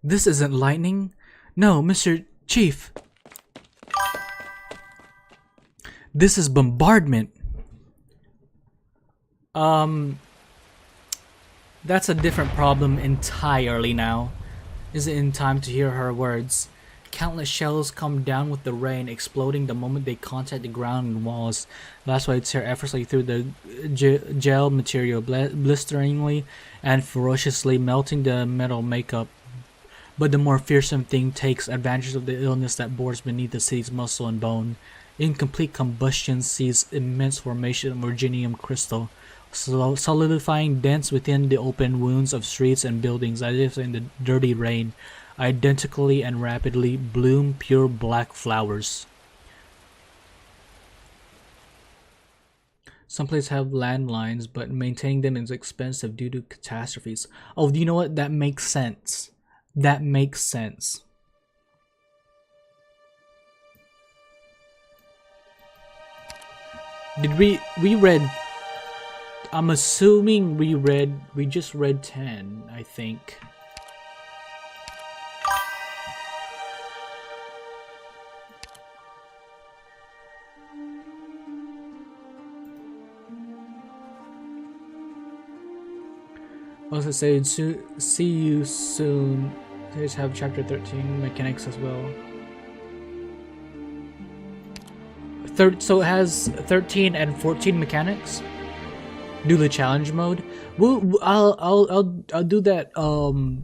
Speaker 1: This isn't lightning. No, Mr. Chief. This is bombardment. That's a different problem entirely now. Is it in time to hear her words? Countless shells come down with the rain, exploding the moment they contact the ground and walls. That's why they tear effortlessly through the gel material, blisteringly and ferociously melting the metal makeup. But the more fearsome thing takes advantage of the illness that bores beneath the city's muscle and bone. Incomplete combustion sees immense formation of virginium crystal, solidifying dense within the open wounds of streets and buildings as if in the dirty rain. Identically and rapidly bloom pure black flowers. Some places have landlines, but maintaining them is expensive due to catastrophes. Oh, do you know what? That makes sense. That makes sense. Did we read, I'm assuming we just read 10, I think. I was gonna say, see you soon. Let's have chapter 13 mechanics as well. So it has 13 and 14 mechanics. Do the challenge mode. I'll do that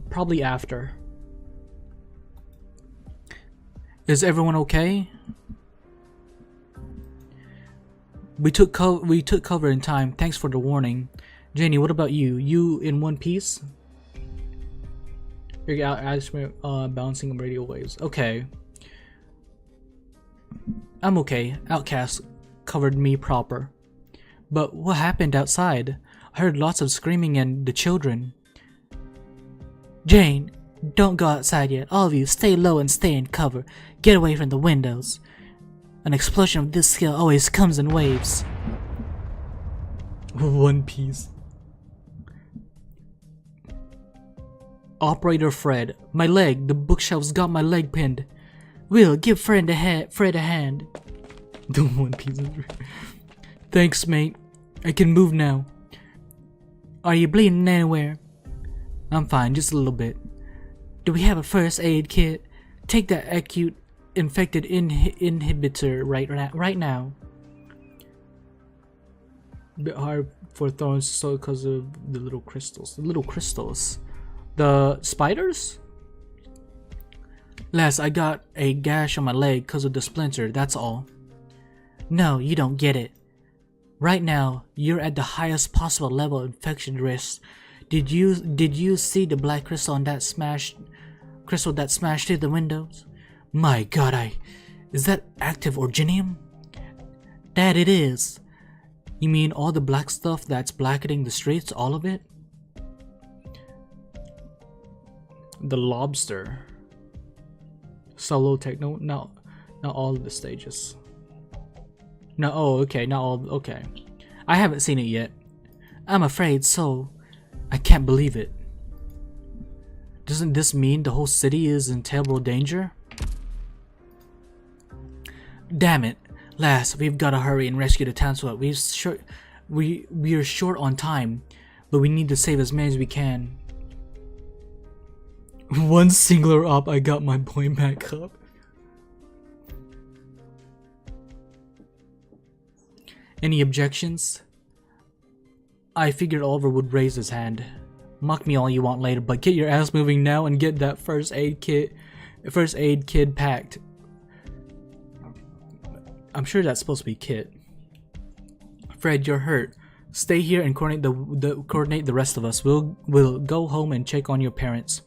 Speaker 1: probably after. Is everyone okay? We took cover in time. Thanks for the warning. Janie, what about you? You in one piece? You're bouncing radio waves. Okay. I'm okay. Outcast covered me proper. But what happened outside? I heard lots of screaming and the children. Jane, don't go outside yet. All of you, stay low and stay in cover. Get away from the windows. An explosion of this scale always comes in waves. One Piece. Operator Fred. My leg. The bookshelf's got my leg pinned. Will, give Fred a hand. The One Piece. Thanks, mate. I can move now. Are you bleeding anywhere? I'm fine, just a little bit. Do we have a first aid kit? Take that acute infected inhibitor right now. Bit hard for thorns, so because of the little crystals. The spiders? Les, I got a gash on my leg because of the splinter, that's all. No, you don't get it. Right now, you're at the highest possible level of infection risk. Did you see the black crystal on that crystal that smashed through the windows? My god, is that active orginium? That it is. You mean all the black stuff that's blackening the streets, all of it? The lobster. Solo techno? No, not all of the stages. No, oh, okay, not all, okay. I haven't seen it yet. I'm afraid so. I can't believe it. Doesn't this mean the whole city is in terrible danger? Damn it. Lass, we've gotta hurry and rescue the townsfolk. We're short on time, but we need to save as many as we can. One singular up, I got my boy back up. Any objections? I figured Oliver would raise his hand. Mock me all you want later, but get your ass moving now and get that first aid kit packed. I'm sure that's supposed to be kit. Fred, you're hurt. Stay here and coordinate the rest of us. We'll go home and check on your parents.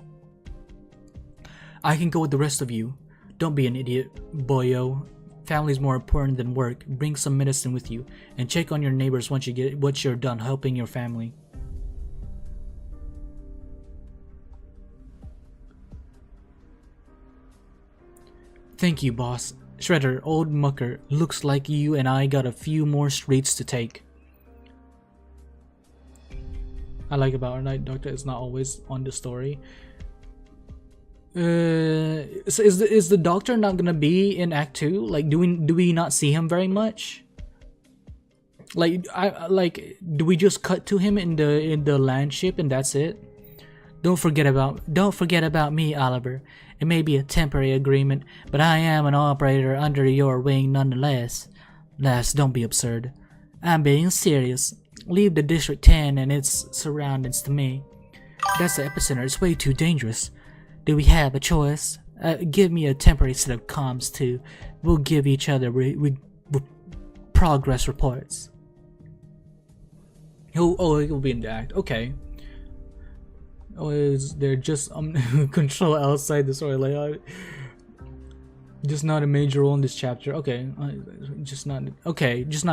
Speaker 1: I can go with the rest of you. Don't be an idiot, boyo. Family's more important than work. Bring some medicine with you and check on your neighbors once you're done helping your family. Thank you, boss. Shredder, old mucker, looks like you and I got a few more streets to take. I like about Arknight Doctor is not always on the story. So is the doctor not gonna be in Act 2? Like, do we not see him very much? Like, do we just cut to him in the land ship and that's it? Don't forget about me, Oliver. It may be a temporary agreement, but I am an operator under your wing nonetheless. Lass, don't be absurd. I'm being serious. Leave the District 10 and its surroundings to me. That's the epicenter. It's way too dangerous. Do we have a choice? Give me a temporary set of comms too. We'll give each other progress reports. It will be in the act. Okay. Oh, is there just control outside the story layout? Just not a major role in this chapter. Okay, just not in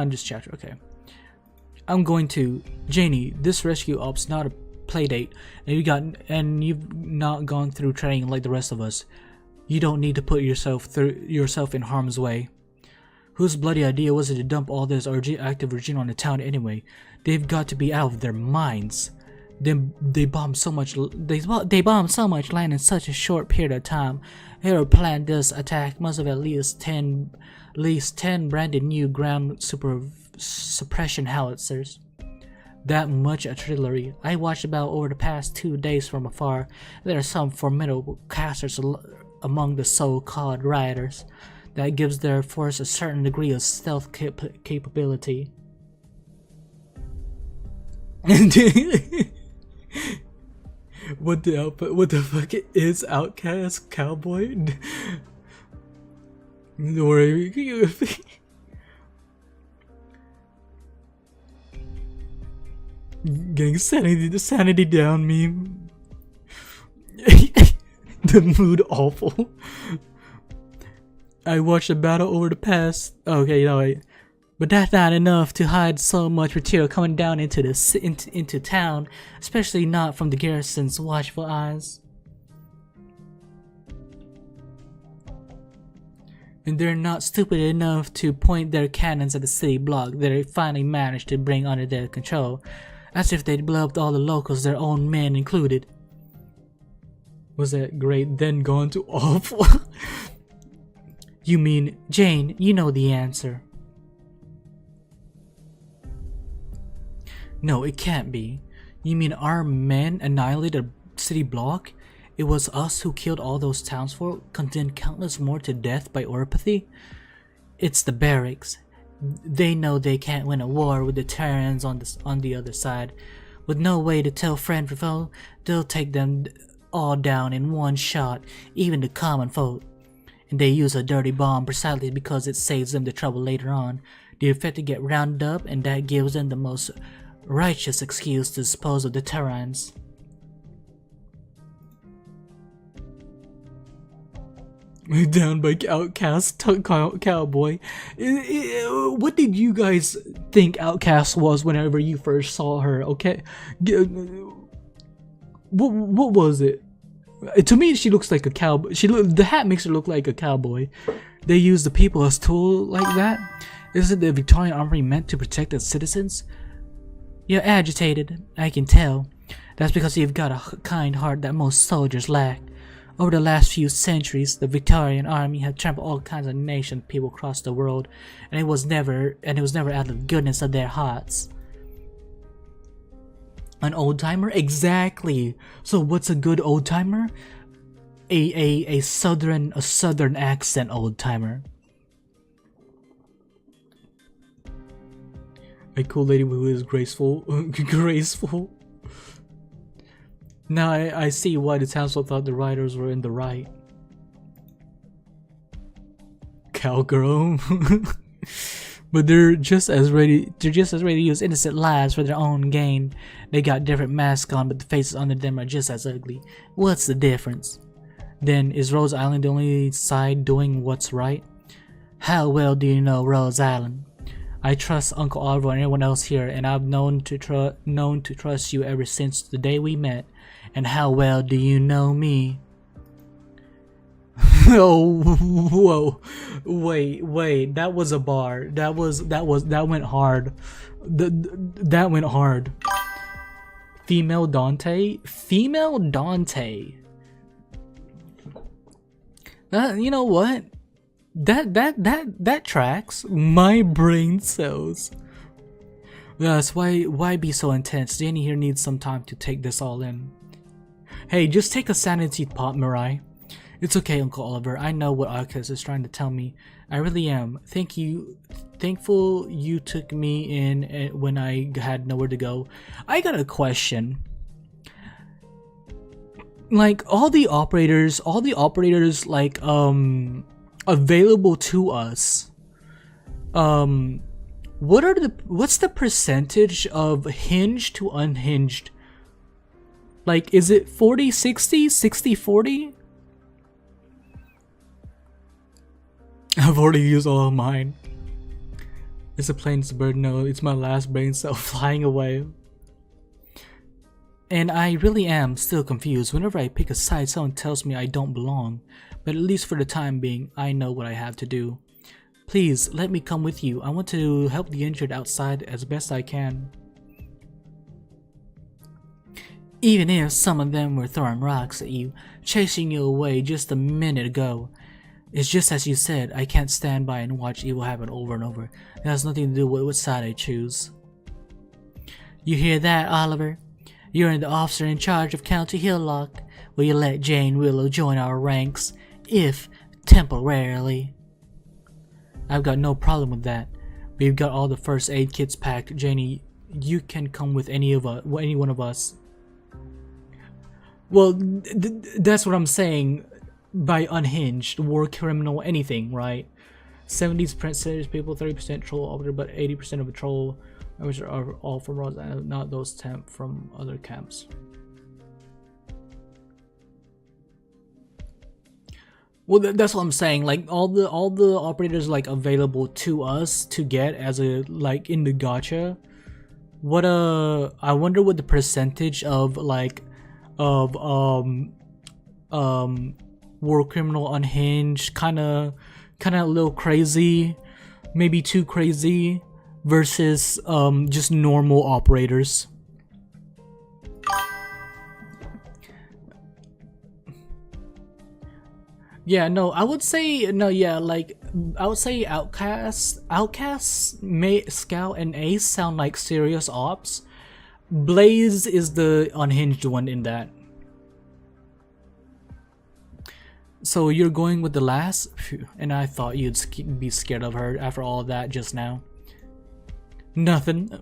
Speaker 1: this chapter. Okay, I'm going to Janie. This rescue op's not a playdate, and you've not gone through training like the rest of us. You don't need to put yourself in harm's way. Whose bloody idea was it to dump all this active regime on the town anyway? They've got to be out of their minds. They bombed so much land in such a short period of time. Whoever planned this attack must have at least 10 branded new ground suppression howitzers. That much artillery. I watched about over the past 2 days from afar. There are some formidable casters among the so-called rioters. That gives their force a certain degree of stealth capability. What the fuck is Outcast Cowboy? Don't worry. Getting sanity down meme. The mood awful. I watched the battle over the past. Okay, wait. But that's not enough to hide so much material coming down into town, especially not from the garrison's watchful eyes. And they're not stupid enough to point their cannons at the city block that they finally managed to bring under their control, as if they'd blow up all the locals, their own men included. Was that great, then gone to awful? You mean, Jane, you know the answer. No, it can't be. You mean our men annihilated a city block? It was us who killed all those townsfolk, condemned countless more to death by oripathy? It's the barracks. They know they can't win a war with the Terrans on the other side. With no way to tell friend from foe, they'll take them all down in one shot, even the common folk. And they use a dirty bomb precisely because it saves them the trouble later on. The infected get rounded up, and that gives them the most righteous excuse to dispose of the Terrans. Down by Outcast Cowboy. What did you guys think Outcast was whenever you first saw her? Okay, what was it? To me, she looks like a cowboy. The hat makes her look like a cowboy. They use the people as tool like that. Isn't the Victorian army meant to protect its citizens? You're agitated, I can tell. That's because you've got a kind heart that most soldiers lack. Over the last few centuries, the Victorian army had trampled all kinds of nations, people across the world, and it was never out of the goodness of their hearts. An old-timer? Exactly. So what's a good old-timer? A southern accent old-timer. A cool lady who is graceful. Graceful. Now I see why the townsfolk thought the riders were in the right. Cowgirl. But they're just as ready to use innocent lives for their own gain. They got different masks on, but the faces under them are just as ugly. What's the difference? Then is Rose Island the only side doing what's right? How well do you know Rose Island? I trust Uncle Oliver and everyone else here, and I've known to trust you ever since the day we met. And how well do you know me? Oh, whoa, wait, that was a bar. That went hard. That went hard. Female Dante? You know what? That tracks. My brain cells. Yes, why be so intense? Danny here needs some time to take this all in. Hey, just take a sanity pop, Mirai. It's okay, Uncle Oliver. I know what Arknights is trying to tell me. I really am. Thankful you took me in when I had nowhere to go. I got a question. Like all the operators like available to us. What's the percentage of hinged to unhinged? Like, is it 40-60, 60-40? I've already used all of mine. It's a plane's bird. No, it's my last brain cell flying away. And I really am still confused. Whenever I pick a side, someone tells me I don't belong. But at least for the time being, I know what I have to do. Please, let me come with you. I want to help the injured outside as best I can. Even if some of them were throwing rocks at you, chasing you away just a minute ago. It's just as you said, I can't stand by and watch evil happen over and over. It has nothing to do with which side I choose. You hear that, Oliver? You're the officer in charge of County Hillock. Will you let Jane Willow join our ranks, if temporarily? I've got no problem with that. We've got all the first aid kits packed. Janie, you can come with any one of us. Well, that's what I'm saying by unhinged, war criminal, anything, right? 70% people, 30% troll operator, but 80% of the troll which are all from Rose, not those temp from other camps. Well, that's what I'm saying. Like all the operators like available to us to get as a like in the gacha. What I wonder what the percentage of like of war criminal, unhinged, kind of a little crazy, maybe too crazy, versus just normal operators. Yeah, no, I would say no. Yeah, like I would say Outcasts, Scout, and Ace sound like serious ops. Blaze is the unhinged one in that. So you're going with the last? Phew, and I thought you'd be scared of her after all of that just now. Nothing.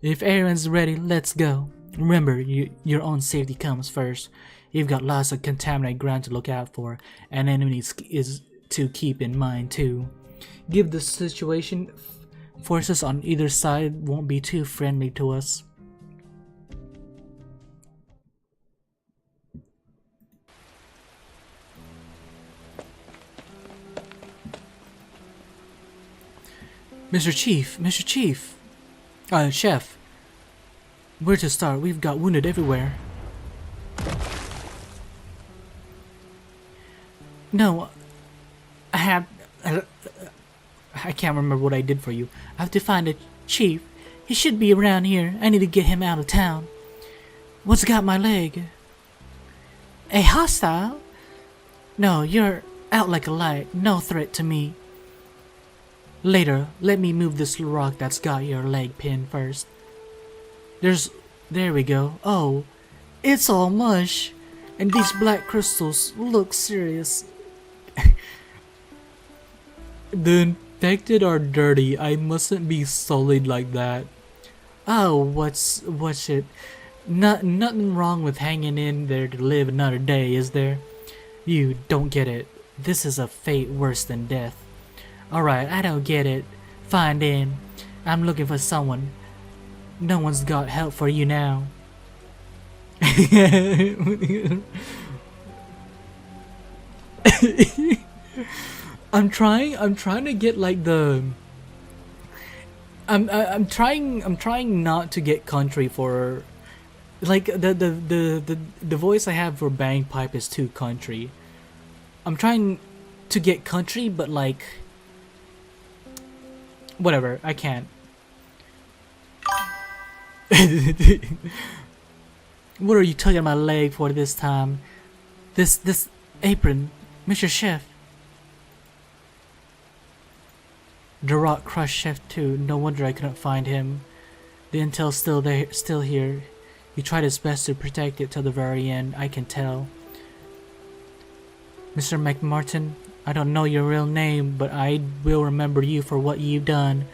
Speaker 1: If Aaron's ready, let's go. Remember, your own safety comes first. You've got lots of contaminated ground to look out for, and enemies is to keep in mind too. Give the situation, forces on either side won't be too friendly to us. Mr. Chief, Chef, where to start? We've got wounded everywhere. No, I can't remember what I did for you. I have to find a chief. He should be around here. I need to get him out of town. What's got my leg? A hostile? No, you're out like a light. No threat to me. Later, let me move this rock that's got your leg pinned first. There we go. Oh, it's all mush. And these black crystals look serious. The infected are dirty. I mustn't be sullied like that. Oh, what's it? Nothing wrong with hanging in there to live another day, is there? You don't get it. This is a fate worse than death. Alright, I don't get it. Fine then. I'm looking for someone. No one's got help for you now. I'm trying to get like the I'm trying not to get country for like the voice I have for bagpipe is too country. I'm trying to get country, but like whatever, I can't. What are you tugging my leg for this time? This apron, Mr. Chef. The rock crushed Chef too. No wonder I couldn't find him. The intel's still here. He tried his best to protect it till the very end, I can tell. Mr. McMartin, I don't know your real name, but I will remember you for what you've done.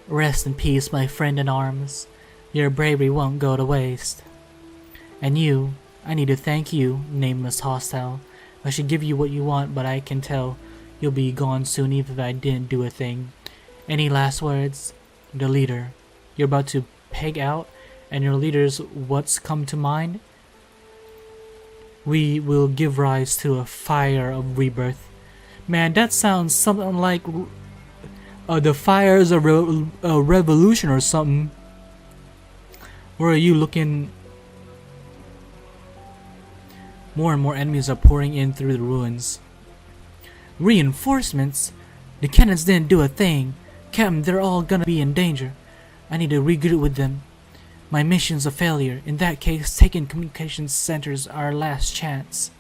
Speaker 1: Rest in peace, my friend in arms. Your bravery won't go to waste. And you, I need to thank you, nameless hostile. I should give you what you want, but I can tell you'll be gone soon even if I didn't do a thing. Any last words? The leader. You're about to peg out, and your leader's what's come to mind? We will give rise to a fire of rebirth. Man, that sounds something like the fires of a revolution or something. Where are you looking? More and more enemies are pouring in through the ruins. Reinforcements? The cannons didn't do a thing. Captain, they're all gonna be in danger. I need to regroup with them. My mission's a failure. In that case, taking communications centers our last chance.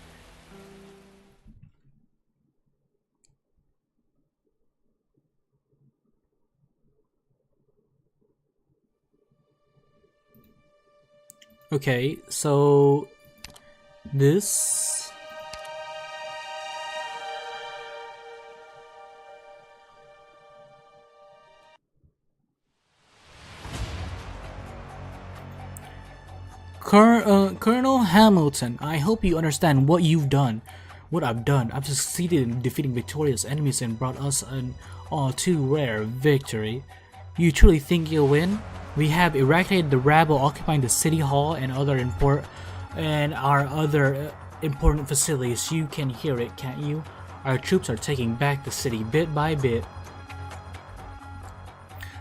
Speaker 1: Okay, so this Colonel Hamilton, I hope you understand what you've done. What I've done. I've succeeded in defeating victorious enemies and brought us an all too rare victory. You truly think you'll win? We have eradicated the rabble occupying the city hall and our other important facilities. You can hear it, can't you? Our troops are taking back the city bit by bit.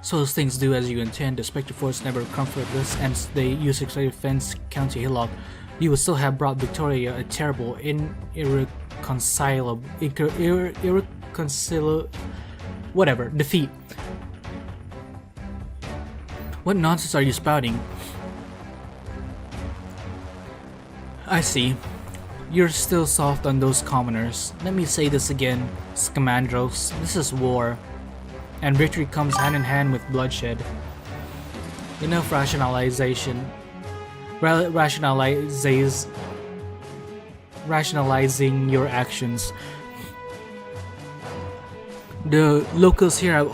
Speaker 1: So those things do as you intend. The Spectre Force never comfortless, and they use successfully defense County Hillock. You would still have brought Victoria a terrible, irreconcilable defeat. What nonsense are you spouting? I see. You're still soft on those commoners. Let me say this again, Scamandros. This is war. And victory comes hand in hand with bloodshed. Enough rationalizing your actions. The locals here have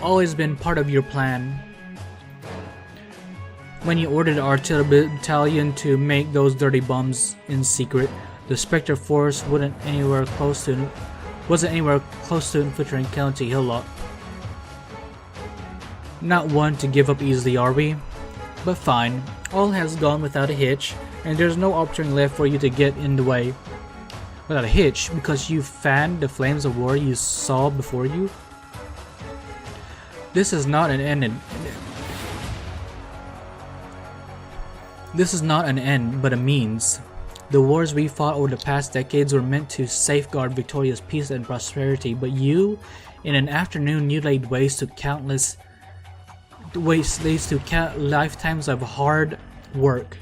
Speaker 1: always been part of your plan. When you ordered the artillery battalion to make those dirty bombs in secret, the Spectre Force wasn't anywhere close to infiltrating County Hillock. Not one to give up easily, are we? But fine, all has gone without a hitch, and there's no opportunity left for you to get in the way. Without a hitch, because you fanned the flames of war you saw before you? This is not an end. This is not an end, but a means. The wars we fought over the past decades were meant to safeguard Victoria's peace and prosperity, but you, in an afternoon, you laid waste to lifetimes of hard work.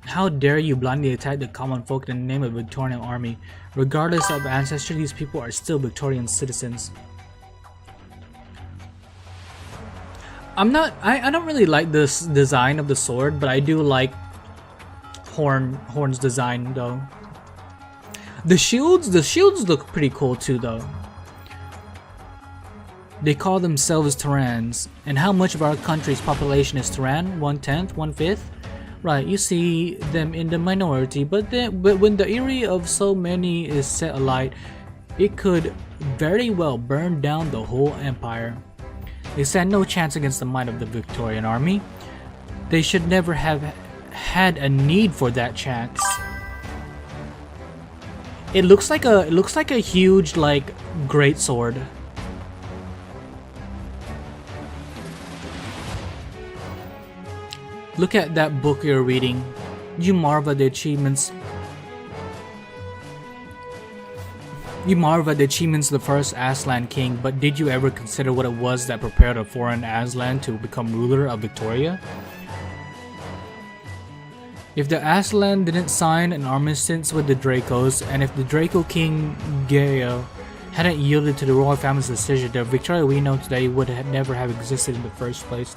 Speaker 1: How dare you blindly attack the common folk in the name of the Victorian army? Regardless of ancestry, these people are still Victorian citizens. I don't really like this design of the sword, but I do like Horn's design though. The shields look pretty cool too though. They call themselves Terrans. And how much of our country's population is Terran? 1/10, 1/5? Right, you see them in the minority, but when the area of so many is set alight, it could very well burn down the whole empire. They stand no chance against the might of the Victorian army. They should never have had a need for that chance. It looks like a huge like greatsword. Look at that book you're reading. You marvel at the achievements. You marvel at the achievements of the first Aslan king, but did you ever consider what it was that prepared a foreign Aslan to become ruler of Victoria? If the Aslan didn't sign an armistice with the Dracos, and if the Draco King Gaia hadn't yielded to the royal family's decision, the Victoria we know today would never have existed in the first place.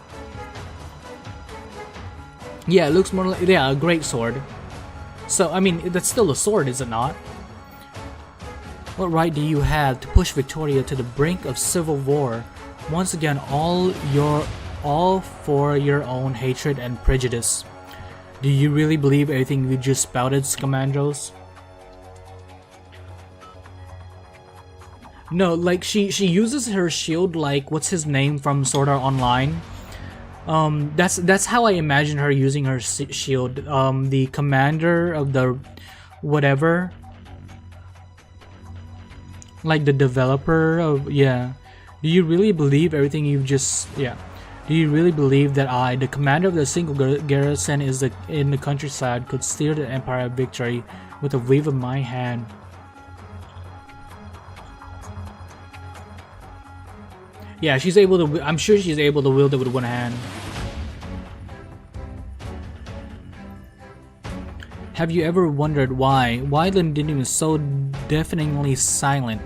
Speaker 1: Yeah, it looks more like, yeah, a great sword. So, I mean, that's still a sword, is it not? What right do you have to push Victoria to the brink of civil war? Once again, all for your own hatred and prejudice. Do you really believe everything you just spouted, Scamandros? No, like she uses her shield like what's his name from Sword Art Online. That's how I imagine her using her shield. The commander of the whatever. Like the developer of, yeah. Do you really believe everything you've just, yeah. Do you really believe that I, the commander of the single garrison in the countryside, could steer the Empire of Victory with a wave of my hand? Yeah, she's able to, I'm sure she's able to wield it with one hand. Have you ever wondered why Londinium is so deafeningly silent?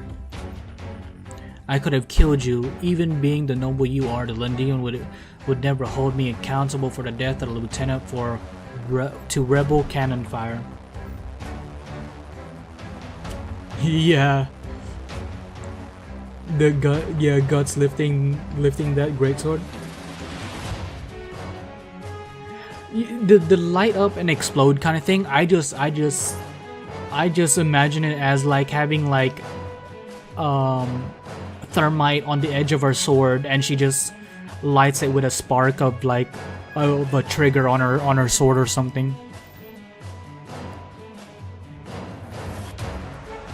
Speaker 1: I could have killed you. Even being the noble you are, the Londinium would never hold me accountable for the death of the lieutenant to rebel cannon fire. Yeah. The guts lifting that greatsword. The light up and explode kind of thing. I just imagine it as like having like thermite on the edge of her sword, and she just lights it with a spark of like a trigger on her sword or something.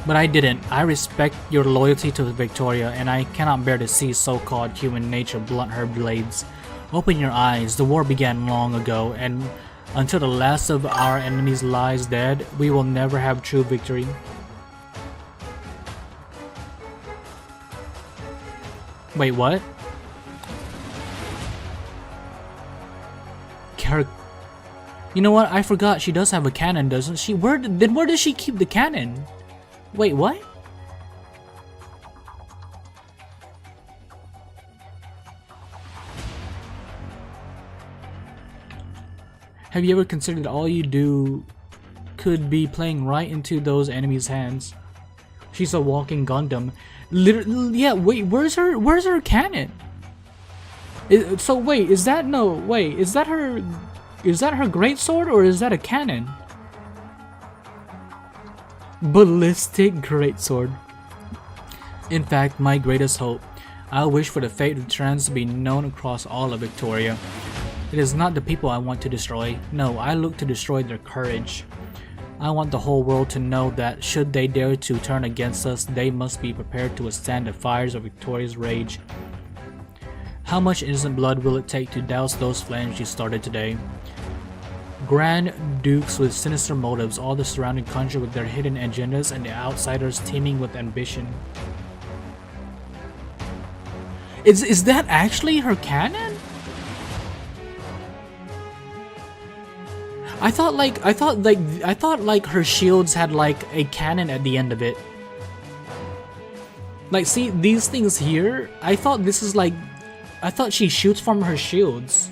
Speaker 1: But I didn't. I respect your loyalty to Victoria, and I cannot bear to see so-called human nature blunt her blades. Open your eyes. The war began long ago, and until the last of our enemies lies dead, we will never have true victory. Wait, what? You know what? I forgot she does have a cannon, doesn't she? Where does she keep the cannon? Wait, what? Have you ever considered all you do could be playing right into those enemies' hands? She's a walking Gundam. Literally, yeah, wait, where's her cannon? So wait, is that her greatsword, or is that a cannon? Ballistic greatsword. In fact, my greatest hope. I wish for the fate of Trans to be known across all of Victoria. It is not the people I want to destroy. No, I look to destroy their courage. I want the whole world to know that should they dare to turn against us, they must be prepared to withstand the fires of Victoria's rage. How much innocent blood will it take to douse those flames you started today? Grand dukes with sinister motives, all the surrounding country with their hidden agendas, and the outsiders teeming with ambition. Is that actually her cannon? I thought like her shields had like a cannon at the end of it. Like, see these things here? I thought this is like, I thought she shoots from her shields.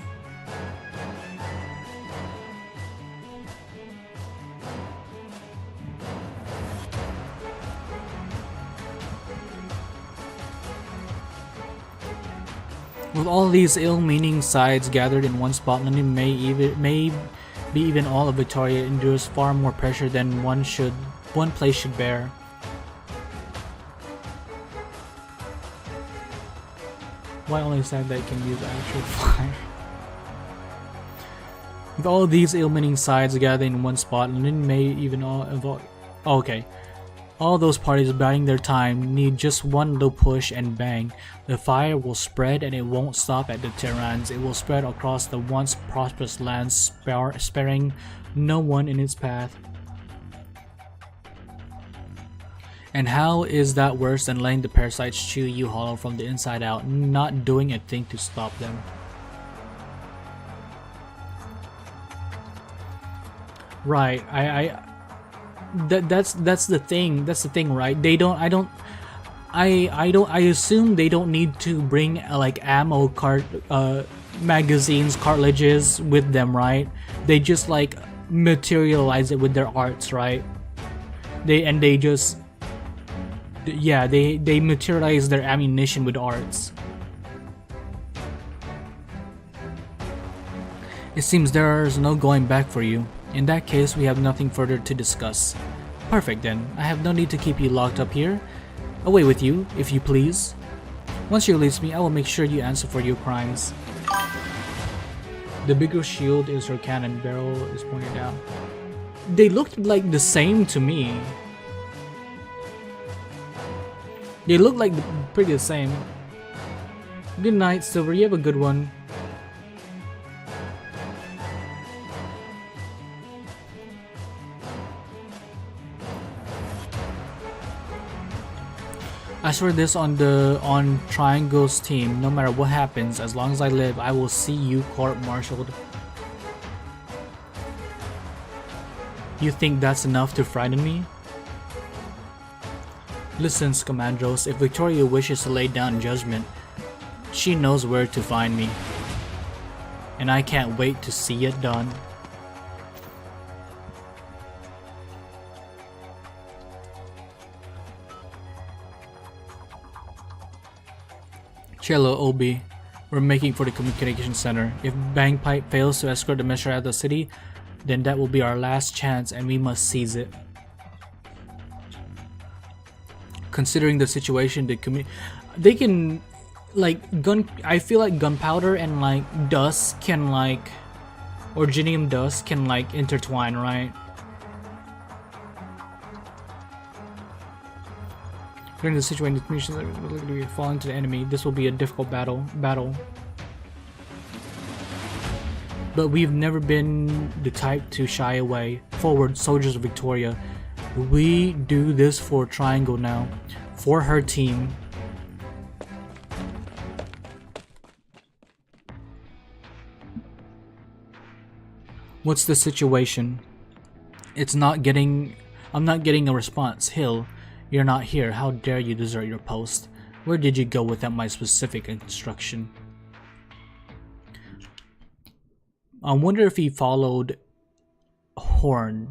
Speaker 1: With all these ill-meaning sides gathered in one spot, London may be even all of Victoria endures far more pressure than one place should bear. Why only side that can use actual fire? With all these ill-meaning sides gathered in one spot, London may even all involve. Oh, okay. All those parties biding their time need just one little push and bang. The fire will spread and it won't stop at the Terrans. It will spread across the once prosperous lands, sparing no one in its path. And how is that worse than letting the parasites chew you hollow from the inside out, not doing a thing to stop them? Right, that's the thing. That's the thing, right? I assume they don't need to bring like ammo magazines, cartridges with them, right? They just like materialize it with their arts, right? They materialize their ammunition with arts. It seems there's no going back for you. In that case, we have nothing further to discuss. Perfect then. I have no need to keep you locked up here. Away with you, if you please. Once you release me, I will make sure you answer for your crimes. The bigger shield is her cannon barrel is pointed out. They looked like the same to me. They look like pretty the same. Good night, Silver. You have a good one. I swear this on Triangle's team. No matter what happens, as long as I live, I will see you court-martialed. You think that's enough to frighten me? Listen, Scamandros, if Victoria wishes to lay down judgment, she knows where to find me. And I can't wait to see it done. Cello, Obi, we're making for the communication center. If Bangpipe fails to escort the messenger out of the city, then that will be our last chance and we must seize it. Considering the situation, they can like I feel like gunpowder and like dust can like, or genium dust can like intertwine, right? During the situation, the communications are literally falling to the enemy. This will be a difficult battle. But we've never been the type to shy away. Forward, soldiers of Victoria. We do this for Triangle now. For her team. What's the situation? I'm not getting a response. Hill. You're not here. How dare you desert your post? Where did you go without my specific instruction? I wonder if he followed Horn.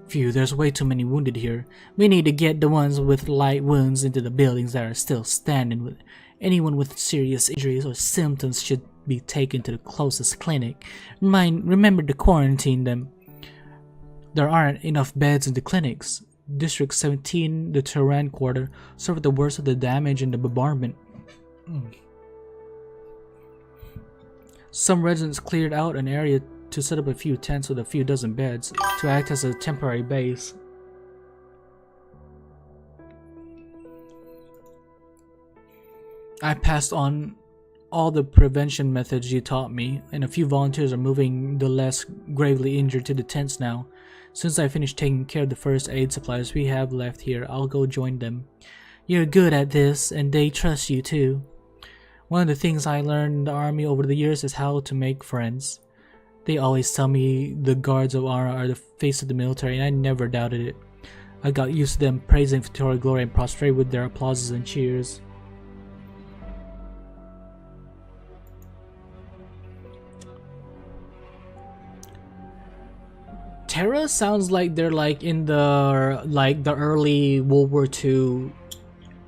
Speaker 1: Phew, there's way too many wounded here. We need to get the ones with light wounds into the buildings that are still standing. Anyone with serious injuries or symptoms should be taken to the closest clinic. Remember to quarantine them. There aren't enough beds in the clinics. District 17, the Terran Quarter, suffered the worst of the damage and the bombardment. Some residents cleared out an area to set up a few tents with a few dozen beds to act as a temporary base. I passed on all the prevention methods you taught me, and a few volunteers are moving the less gravely injured to the tents now. Since I finished taking care of the first aid supplies we have left here, I'll go join them. You're good at this, and they trust you too. One of the things I learned in the army over the years is how to make friends. They always tell me the guards of honor are the face of the military, and I never doubted it. I got used to them praising Victoria, glory, and prosperity with their applauses and cheers. Terra sounds like they're like in the early World War II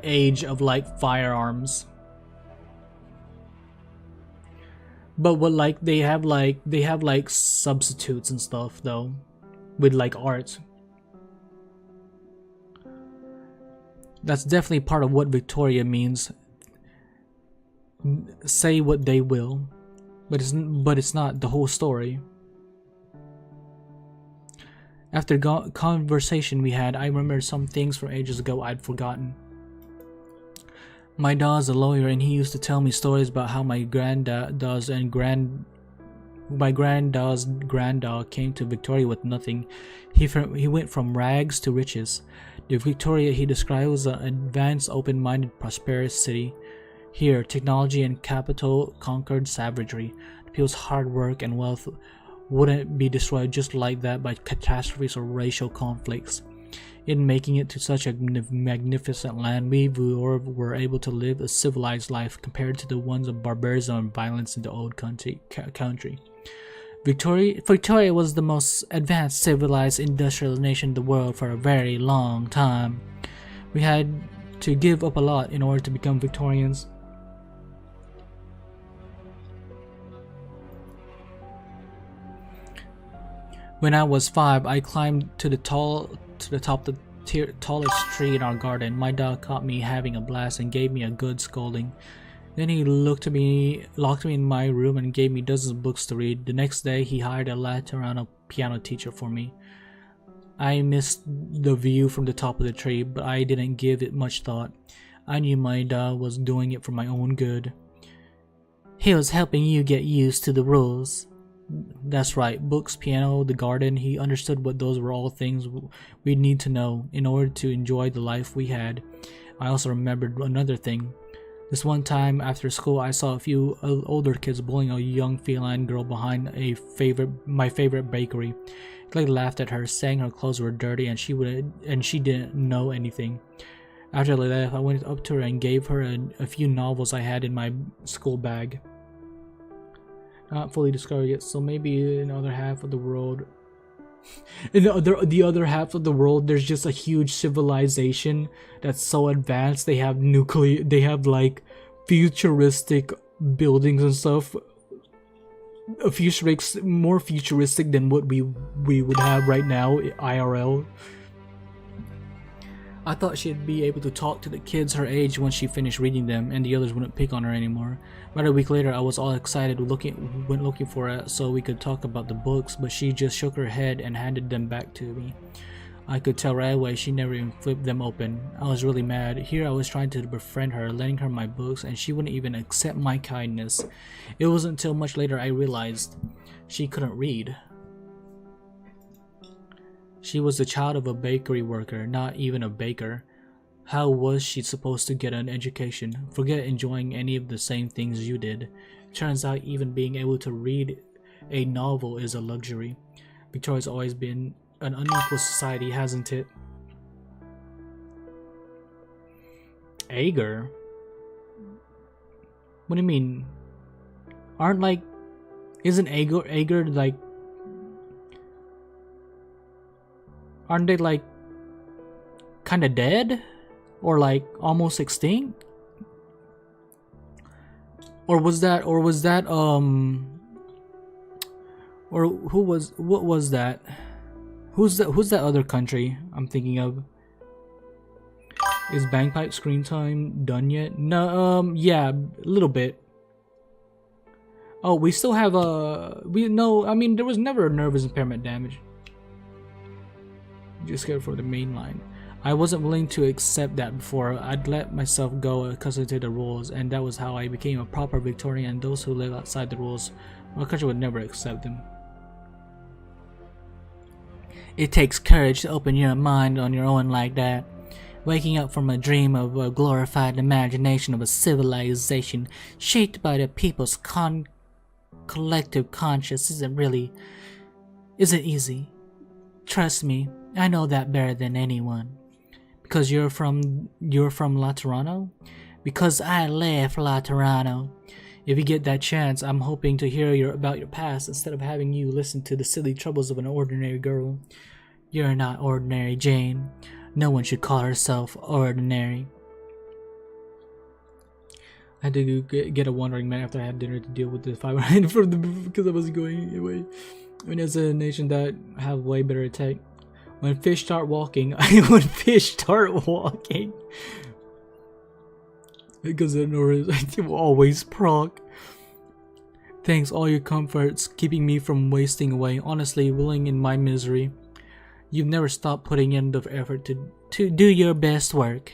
Speaker 1: age of like firearms. But what like they have like substitutes and stuff though with like art. That's definitely part of what Victoria means. Say what they will, but it's not the whole story. After conversation we had, I remembered some things from ages ago I'd forgotten. My dad's a lawyer, and he used to tell me stories about how my granddad's granddad came to Victoria with nothing. He went from rags to riches. The Victoria he described was an advanced, open-minded, prosperous city. Here, technology and capital conquered savagery. The people's hard work and wealth wouldn't be destroyed just like that by catastrophes or racial conflicts. In making it to such a magnificent land, we were able to live a civilized life compared to the ones of barbarism and violence in the old country. Victoria was the most advanced, civilized, industrial nation in the world for a very long time. We had to give up a lot in order to become Victorians. When I was 5, I climbed to the top of the tallest tree in our garden. My dad caught me having a blast and gave me a good scolding. Then he locked me in my room and gave me dozens of books to read. The next day, he hired a Laterano piano teacher for me. I missed the view from the top of the tree, but I didn't give it much thought. I knew my dad was doing it for my own good. He was helping you get used to the rules. That's right, books, piano, the garden. He understood what those were all things we'd need to know in order to enjoy the life we had. I also remembered another thing. This one time after school, I saw a few older kids bullying a young feline girl behind my favorite bakery. Clay laughed at her, saying her clothes were dirty and she didn't know anything. After they left, I went up to her and gave her a few novels I had in my school bag. Not fully discovered yet, so maybe in the other half of the world. In the other half of the world, there's just a huge civilization that's so advanced. They have like futuristic buildings and stuff. More futuristic than what we would have right now, IRL. I thought she'd be able to talk to the kids her age once she finished reading them, and the others wouldn't pick on her anymore. About a week later, I was all excited, went looking for her so we could talk about the books, but she just shook her head and handed them back to me. I could tell right away she never even flipped them open. I was really mad. Here I was trying to befriend her, lending her my books, and she wouldn't even accept my kindness. It wasn't until much later I realized she couldn't read. She was the child of a bakery worker, not even a baker. How was she supposed to get an education? Forget enjoying any of the same things you did. Turns out even being able to read a novel is a luxury. Victoria's always been an unequal society, hasn't it? Ager? What do you mean? Isn't Ager like... Aren't they like kind of dead? Or like almost extinct? Or was that what was that? Who's that other country I'm thinking of? Is Bagpipe screen time done yet? No, yeah, a little bit. Oh, we still have I mean there was never a nervous impairment damage. Just scared for the main line. I wasn't willing to accept that before. I'd let myself go accustomed to the rules, and that was how I became a proper Victorian. Those who live outside the rules, my country would never accept them. It takes courage to open your mind on your own like that. Waking up from a dream of a glorified imagination of a civilization shaped by the people's collective conscience isn't easy. Trust me, I know that better than anyone. Because you're from Laterano? Because I left Laterano. If you get that chance, I'm hoping to hear about your past instead of having you listen to the silly troubles of an ordinary girl. You're not ordinary, Jane. No one should call herself ordinary. I had to get a wandering man after I had dinner to deal with the 500 because I was going away. When it's a nation that have way better tech. When fish start walking, because the Norris will always proc. Thanks all your comforts, keeping me from wasting away. Honestly, willing in my misery. You've never stopped putting in the effort to do your best work.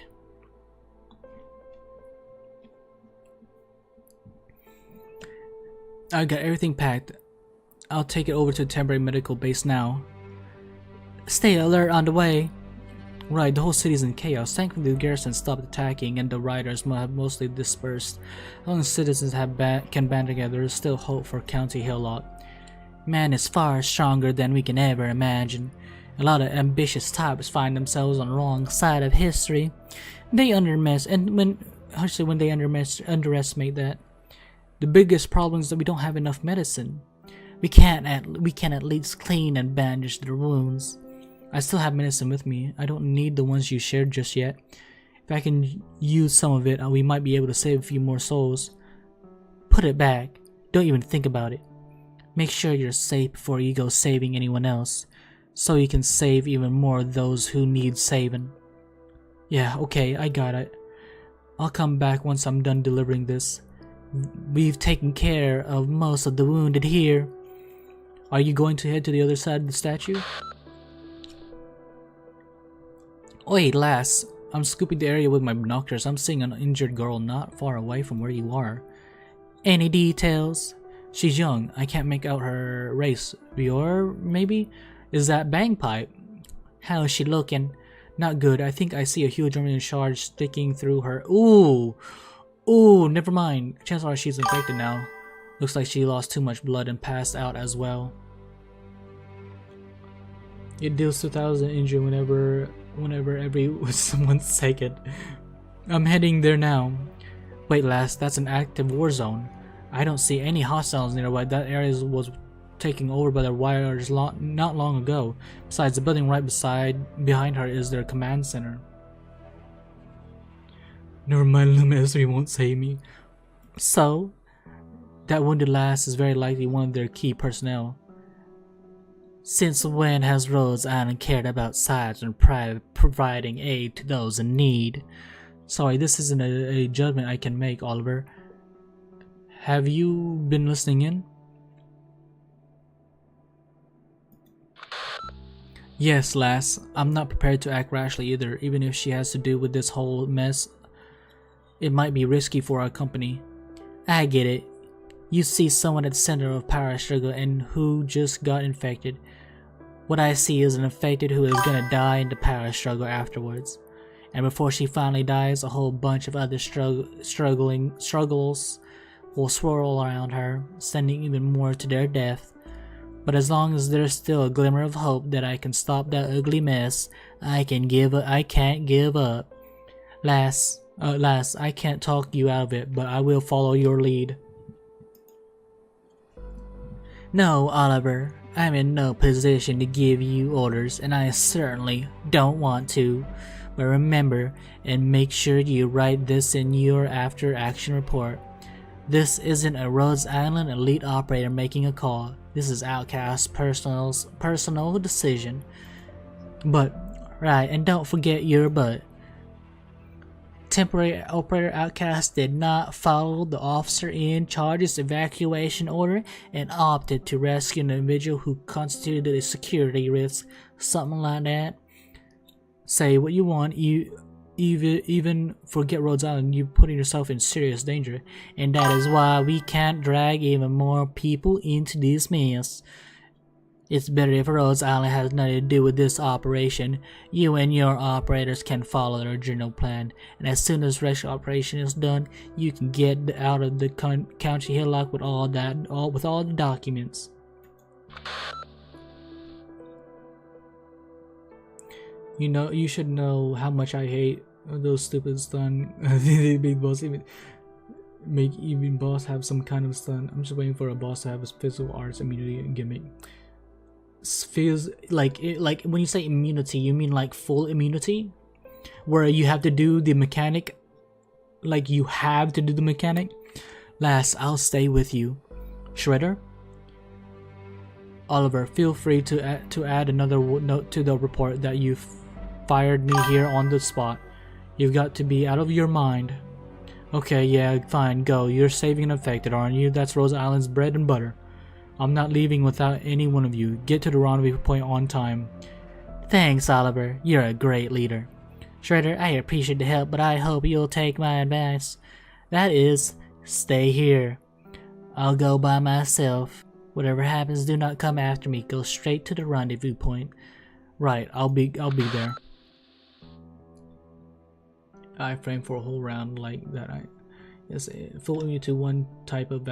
Speaker 1: I got everything packed. I'll take it over to the temporary medical base now. Stay alert on the way. Right, the whole city's in chaos. Thankfully, the garrison stopped attacking and the rioters have mostly dispersed. As long as citizens can band together, there's still hope for County Hillock. Man is far stronger than we can ever imagine. A lot of ambitious types find themselves on the wrong side of history. They underestimate that. The biggest problem is that we don't have enough medicine. We can at least clean and bandage their wounds. I still have medicine with me. I don't need the ones you shared just yet. If I can use some of it, we might be able to save a few more souls. Put it back. Don't even think about it. Make sure you're safe before you go saving anyone else, so you can save even more of those who need saving. Yeah, okay, I got it. I'll come back once I'm done delivering this. We've taken care of most of the wounded here. Are you going to head to the other side of the statue? Oi, lass. I'm scooping the area with my binoculars. I'm seeing an injured girl not far away from where you are. Any details? She's young. I can't make out her race. Your, maybe? Is that Bagpipe? How is she looking? Not good. I think I see a huge Armenian charge sticking through her. Ooh, never mind. Chances are she's infected now. Looks like she lost too much blood and passed out as well. It deals 2,000 injury whenever every 1 second. I'm heading there now. Wait, lass, that's an active war zone. I don't see any hostiles nearby. That area was taken over by the rioters not long ago. Besides, the building right behind her is their command center. Never mind, Lumesri won't save me. So, that wounded lass is very likely one of their key personnel. Since when has Rhodes Island cared about sides and providing aid to those in need? Sorry, this isn't a judgment I can make, Oliver. Have you been listening in? Yes, lass. I'm not prepared to act rashly either, even if she has to do with this whole mess. It might be risky for our company. I get it. You see someone at the center of power struggle and who just got infected. What I see is an infected who is gonna die in the power struggle afterwards. And before she finally dies, a whole bunch of other struggles will swirl around her, sending even more to their death. But as long as there's still a glimmer of hope that I can stop that ugly mess, I can't give up. Lass, I can't talk you out of it, but I will follow your lead. No, Oliver, I'm in no position to give you orders, and I certainly don't want to. But remember, and make sure you write this in your after-action report. This isn't a Rhodes Island elite operator making a call. This is Outcast's personal decision. But, right, and don't forget your but. Temporary operator Outcast did not follow the officer in charge's evacuation order and opted to rescue an individual who constituted a security risk, something like that. Say what you want, you even forget Rhodes Island, you're putting yourself in serious danger, and that is why we can't drag even more people into this mess. It's better if Rose Island has nothing to do with this operation. You and your operators can follow the original plan, and as soon as rescue operation is done, you can get out of the county hillock with all the documents. You know, you should know how much I hate those stupid stun. The big boss make even boss have some kind of stun. I'm just waiting for a boss to have his physical arts immunity and gimmick. Feels like when you say immunity, you mean like full immunity, where you have to do the mechanic, like you have to do the mechanic. Lass, I'll stay with you. Shredder, Oliver, feel free to add another note to the report that you fired me here on the spot. You've got to be out of your mind. Okay, yeah, fine, go. You're saving an infected, aren't you? That's Rose Island's bread and butter. I'm not leaving without any one of you. Get to the rendezvous point on time. Thanks, Oliver. You're a great leader. Shredder, I appreciate the help, but I hope you'll take my advice. That is, stay here. I'll go by myself. Whatever happens, do not come after me. Go straight to the rendezvous point. Right, I'll be there. I frame for a whole round like that. Yes, full immunity to one type of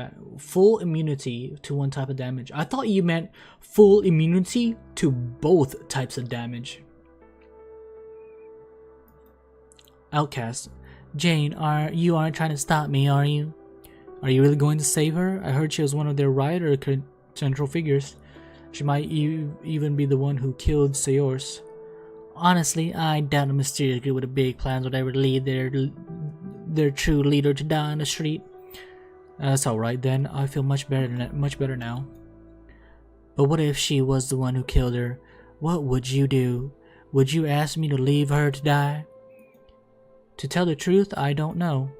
Speaker 1: damage. I thought you meant full immunity to both types of damage. Outcast, Jane, you aren't trying to stop me, are you? Are you really going to save her? I heard she was one of their riot or central figures. She might even be the one who killed Seors. Honestly, I doubt a mysterious group with a big plans would ever lead their true leader to die on the street. That's alright then. I feel much better now. But what if she was the one who killed her? What would you do? Would you ask me to leave her to die? To tell the truth, I don't know.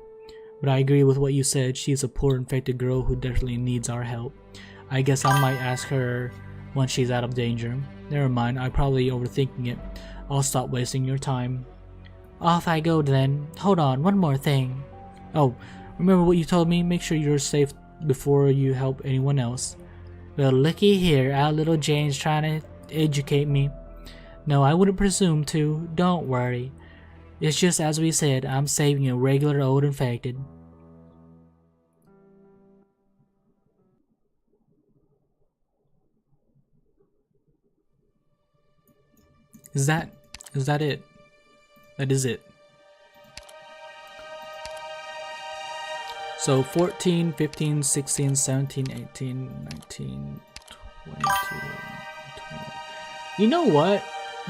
Speaker 1: But I agree with what you said. She's a poor infected girl who definitely needs our help. I guess I might ask her once she's out of danger. Never mind, I'm probably overthinking it. I'll stop wasting your time. Off I go then. Hold on, one more thing. Oh, remember what you told me? Make sure you're safe before you help anyone else. Well, looky here, our little Jane's trying to educate me. No, I wouldn't presume to. Don't worry. It's just as we said, I'm saving a regular old infected. Is that it? That is it. So 14, 15, 16, 17, 18, 19, 22, 21. You know what?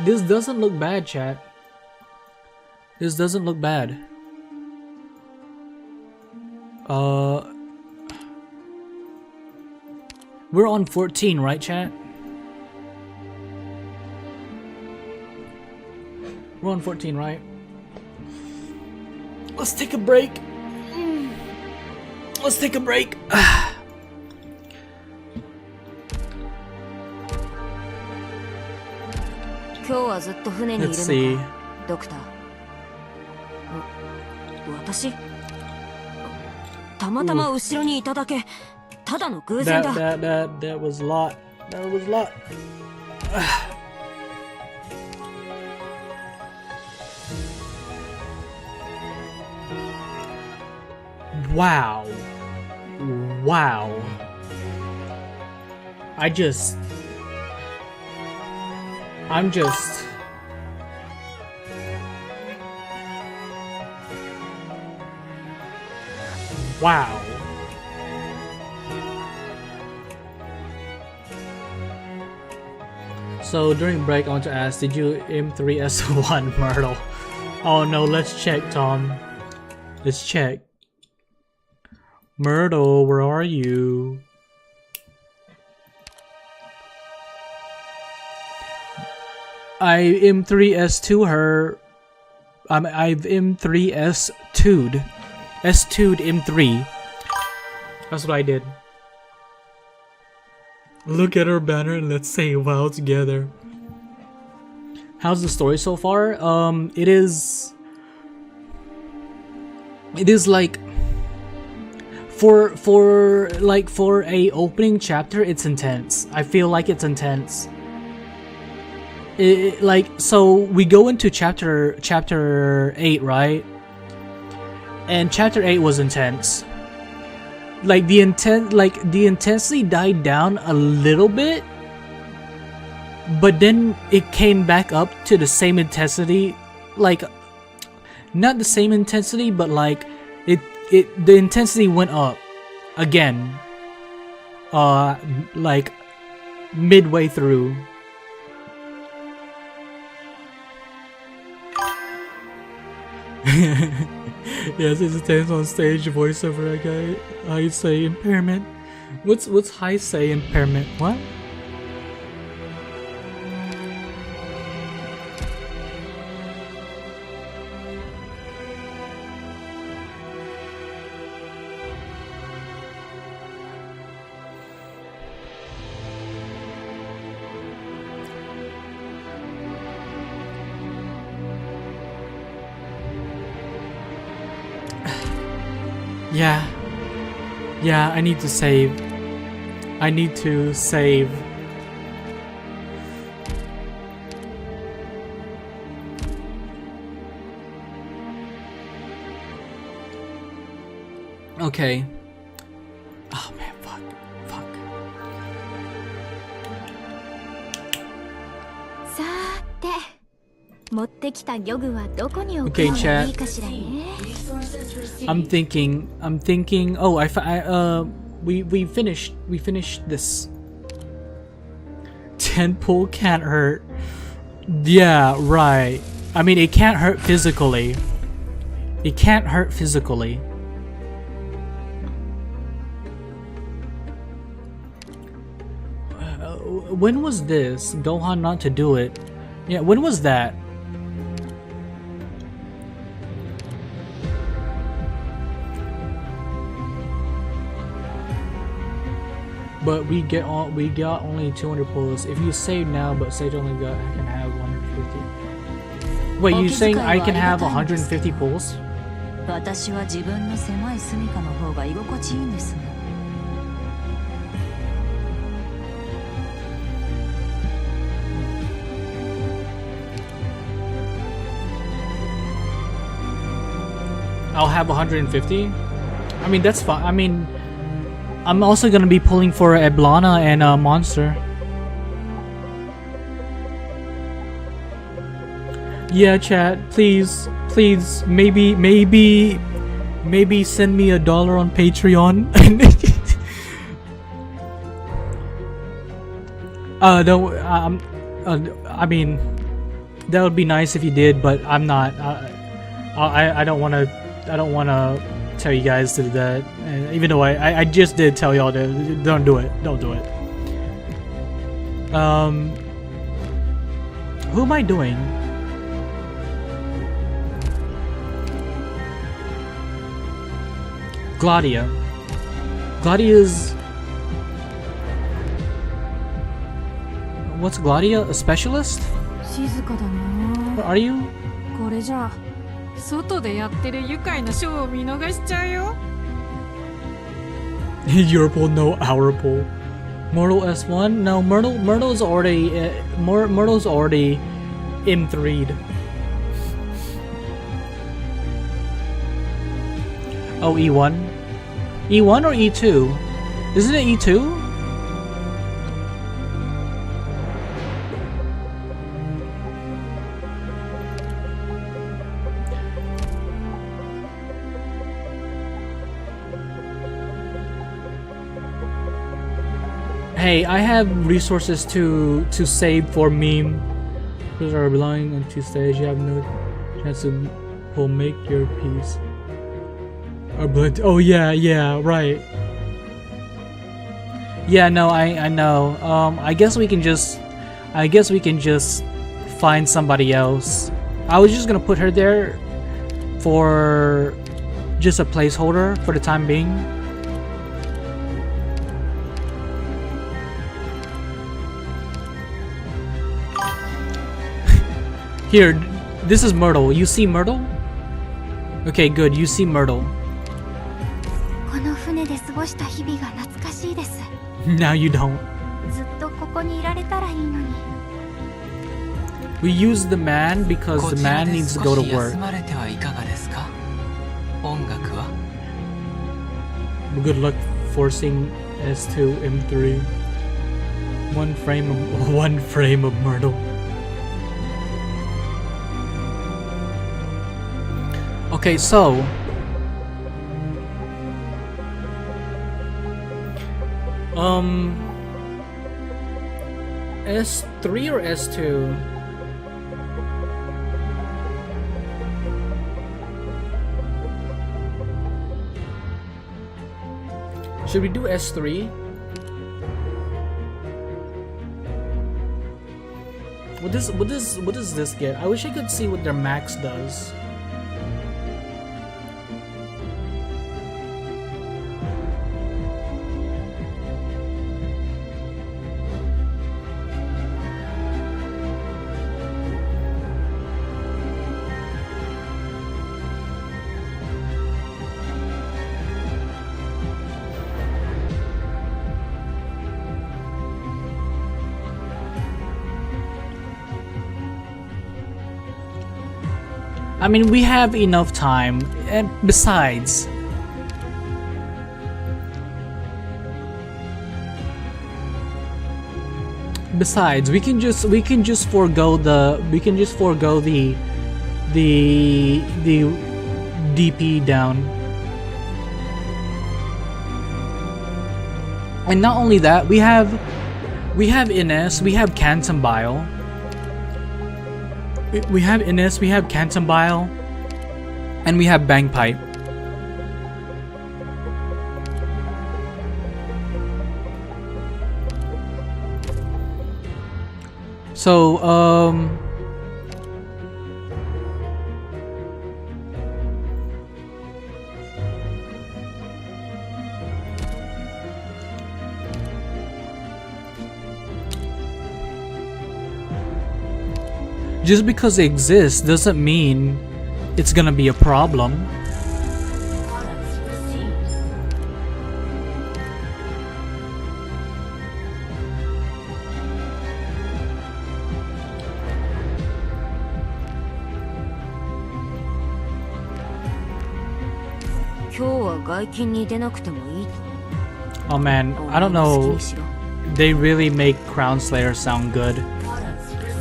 Speaker 1: This doesn't look bad, chat. This doesn't look bad. We're on 14, right, chat? We're on 14, right? Let's take a break. Let's take a break. Let's see.
Speaker 2: ドクター。私？たまたま後ろにいただけ。ただの偶然だ。
Speaker 1: That was a lot. That was a lot. Wow. Wow. I'm just wow. So during break I want to ask, did you M3S1 Myrtle? Oh no, let's check, Tom. Let's check. Myrtle, where are you? I M3S2 her. I've M3S2'd. S2'd M3. That's what I did. Look at her banner and let's say wow together. How's the story so far? It is like for a opening chapter, it's intense. I feel like it's intense. So we go into chapter 8, right? And chapter 8 was intense. Like the intensity died down a little bit, but then it came back up to the same intensity, like not the same intensity, but like the intensity went up again, like midway through. Yes, it's intense on stage voiceover. I say impairment. What's high say impairment? What? Yeah, I need to save. Okay. Oh man, fuck. Okay, chat. I'm thinking. Oh, we finished this. 10 pull can't hurt. Yeah, right. I mean, it can't hurt physically. When was this? Gohan not to do it. Yeah, when was that? But we got only 200 pulls. If you save now, but Sage only can have 150. Wait, you saying I can have 150 pulls? I'll have 150? I mean, that's fine. I mean, I'm also gonna be pulling for Eblana and Monster. Yeah, chat, please, maybe send me $1 on Patreon. I mean, that would be nice if you did, but I'm not. I don't want to tell you guys to do that, even though I just did tell y'all to don't do it. Who am I doing? Gladia's what's Gladia? A specialist? What are you?
Speaker 3: 外でやってる愉快なショーを見逃しちゃうよ。
Speaker 1: Your pull, no our pull. Myrtle S1? No, Myrtle's already M3'd. Oh, E1? E1 or E2? Isn't it E2? Hey, I have resources to save for meme. Because are relying on 2 stage, you have no chance to pull make your piece. Oh yeah, right. Yeah, no, I know. I guess we can just find somebody else. I was just gonna put her there for just a placeholder for the time being. Here, this is Myrtle. You see Myrtle? Okay, good. You see Myrtle.
Speaker 2: この船
Speaker 4: 船で過ごした日々が懐かしいです。
Speaker 1: Now you don't.
Speaker 4: ずっとここにいられたらいいのに。
Speaker 1: We use the man because the man needs to go to work. Good luck forcing S2 M3. One frame of Myrtle. Okay, so S3 or S2? Should we do S3? What does this get? I wish I could see what their max does. I mean, we have enough time, and besides, we can just forego the DP down, and not only that, we have Ines, we have Canton Bile. We have Ines, we have Canton Bile, and we have Bangpipe. So, just because it exists doesn't mean it's gonna be a problem. Oh man, I don't know. They really make Crown Slayer sound good.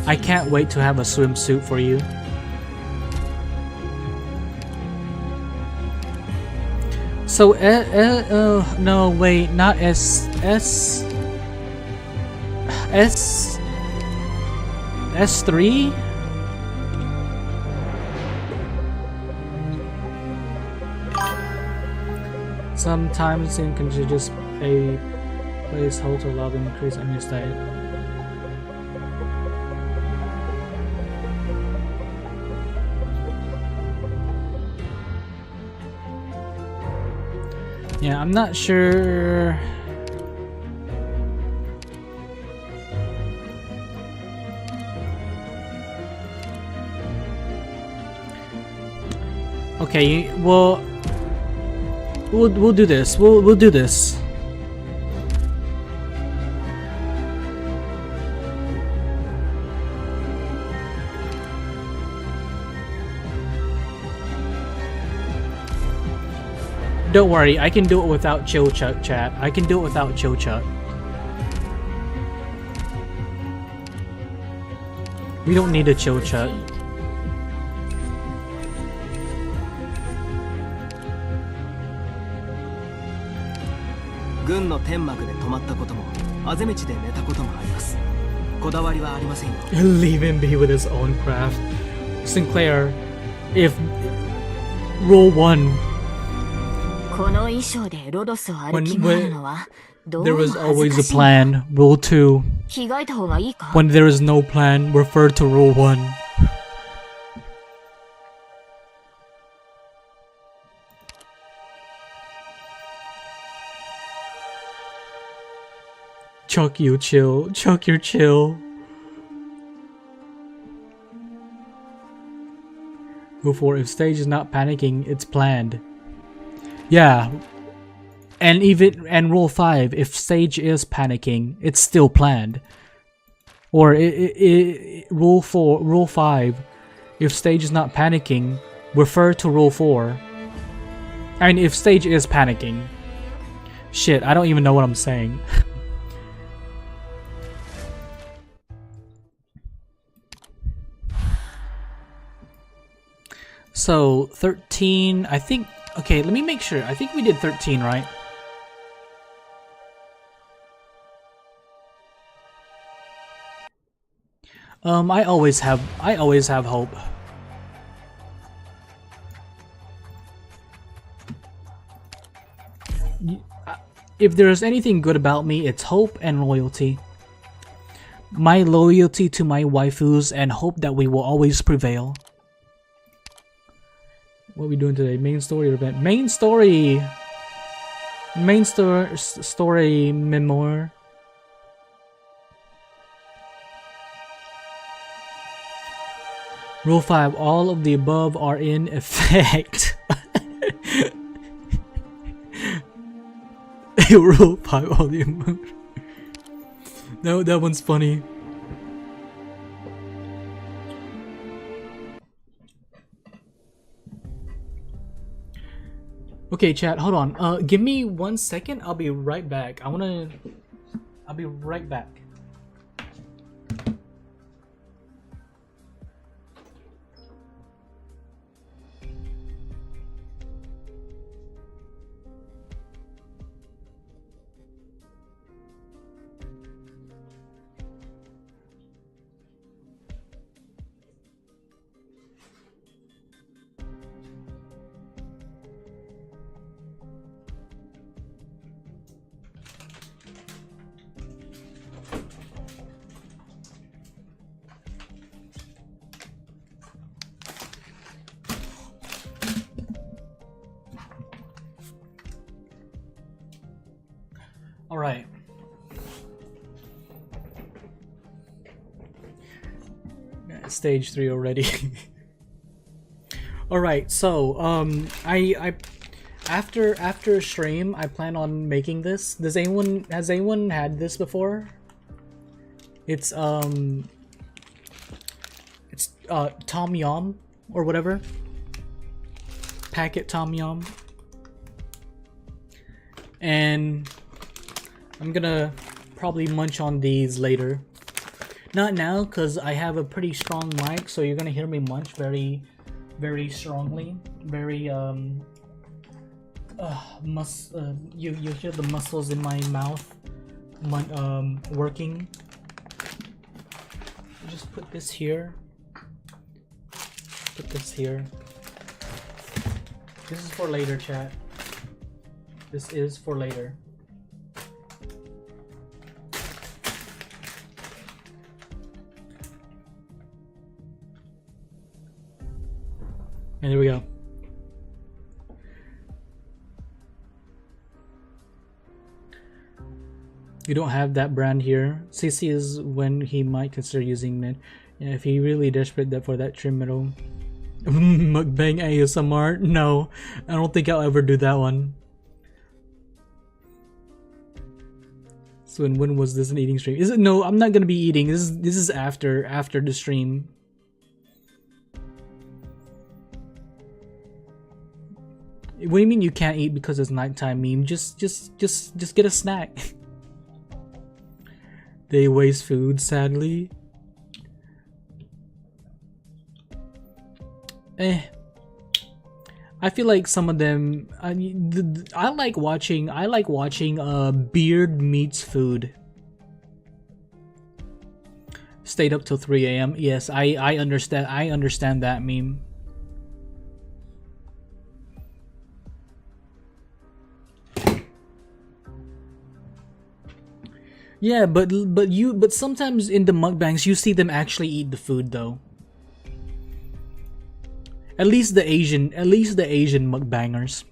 Speaker 1: I can't wait to have a swimsuit for you. So, no, wait, not S3? Sometimes you can just pay placeholder to allow them to increase on your state. Yeah, I'm not sure. Okay, well, we'll do this. We'll do this. Don't worry, I can do it without chill chuck, chat. I can do it without chill chuck. We don't need a chill chuck. Leave him be with his own craft. Sinclair, if roll 1. There was always a plan. Rule 2. When there is no plan, refer to rule 1. Chuck, you chill. Chuck, you're chill. Rule 4. If stage is not panicking, it's planned. Yeah. And rule 5, if Sage is panicking, it's still planned. Or rule 5, if Sage is not panicking, refer to rule 4. I mean, if Sage is panicking. Shit, I don't even know what I'm saying. So 13, I think. Okay, let me make sure. I think we did 13, right? I always have hope. If there's anything good about me, it's hope and loyalty. My loyalty to my waifus and hope that we will always prevail. What are we doing today? Main story or event? Main story! Main story memoir. Rule 5, all of the above are in effect. Rule 5, all the above. No, that one's funny. Okay, chat, hold on. Give me 1 second. I'll be right back. I'll be right back. Alright. Stage 3 already. Alright, so I after stream I plan on making this. Has anyone had this before? It's Tom Yum or whatever. Packet Tom Yum. And I'm gonna probably munch on these later. Not now, because I have a pretty strong mic, so you're gonna hear me munch very, very strongly. Very, you hear the muscles in my mouth working. Just put this here. Put this here. This is for later, chat. This is for later. And there we go. You don't have that brand here. CC is when he might consider using mint. Yeah, if he really desperate for that trim metal. Mukbang ASMR? No, I don't think I'll ever do that one. So when was this an eating stream? Is it? No, I'm not gonna be eating. This is after the stream. What do you mean you can't eat because it's nighttime? Meme. Just get a snack. They waste food, sadly. I feel like some of them. I like watching Beard Meets Food. Stayed up till 3 a.m. Yes, I understand. I understand that meme. Yeah, but sometimes in the mukbangs you see them actually eat the food though. At least the Asian mukbangers.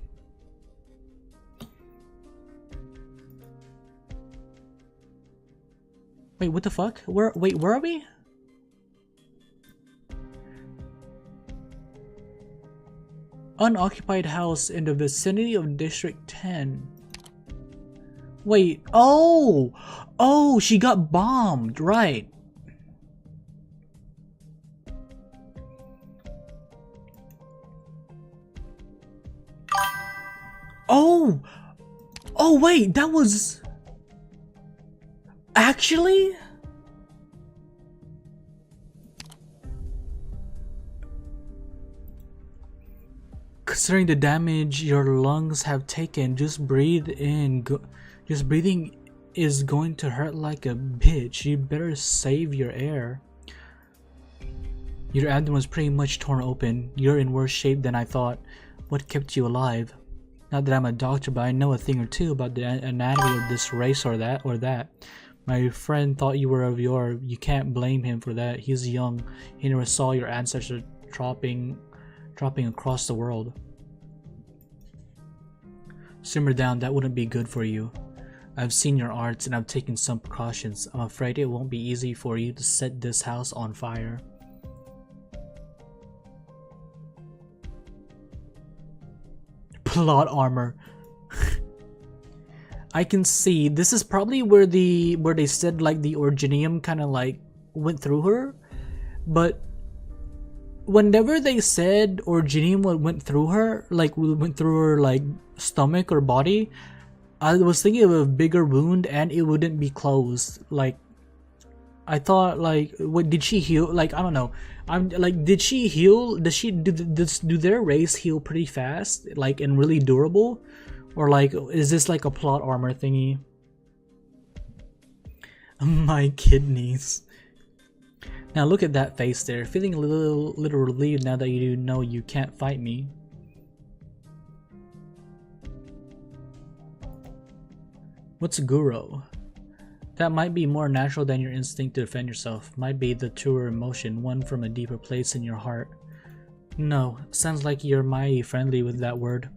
Speaker 1: Wait, what the fuck? Where are we? Unoccupied house in the vicinity of District 10. Wait, oh! Oh, she got bombed, right. Oh! Oh wait, that was... Actually? Considering the damage your lungs have taken, just breathe in. Just breathing is going to hurt like a bitch. You better save your air. Your abdomen was pretty much torn open. You're in worse shape than I thought. What kept you alive? Not that I'm a doctor, but I know a thing or two about the anatomy of this race or that. My friend thought you were of yore. You can't blame him for that. He's young. He never saw your ancestors dropping across the world. Simmer down, that wouldn't be good for you. I've seen your arts and I've taken some precautions. I'm afraid it won't be easy for you to set this house on fire. Plot armor. I can see this is probably where they said like the orginium kind of like went through her, but whenever they said orginium went through her, like went through her like stomach or body, I was thinking of a bigger wound and it wouldn't be closed. Like I thought, like, what did she heal? Like, I don't know. I'm like, did she heal? Does she do their race heal pretty fast, like, and really durable, or like, is this like a plot armor thingy? My kidneys. Now look at that face there, feeling a little relieved now that you know you can't fight me. What's Guro? That might be more natural than your instinct to defend yourself. Might be the truer emotion, one from a deeper place in your heart. No, sounds like you're mighty friendly with that word.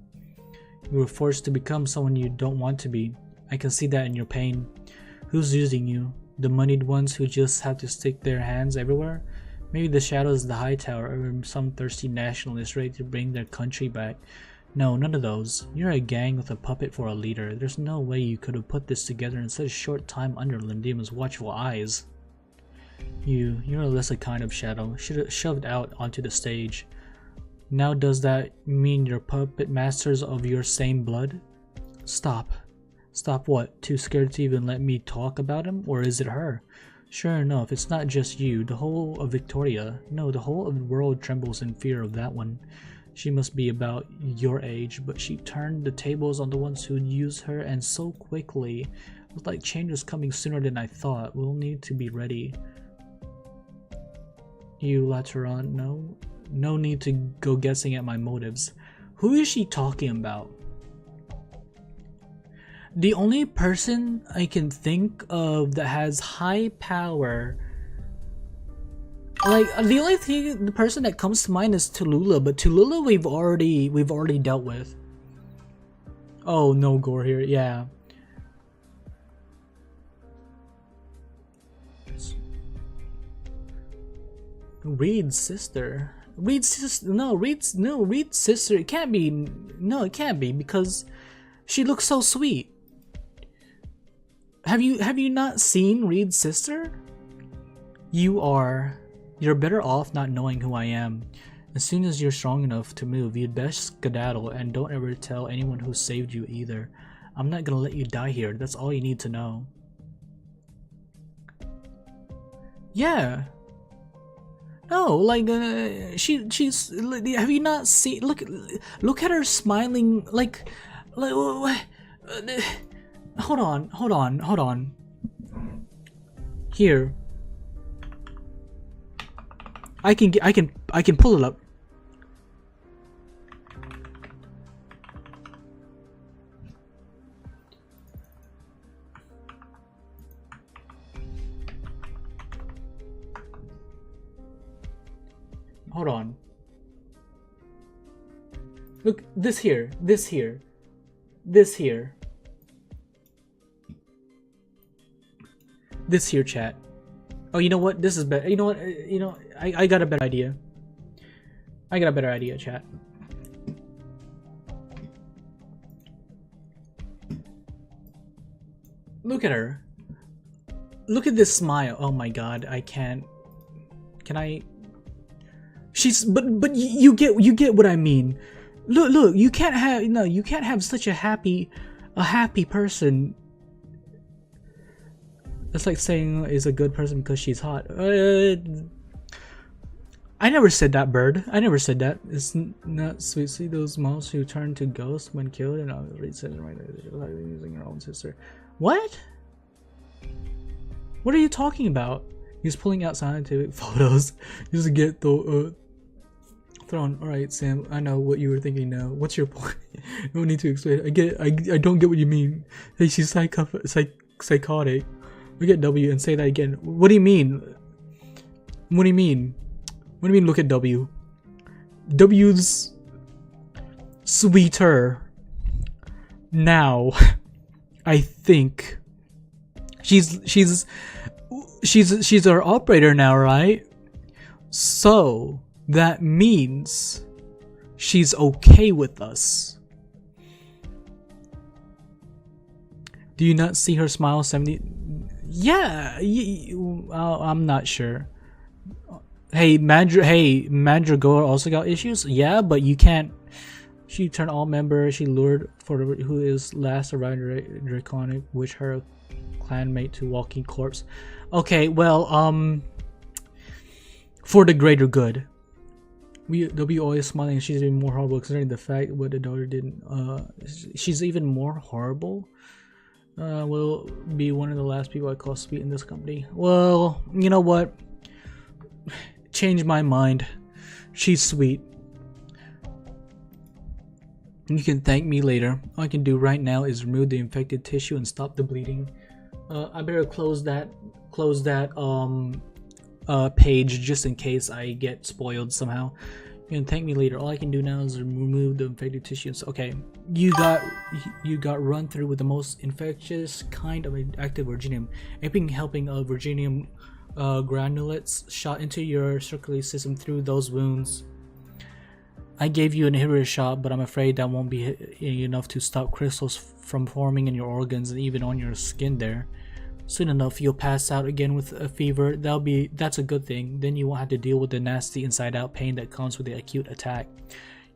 Speaker 1: You were forced to become someone you don't want to be. I can see that in your pain. Who's using you? The moneyed ones who just have to stick their hands everywhere? Maybe the shadows of the high tower, or some thirsty nationalist ready to bring their country back. No, none of those. You're a gang with a puppet for a leader. There's no way you could have put this together in such a short time under Lindima's watchful eyes. You're a lesser kind of shadow, shoved out onto the stage. Now does that mean you're puppet masters of your same blood? Stop. Stop what? Too scared to even let me talk about him? Or is it her? Sure enough, it's not just you, the whole of Victoria. No, the whole of the world trembles in fear of that one. She must be about your age, but she turned the tables on the ones who'd use her, and so quickly. Looks like change is coming sooner than I thought. We'll need to be ready. You Lateran, no need to go guessing at my motives. Who is she talking about? The only person I can think of that has high power, like the person that comes to mind is Tallulah, but Tallulah we've already dealt with. Oh, no gore here, yeah. Reed's sister. Reed's sister. It can't be. No, it can't be because she looks so sweet. Have you not seen Reed's sister? You're better off not knowing who I am. As soon as you're strong enough to move, you'd best skedaddle, and don't ever tell anyone who saved you either. I'm not gonna let you die here. That's all you need to know. Yeah. No, like she's. Have you not seen? Look at her smiling. Hold on. Here. I can pull it up. Hold on. Look, this here. This here, chat. Oh, you know what? This is better. You know what? I got a better idea. Chat. Look at her. Look at this smile. Oh my god, I can't. Can I? She's but you get what I mean. Look, you can't have such a happy person. It's like saying is a good person because she's hot. I never said that, bird. I never said that. It's not sweet. See those moths who turn to ghosts when killed, and I'll read it right there, using her own sister. What? What are you talking about? He's pulling out scientific photos just to get the thrown. All right, Sam. I know what you were thinking now. What's your point? No need to explain. I don't get what you mean. Hey, she's psychotic. Look at W and say that again. What do you mean? What do you mean? What do you mean? Look at W. W's sweeter now. I think she's our operator now, right? So that means she's okay with us. Do you not see her smile? 70. Yeah, I'm not sure. Hey, Mandragora also got issues. Yeah, but you can't. She turned all members. She lured for who is last around Draconic, which her clanmate to walking corpse. Okay, well, for the greater good. They'll be always smiling. She's even more horrible considering the fact what the daughter didn't. She's even more horrible. Will be one of the last people I call sweet in this company. Well, you know what? Change my mind. She's sweet. You can thank me later. All I can do right now is remove the infected tissue and stop the bleeding. I better close that page just in case I get spoiled somehow. You can thank me later. All I can do now is remove the infected tissue. Okay, you got run through with the most infectious kind of active virginium. Helping virginium granulates shot into your circulatory system through those wounds. I gave you an inhibitor shot, but I'm afraid that won't be enough to stop crystals from forming in your organs and even on your skin there. Soon enough, you'll pass out again with a fever. That's a good thing. Then you won't have to deal with the nasty inside-out pain that comes with the acute attack.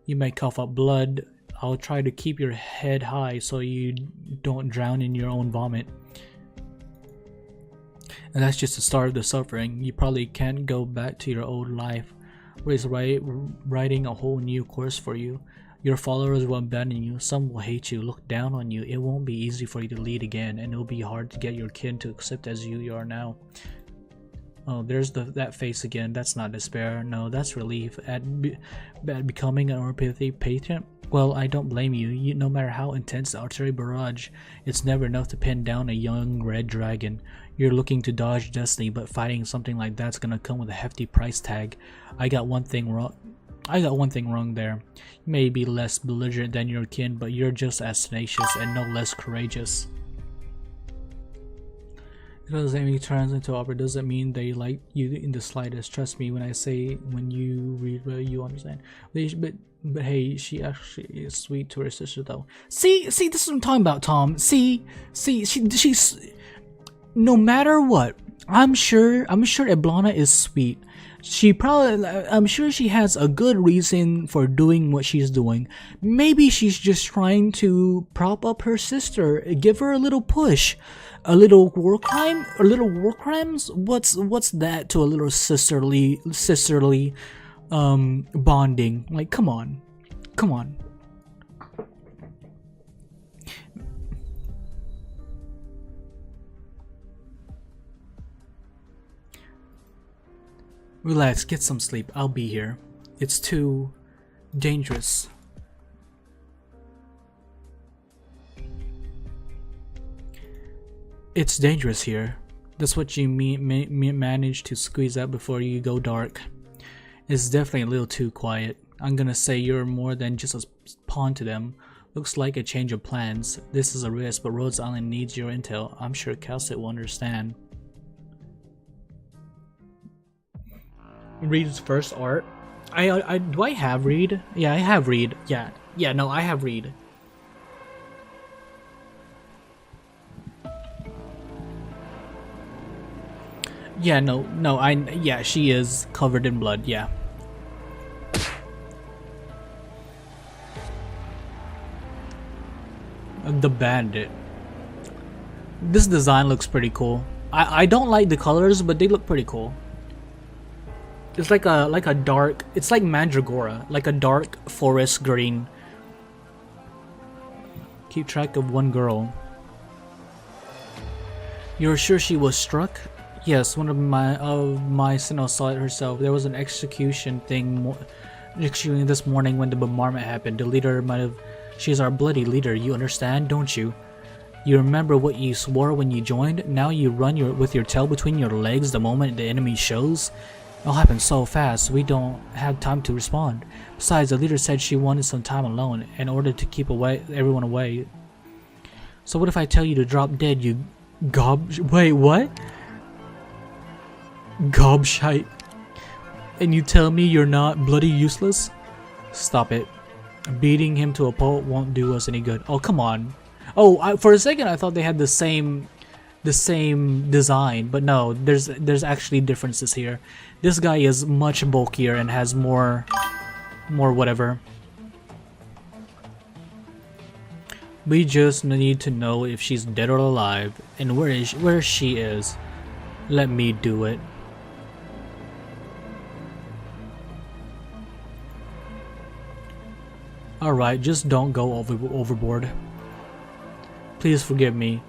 Speaker 1: You may cough up blood. I'll try to keep your head high so you don't drown in your own vomit. And that's just the start of the suffering. You probably can't go back to your old life. Ray's writing a whole new course for you. Your followers will abandon you. Some will hate you, look down on you. It won't be easy for you to lead again, and it'll be hard to get your kin to accept as you are now. Oh, there's that face again. That's not despair. No, that's relief at becoming an orthopathy patient. Well, I don't blame you. No matter how intense the artillery barrage, it's never enough to pin down a young red dragon. You're looking to dodge destiny, but fighting something like that's gonna come with a hefty price tag. I got one thing wrong there. You may be less belligerent than your kin, but you're just as tenacious and no less courageous. Because Amy turns into opera doesn't mean they like you in the slightest. Trust me when I say when you read you understand. But hey, she actually is sweet to her sister though. See, this is what I'm talking about, Tom. See, she's no matter what. I'm sure Eblana is sweet. I'm sure she has a good reason for doing what she's doing. Maybe she's just trying to prop up her sister, give her a little push. A little war crimes? What's that to a little sisterly bonding? Like, come on. Relax, get some sleep. I'll be here. It's too dangerous. It's dangerous here. That's what you manage to squeeze out before you go dark. It's definitely a little too quiet. I'm gonna say you're more than just a pawn to them. Looks like a change of plans. This is a risk, but Rhodes Island needs your intel. I'm sure Calcit will understand. Reed's first art. Do I have Reed? Yeah, I have Reed. No, I have Reed. Yeah, no, yeah, she is covered in blood, yeah. The bandit. This design looks pretty cool. I don't like the colors, but they look pretty cool. It's like a dark, it's like Mandragora, like a dark forest green. Keep track of one girl. You're sure she was struck? Yes, one of my sinners saw it herself. There was an execution this morning when the bombardment happened. The leader might have. She's our bloody leader. You understand, don't you? You remember what you swore when you joined? Now you run with your tail between your legs the moment the enemy shows? It all happened so fast, we don't have time to respond. Besides, the leader said she wanted some time alone in order to keep everyone away. So what if I tell you to drop dead, you wait, what? Gobshite. And you tell me you're not bloody useless? Stop it. Beating him to a pulp won't do us any good. Oh, come on. Oh, for a second I thought they had the same design, but no, there's actually differences here. This guy is much bulkier and has more whatever. We just need to know if she's dead or alive and where she is. Let me do it. Alright, just don't go overboard. Please forgive me.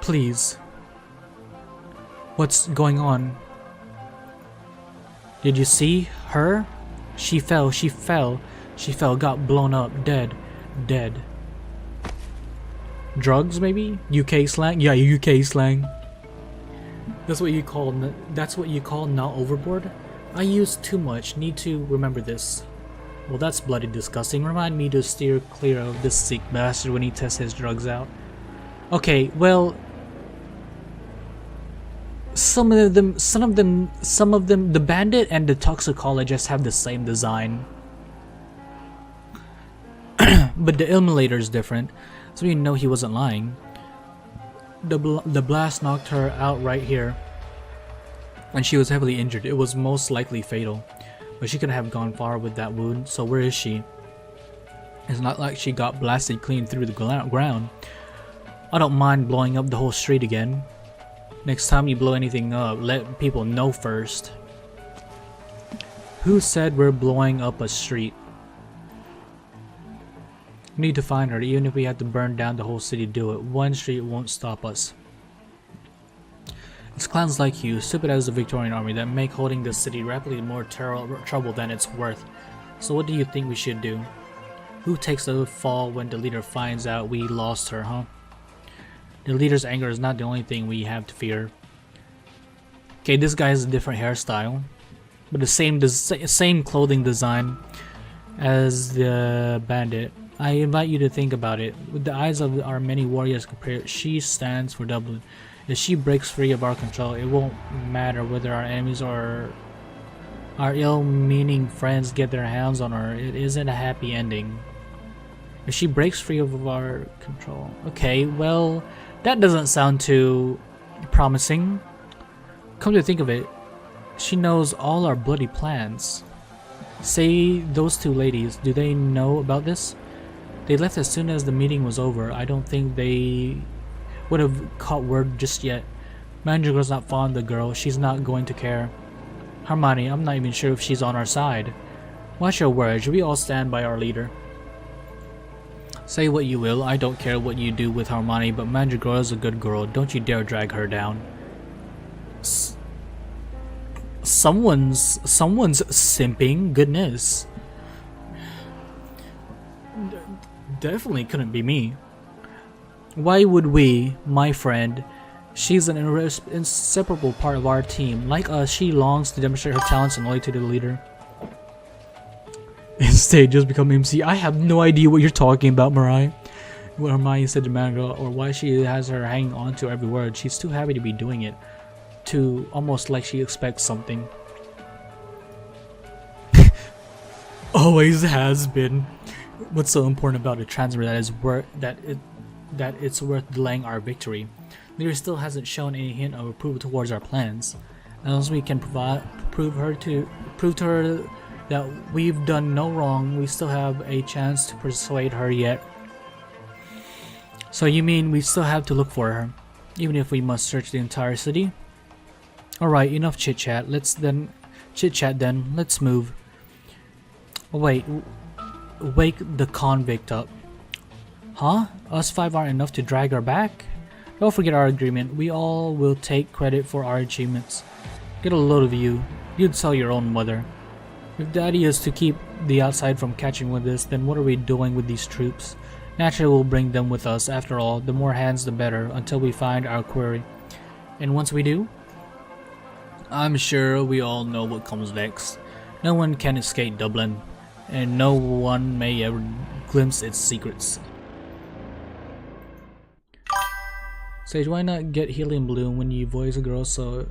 Speaker 1: Please. What's going on? Did you see her? She fell, got blown up, dead. Drugs, maybe? UK slang? Yeah, UK slang. That's what you call not overboard? I use too much, need to remember this. Well, that's bloody disgusting. Remind me to steer clear of this sick bastard when he tests his drugs out. Okay, well, some of them, the bandit and the toxicologist have the same design, but the immolator is different, so you know he wasn't lying. The blast knocked her out right here, and she was heavily injured. It was most likely fatal. But she couldn't have gone far with that wound, so where is she? It's not like she got blasted clean through the ground. I don't mind blowing up the whole street again. Next time you blow anything up, let people know first. Who said we're blowing up a street? We need to find her, even if we have to burn down the whole city to do it. One street won't stop us. It's clans like you, stupid as the Victorian army, that make holding this city rapidly more trouble than it's worth. So what do you think we should do? Who takes the fall when the leader finds out we lost her, huh? The leader's anger is not the only thing we have to fear. Okay, this guy has a different hairstyle, but the same clothing design as the bandit. I invite you to think about it. With the eyes of our many warriors compared, she stands for Dublin. If she breaks free of our control, it won't matter whether our enemies or our ill-meaning friends get their hands on her. It isn't a happy ending. If she breaks free of our control. Okay, well, that doesn't sound too promising. Come to think of it, she knows all our bloody plans. Say those two ladies, do they know about this? They left as soon as the meeting was over. I don't think they would have caught word just yet. Mandragora's not fond of the girl. She's not going to care. Hermione, I'm not even sure if she's on our side. Watch your words. We all stand by our leader. Say what you will. I don't care what you do with Hermione, but Mandragora's a good girl. Don't you dare drag her down. Someone's simping. Goodness. Definitely couldn't be me. Why would we, my friend? She's an inseparable part of our team. Like us, she longs to demonstrate her talents and loyalty to the leader. Instead, just become MC. I have no idea what you're talking about, Mariah. What Hermione said to Mandragora, or why she has her hanging on to every word. She's too happy to be doing it. Almost like she expects something. Always has been. What's so important about a transfer that it's worth delaying our victory? Leader still hasn't shown any hint of approval towards our plans. Unless we can prove to her that we've done no wrong, we still have a chance to persuade her yet. So you mean we still have to look for her, even if we must search the entire city? Alright, enough chit-chat. Let's move. Oh, wait, wake the convict up. Huh? Us 5 aren't enough to drag her back? Don't forget our agreement. We all will take credit for our achievements. Get a load of you. You'd sell your own mother. If the idea is to keep the outside from catching with this, then what are we doing with these troops? Naturally, we'll bring them with us. After all, the more hands the better, until we find our quarry. And once we do, I'm sure we all know what comes next. No one can escape Dublin, and no one may ever glimpse its secrets. Sage, why not get helium balloon when you voice a girl so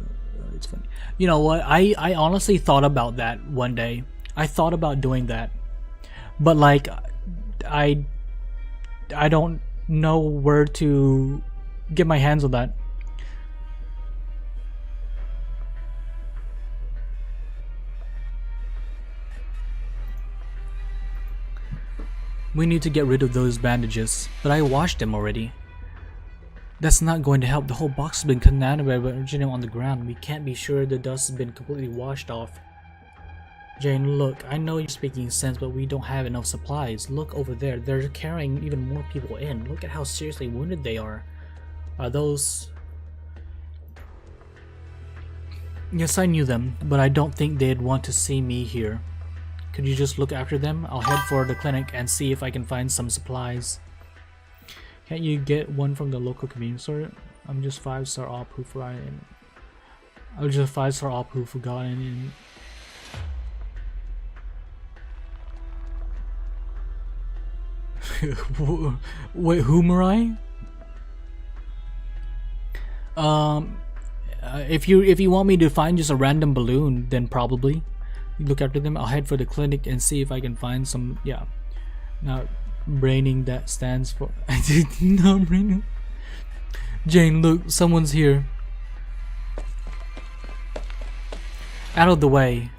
Speaker 1: it's funny? You know what, I honestly thought about that one day. I thought about doing that, but like I don't know where to get my hands on that. We need to get rid of those bandages, but I washed them already. That's not going to help. The whole box has been contaminated by original on the ground. We can't be sure the dust has been completely washed off. Jane, look, I know you're speaking sense, but we don't have enough supplies. Look over there. They're carrying even more people in. Look at how seriously wounded they are. Are those... Yes, I knew them, but I don't think they'd want to see me here. Could you just look after them? I'll head for the clinic and see if I can find some supplies. Can't you get one from the local convenience store? I'm just 5-star op who forgot it. I'm just 5-star op who forgot it. Wait, who, Mirai? If you want me to find just a random balloon, then probably. You look after them. I'll head for the clinic and see if I can find some. Yeah. Now, braining that stands for. I did not braining. Jane, look, someone's here. Out of the way.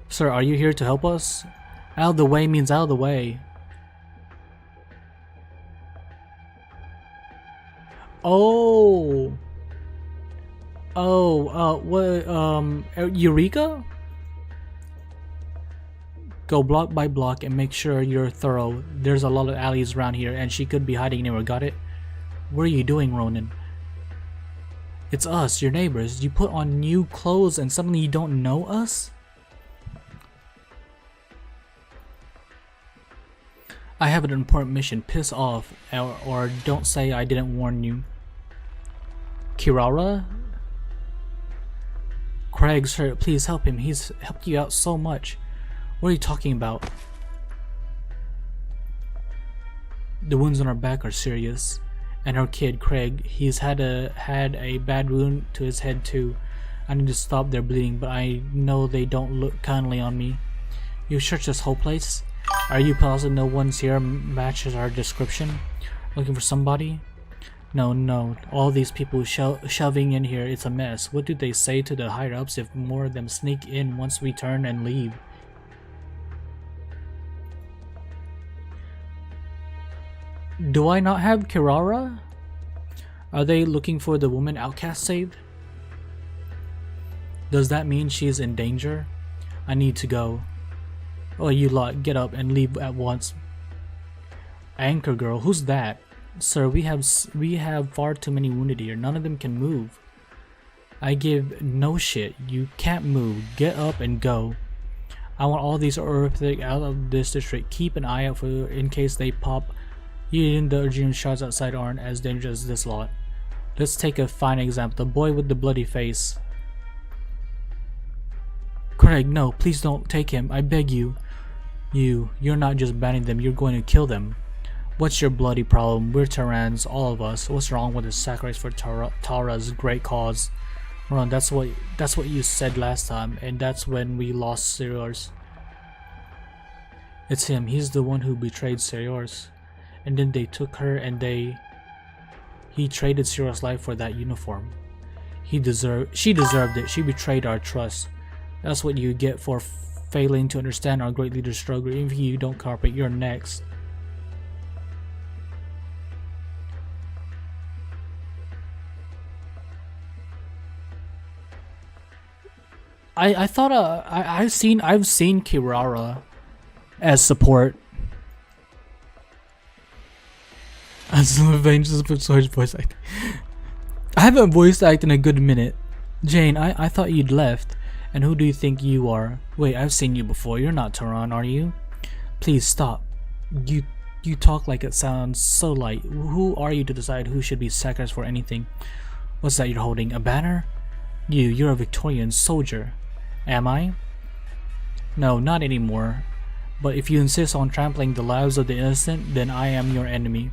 Speaker 1: Sir, are you here to help us? Out of the way means out of the way. Oh. Oh, what, Eureka? Go block by block and make sure you're thorough. There's a lot of alleys around here and she could be hiding anywhere. Got it? What are you doing, Ronan? It's us, your neighbors. You put on new clothes and suddenly you don't know us? I have an important mission. Piss off. Or don't say I didn't warn you. Kirara? Craig's hurt. Please help him. He's helped you out so much. What are you talking about? The wounds on our back are serious. And our kid, Craig, he's had a bad wound to his head too. I need to stop their bleeding, but I know they don't look kindly on me. You searched this whole place? Are you positive no one's here matches our description? Looking for somebody? No. All these people shoving in here, it's a mess. What do they say to the higher-ups if more of them sneak in once we turn and leave? Do I not have Kirara? Are they looking for the woman Outcast saved? Does that mean she's in danger? I need to go. Oh, you lot, get up and leave at once. Anchor girl, who's that? Sir, we have far too many wounded here. None of them can move. I give no shit. You can't move. Get up and go. I want all these Earthquake out of this district. Keep an eye out for in case they pop. Even the Arjun shots outside aren't as dangerous as this lot. Let's take a fine example. The boy with the bloody face. Craig, no, please don't take him. I beg you. You're not just banning them, you're going to kill them. What's your bloody problem? We're Terrans, all of us. What's wrong with the sacrifice for Tara's great cause? Ron, that's what you said last time, and that's when we lost Seriors. It's him. He's the one who betrayed Seriors. And then they took her and they... He traded Sierra's life for that uniform. She deserved it. She betrayed our trust. That's what you get for failing to understand our great leader's struggle. If you don't cooperate, you're next. I thought I've seen Kirara as support. As Avengers voice acting. I haven't voice acted in a good minute. Jane, I thought you'd left. And who do you think you are? Wait, I've seen you before. You're not Tehran, are you? Please stop. You talk like it sounds so light. Who are you to decide who should be sacrificed for anything? What's that you're holding? A banner? You're a Victorian soldier. Am I? No, not anymore. But if you insist on trampling the lives of the innocent, then I am your enemy.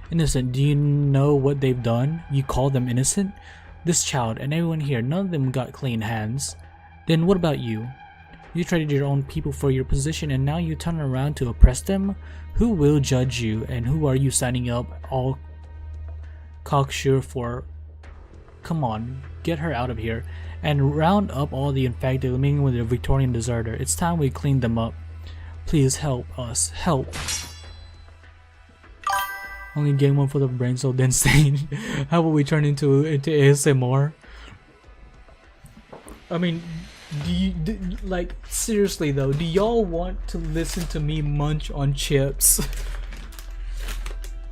Speaker 1: Innocent, do you know what they've done? You call them innocent? This child and everyone here, none of them got clean hands. Then what about you? You traded your own people for your position and now you turn around to oppress them? Who will judge you and who are you signing up all cocksure for? Come on, get her out of here and round up all the infected living with a Victorian deserter. It's time we clean them up. Please help us. Help. Only game one for the brain so then sane. How will we turn into ASMR? I mean, like seriously though, do y'all want to listen to me munch on chips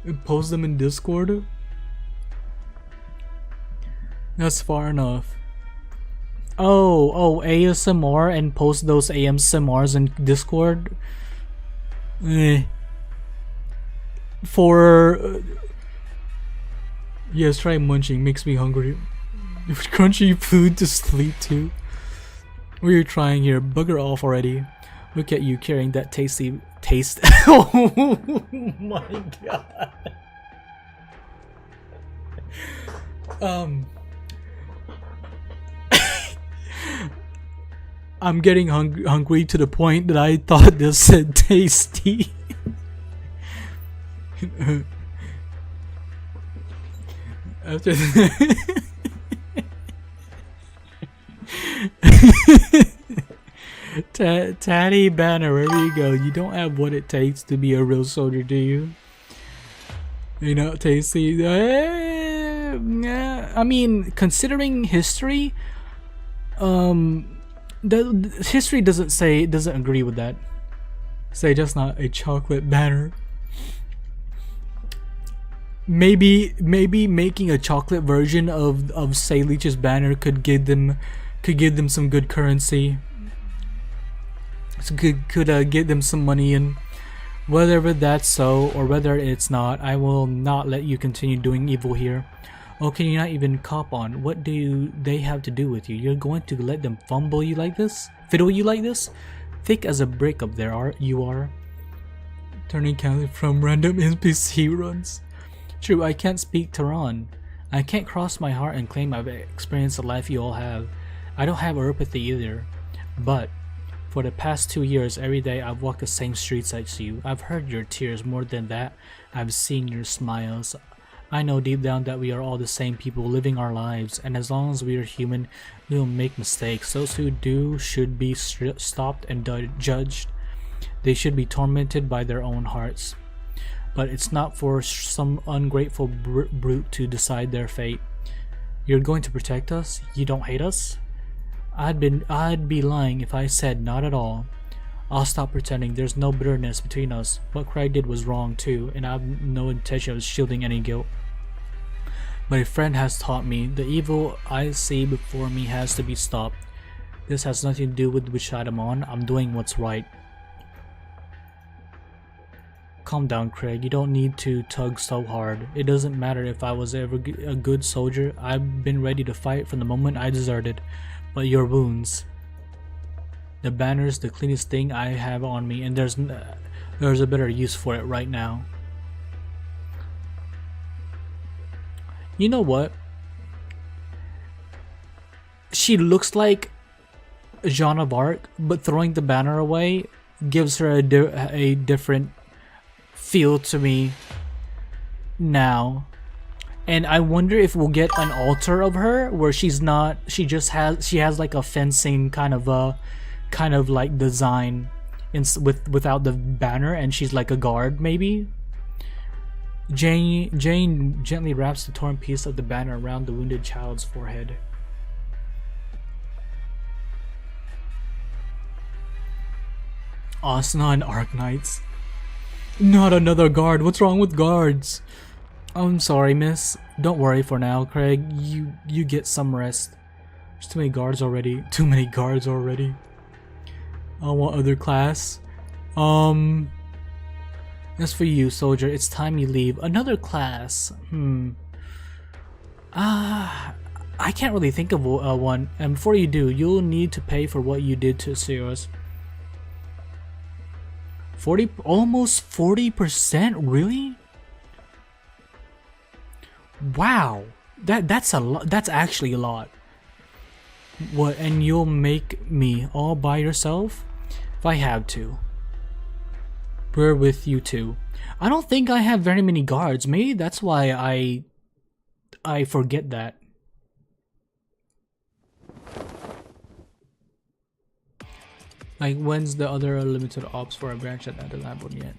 Speaker 1: and post them in Discord? That's far enough. Oh, ASMR and post those ASMRs in Discord? Yes, try munching, makes me hungry. Crunchy food to sleep to. What are you trying here? Bugger off already. Look at you carrying that tasty taste. Oh my god. I'm getting hungry to the point that I thought this said tasty. After Tatty Banner, wherever you go, you don't have what it takes to be a real soldier, do you? You're not tasty. I mean, considering history, the history doesn't agree with that. Say just not a chocolate banner. Maybe making a chocolate version of Say Leech's banner could give them some good currency. Could get them some money, and whether that's so or whether it's not, I will not let you continue doing evil here. Oh, can you not even cop on? What do they have to do with you? You're going to let them fiddle you like this? Thick as a brick up there, you are. Turning counter from random NPC runs. True, I can't speak Tehran. I can't cross my heart and claim I've experienced the life you all have. I don't have empathy either. But for the past 2 years, every day I've walked the same streets as you. I've heard your tears. More than that, I've seen your smiles. I know deep down that we are all the same people living our lives, and as long as we are human, we will make mistakes. Those who do should be stopped and judged. They should be tormented by their own hearts. But it's not for some ungrateful brute to decide their fate. You're going to protect us? You don't hate us? I'd be lying if I said not at all. I'll stop pretending. There's no bitterness between us. What Craig did was wrong too, and I have no intention of shielding any guilt. But a friend has taught me the evil I see before me has to be stopped. This has nothing to do with which side I'm on. I'm doing what's right. Calm down, Craig. You don't need to tug so hard. It doesn't matter if I was ever a good soldier. I've been ready to fight from the moment I deserted. But your wounds. The banner's the cleanest thing I have on me, and there's a better use for it right now. You know what? She looks like Joan of Arc, but throwing the banner away gives her a different feel to me now. And I wonder if we'll get an altar of her where she has like a fencing kind of like design without the banner, and she's like a guard maybe. Jane gently wraps the torn piece of the banner around the wounded child's forehead. Asna and Arknights. Not another guard. What's wrong with guards? I'm sorry, miss. Don't worry for now, Craig. You get some rest. There's too many guards already. Too many guards already. I want other class. As for you, soldier, it's time you leave. Another class. I can't really think of one. And before you do, you'll need to pay for what you did to Sirius. Almost 40%? Really? Wow. That's a lot. That's actually a lot. What? And you'll make me all by yourself? If I have to. We're with you too. I don't think I have very many guards. Maybe that's why I forget that. Like, when's the other limited ops for a branch that doesn't have one yet?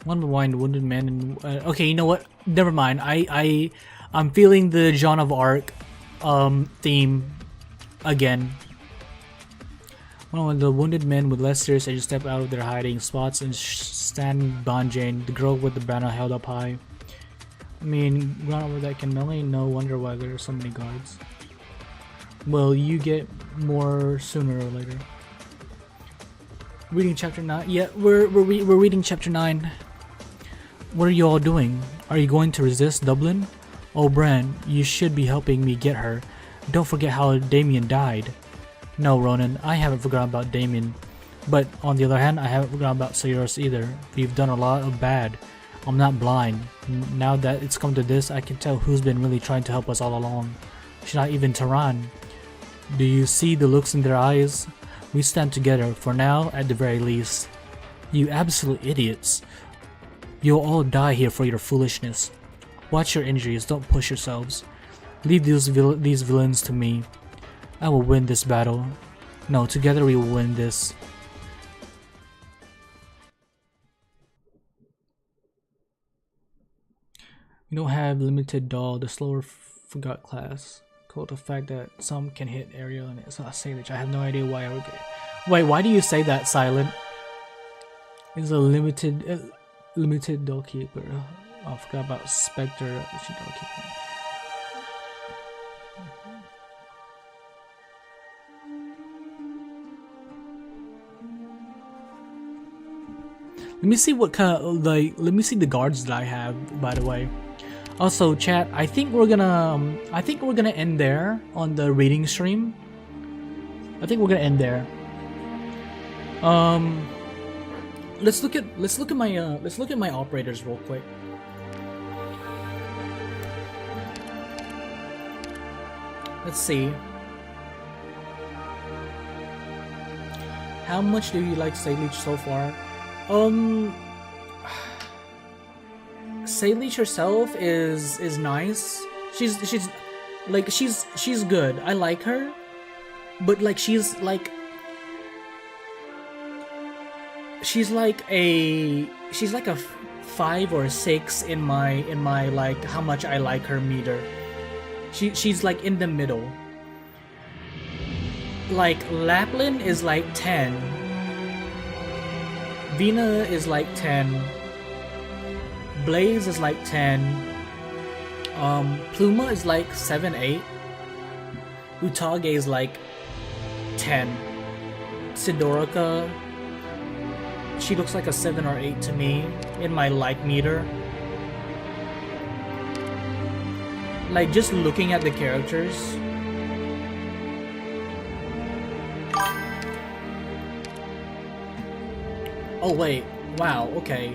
Speaker 1: One blind wounded man and okay, you know what? Never mind. I'm feeling the John of Arc theme again. One of the wounded men with less serious edges step out of their hiding spots and stand behind Jane, the girl with the banner held up high. I mean, ground over that can melee, no wonder why there are so many guards. Well, you get more sooner or later. Reading chapter 9. Yeah, we're reading chapter 9. What are you all doing? Are you going to resist Dublin? Oh, Bran, you should be helping me get her. Don't forget how Damien died. No, Ronan, I haven't forgotten about Damien. But on the other hand, I haven't forgotten about Sayros either. We've done a lot of bad. I'm not blind. Now that it's come to this, I can tell who's been really trying to help us all along. She's not even Tehran. Do you see the looks in their eyes? We stand together, for now, at the very least. You absolute idiots. You'll all die here for your foolishness. Watch your injuries, don't push yourselves. Leave these villains to me. I will win this battle. No, together we will win this. We don't have limited doll, the slower forgot class. Quote the fact that some can hit area and it's not Salish. I have no idea why I would get it. Wait, why do you say that, Silent? It's a limited doll keeper. Oh, I forgot about Spectre. Doll keeper. Let me see what kind of, like, let me see the guards that I have, by the way. Also, chat, I think we're gonna end there on the reading stream. I think we're gonna end there. Let's look at my operators real quick. Let's see. How much do you like Salish so far? Salish herself is nice. She's good. I like her, but like she's like a 5 or 6 in my like how much I like her meter. She's like in the middle. Like Laplin is like 10. Vina is like 10. Blaze is like 10. Pluma is like 7, 8. Utage is like 10. Sidorica, she looks like a 7 or 8 to me in my like meter. Like just looking at the characters. Oh wait, wow, okay.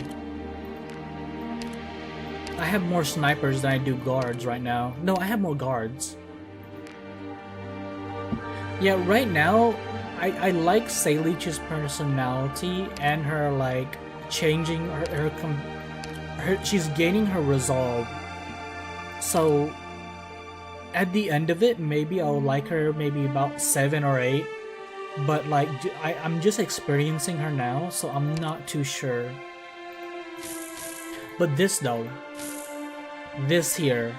Speaker 1: I have more snipers than I do guards right now. No, I have more guards. Yeah, right now, I like Salish's personality and her like changing she's gaining her resolve. So at the end of it, maybe I'll like her maybe about 7 or 8. But like I'm just experiencing her now, so I'm not too sure. But this though, this here,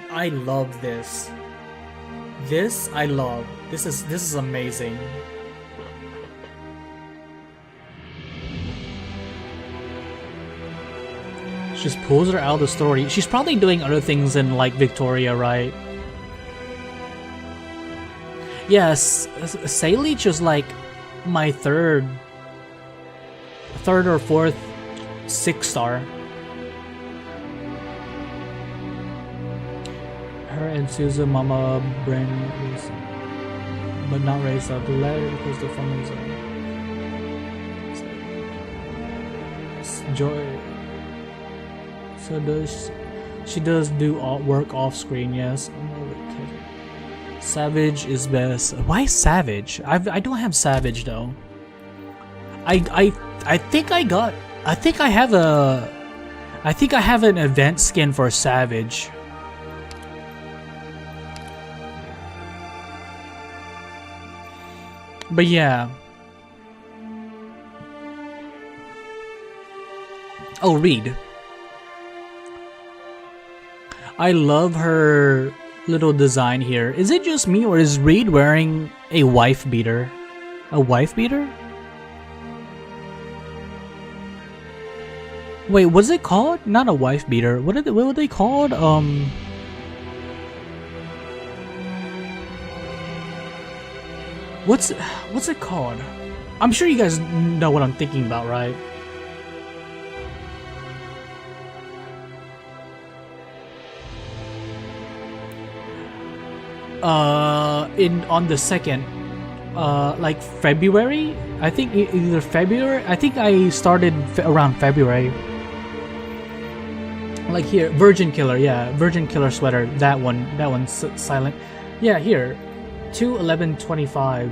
Speaker 1: I love this. This I love. This is amazing. She just pulls her out of the story. She's probably doing other things in like Victoria, right? Yes, Sayleech is like my third or fourth 6-star. Her and Susan, Mama, Bren, but not Reza. The letter because the phone is Joy. So she does do work off screen? Yes. Savage is best. Why Savage? I don't have Savage though. I think I have an event skin for Savage. But yeah. Oh, Reed. I love her little design here. Is it just me or is Reed wearing a wife beater? A wife beater? Wait, what's it called? Not a wife beater. What were they called? What's it called? I'm sure you guys know what I'm thinking about, right? On the 2nd, like February, I think either February. I think I started around February. Like here, Virgin Killer, yeah, Virgin Killer sweater. That one's silent. Yeah, here, 2/11/25.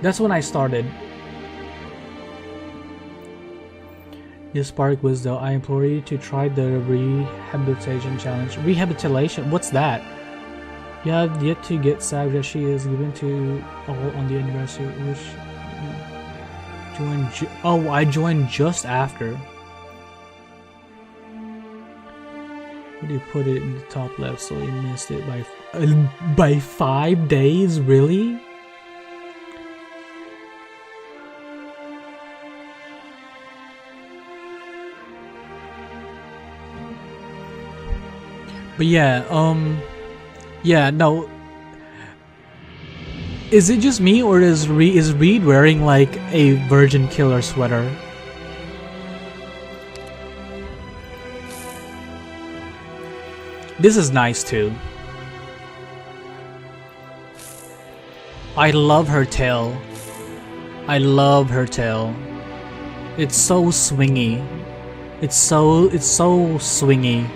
Speaker 1: That's when I started. This spark wisdom. I implore you to try the rehabilitation challenge. Rehabilitation? What's that? You have yet to get saved that she is given to all on the anniversary, which joined. I joined just after. Where do you put it in the top left? So you missed it by 5 days, really? But yeah, yeah, no. Is it just me or is Reed wearing like a Virgin Killer sweater? This is nice too. I love her tail. I love her tail. It's so swingy. It's so swingy.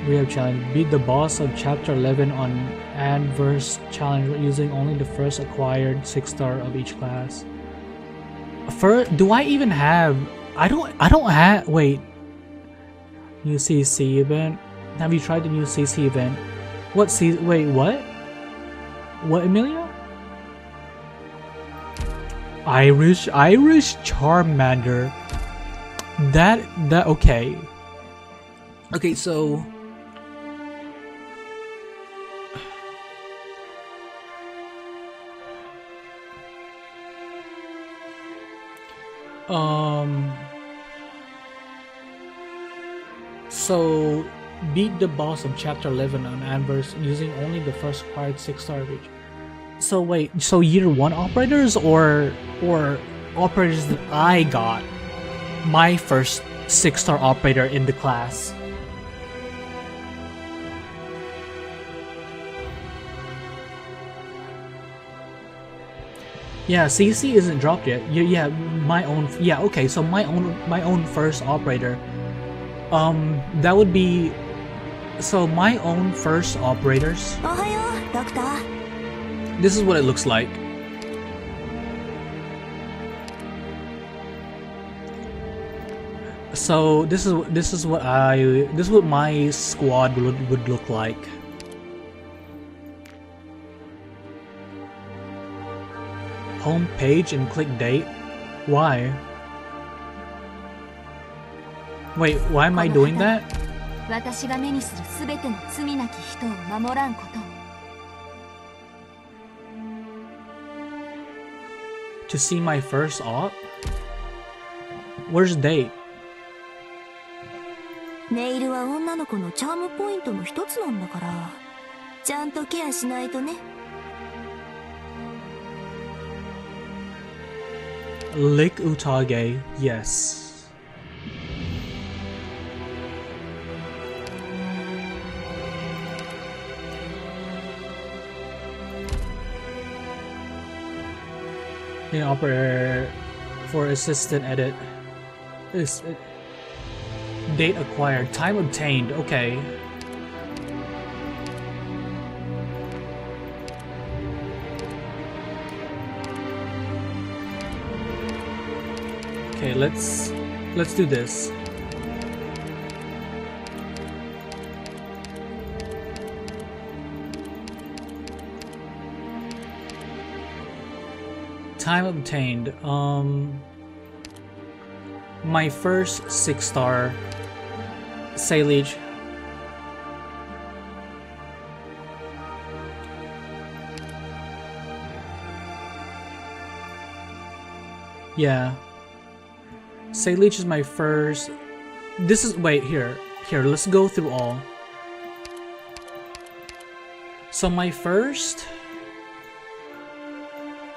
Speaker 1: Rehab challenge. Beat the boss of chapter 11 on adverse challenge using only the first acquired 6-star of each class. Do I even have? I don't have. Wait. New CC event. Have you tried the new CC event? What CC? Wait, what? What, Emilia? Irish Charmander. That okay. Okay, so. So beat the boss of chapter 11 on adverse using only the first acquired 6-star of each. So wait, so year 1 operators or operators that I got my first 6-star operator in the class? Yeah, CC isn't dropped yet. Yeah, my own. Yeah, okay. So my own first operator. That would be. So my own first operators.
Speaker 2: Ohayo, Doctor.
Speaker 1: This is what it looks like. So this is what my squad would look like. Home page and click date. Why? Wait, why am I doing that?
Speaker 4: 私が目にするすべての罪なき人を守らんことを。
Speaker 1: To see my first op? Where's date?
Speaker 2: ネイルは女の子のチャームポイントの一つなんだから、ちゃんとケアしないとね。
Speaker 1: Lick Utage, yes. In operator for assistant edit. Is it date acquired, time obtained, okay. Okay, let's do this. Time obtained. My first 6-star Saliege. Yeah. Saliege is my first. This is wait here. Let's go through all. So my first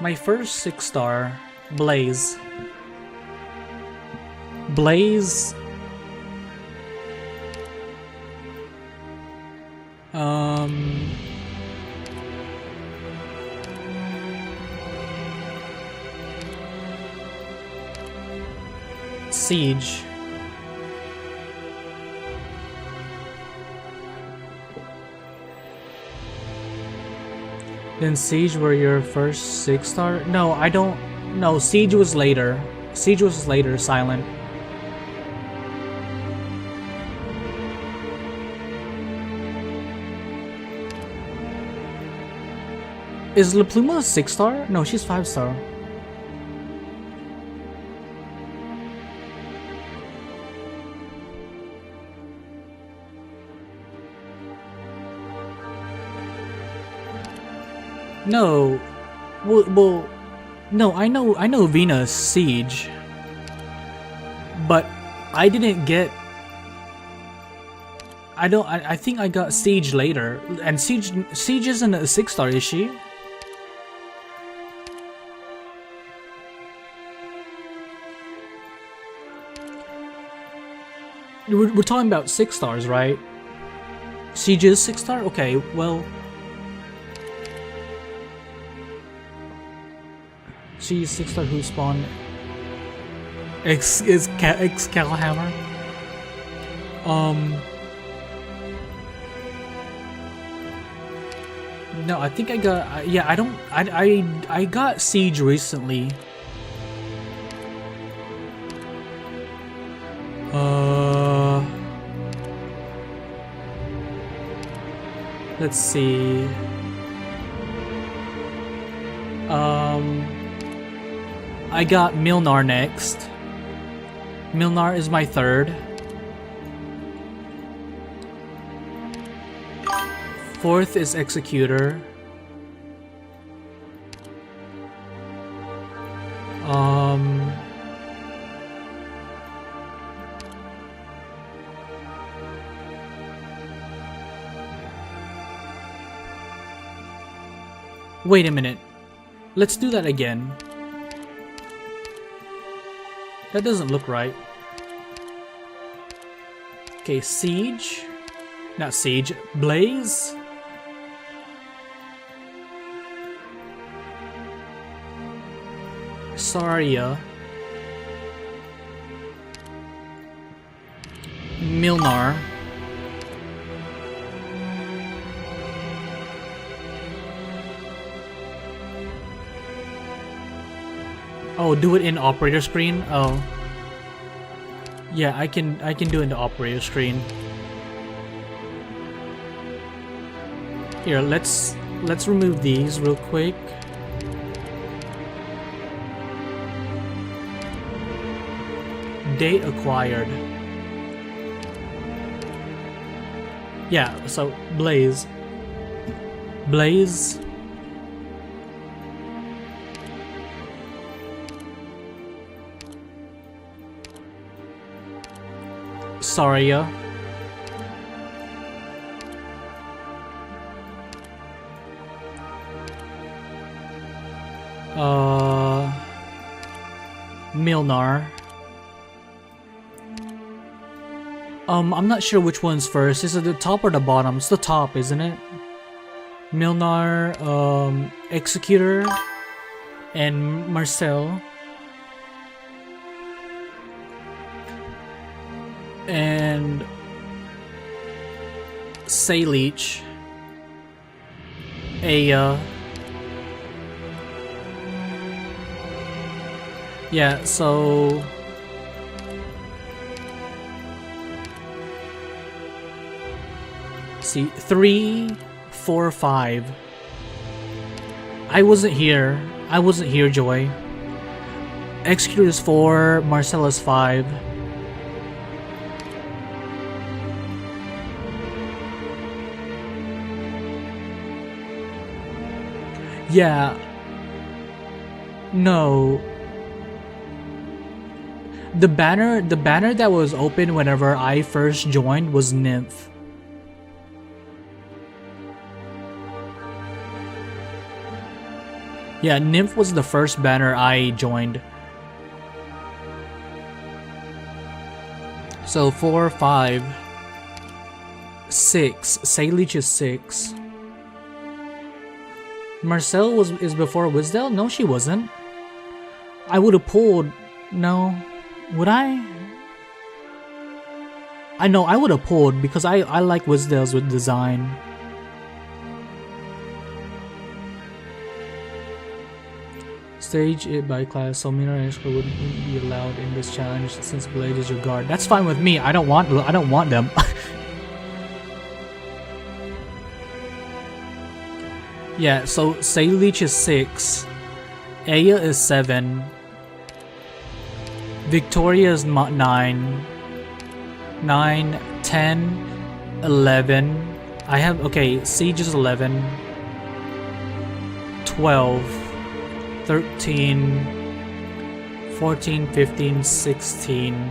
Speaker 1: 6-star Blaze. Siege. Then Siege were your first 6-star? No, I don't. No, Siege was later. Siege was later, Silent. Is La Pluma a 6-star? No, she's 5-star. No, well, no. I know Venus Siege, but I didn't get. I think I got Siege later, and Siege isn't a 6-star, is she? We're talking about 6-stars, right? Siege is 6-star. Okay, well. She's 6-star who spawned Excalhammer. No, I think I got yeah, I got Siege recently. Let's see. I got Milnar next. Milnar is my third. Fourth is Executor. Wait a minute. Let's do that again. That doesn't look right. Okay, Siege. Not Siege. Blaze. Saria. Milnar. Oh, do it in operator screen? Oh. Yeah, I can do it in the operator screen. Here, let's remove these real quick. Date acquired. Yeah, so Blaze. Saria. Milnar. I'm not sure which one's first. Is it the top or the bottom? It's the top, isn't it? Milnar, Executor, and Marcel. And Sayleech, Aya. Yeah, so see, 3, 4, 5. I wasn't here. Joy. Executor is 4, Marcel is 5. Yeah. No. The banner that was open whenever I first joined was Nymph. Yeah, Nymph was the first banner I joined. So 4, 5, 6. Sayleech is 6. Marcel is before Wisdel? No, she wasn't. I would have pulled. No. Would I? I know I would have pulled because I like Wisdel's with design. Stage it by class, so Mina and Ishka wouldn't be allowed in this challenge since Blade is your guard. That's fine with me. I don't want them. Yeah, so Sayleech is 6, Aya is 7, Victoria is 9, 10, 11. I have, okay, Siege is 11, 12, 13, 14, 15, 16,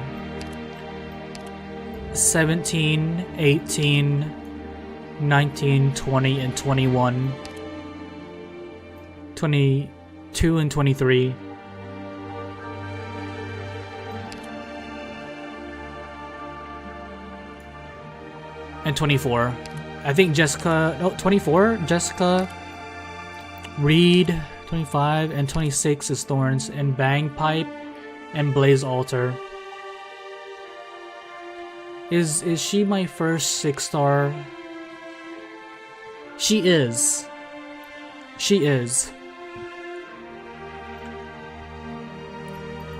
Speaker 1: 17, 18, 19, 20, and 21. 22 and 23. And 24. I think Jessica, no, 24, Jessica, Reed, 25, and 26 is Thorns, and Bangpipe, and Blaze Altar. Is she my first 6-star? She is. She is.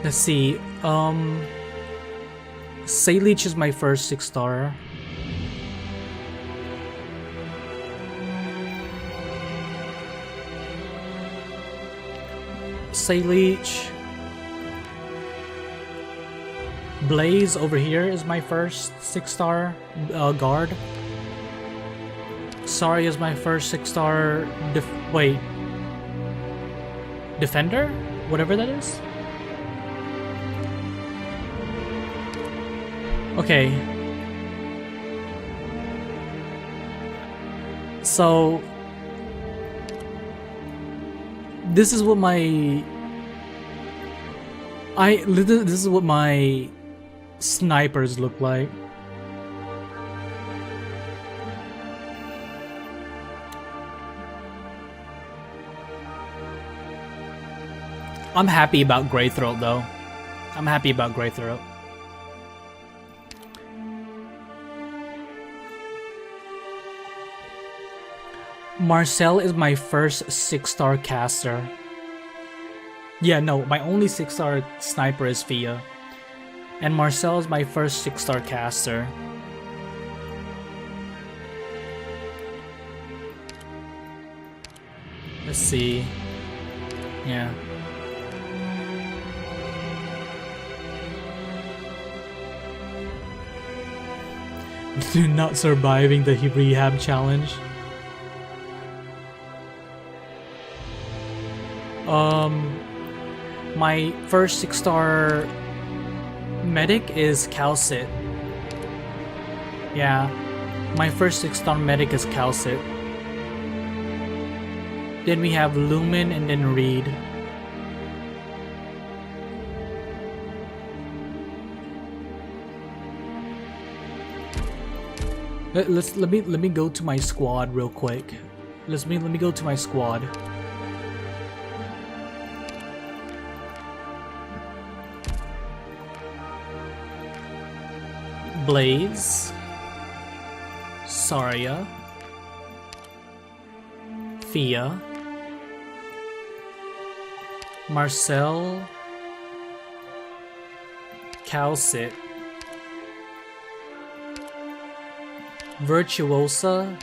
Speaker 1: Let's see. Sayleech is my first 6-star. Sayleech. Blaze over here is my first 6-star guard. Sorry is my first 6-star Defender? Whatever that is? Okay. So this is what my this is what my snipers look like. I'm happy about Greythroat though. I'm happy about Greythroat. Marcel is my first 6-star caster. Yeah, no, my only 6-star sniper is Fia. And Marcel is my first 6-star caster. Let's see. Yeah. Not surviving the rehab challenge. My first 6-star medic is Calcit. Yeah, my first 6-star medic is Calcit. Then we have Lumen and then Reed. Let me go to my squad real quick. Let me go to my squad. Blaze, Saria, Fia, Marcel, Calcit, Virtuosa,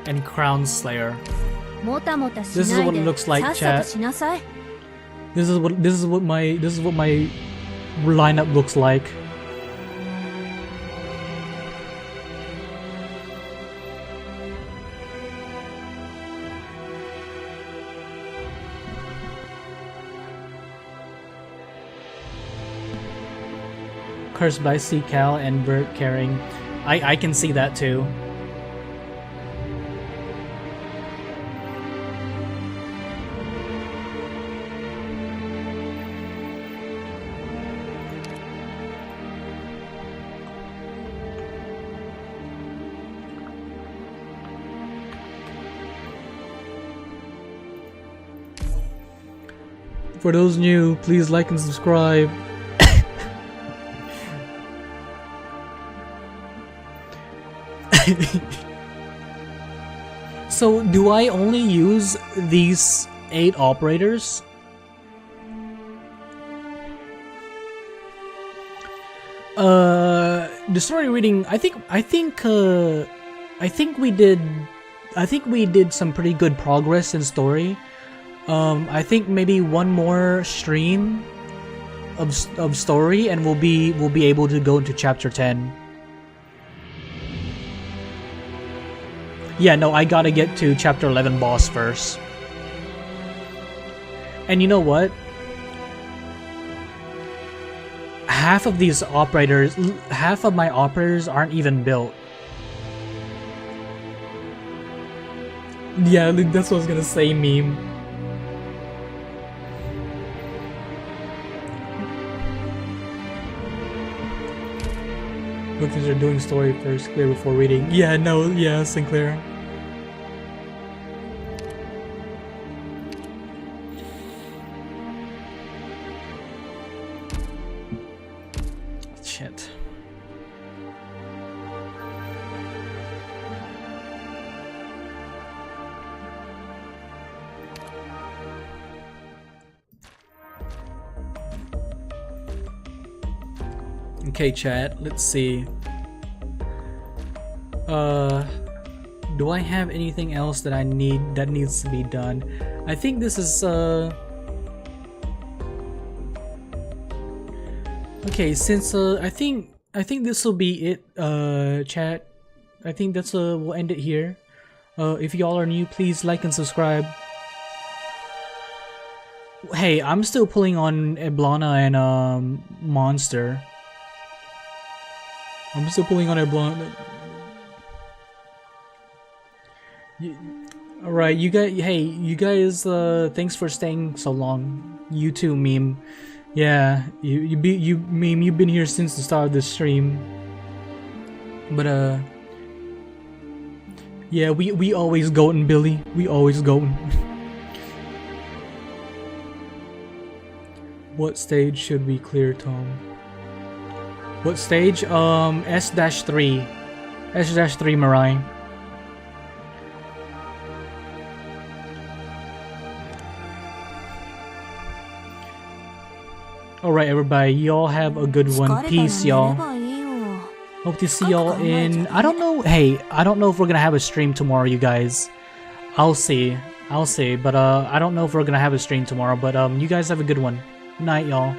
Speaker 1: and Crown Slayer. This is what it looks like, chat. This is what my lineup looks like. Cursed by C-Cal and Bert carrying. I can see that too. For those new, please like and subscribe. So, do I only use these 8 operators? The story reading. I think we did some pretty good progress in story. I think maybe one more stream of story, and we'll be able to go into chapter 10. Yeah, no, I gotta get to chapter 11 boss first. And you know what? Half of my operators aren't even built. Yeah, that's what I was gonna say, meme. Look, they're doing story first, clear before reading. Yeah, no, yeah, Sinclair. Shit. Okay, chat, let's see. Do I have anything else that needs to be done? I think this is okay, since I think this will be it, chat. I think that's we'll end it here. If y'all are new, please like and subscribe. Hey, I'm still pulling on Eblana and Monster. I'm still pulling on Eblana. Alright, you guys, thanks for staying so long. You too, meme. Yeah, meme, you've been here since the start of the stream. But yeah, we always goatin', Billy. We always goatin'. What stage should we clear, Tom? What stage? S-3. S-3, Mirai. Alright, everybody, y'all have a good one. Peace, y'all.
Speaker 2: 疲れたら寝ればいいよ。
Speaker 1: Hope to see y'all in. I don't know. Hey, I don't know if we're gonna have a stream tomorrow, you guys. I'll see. But I don't know if we're gonna have a stream tomorrow. But you guys have a good one. Night, y'all.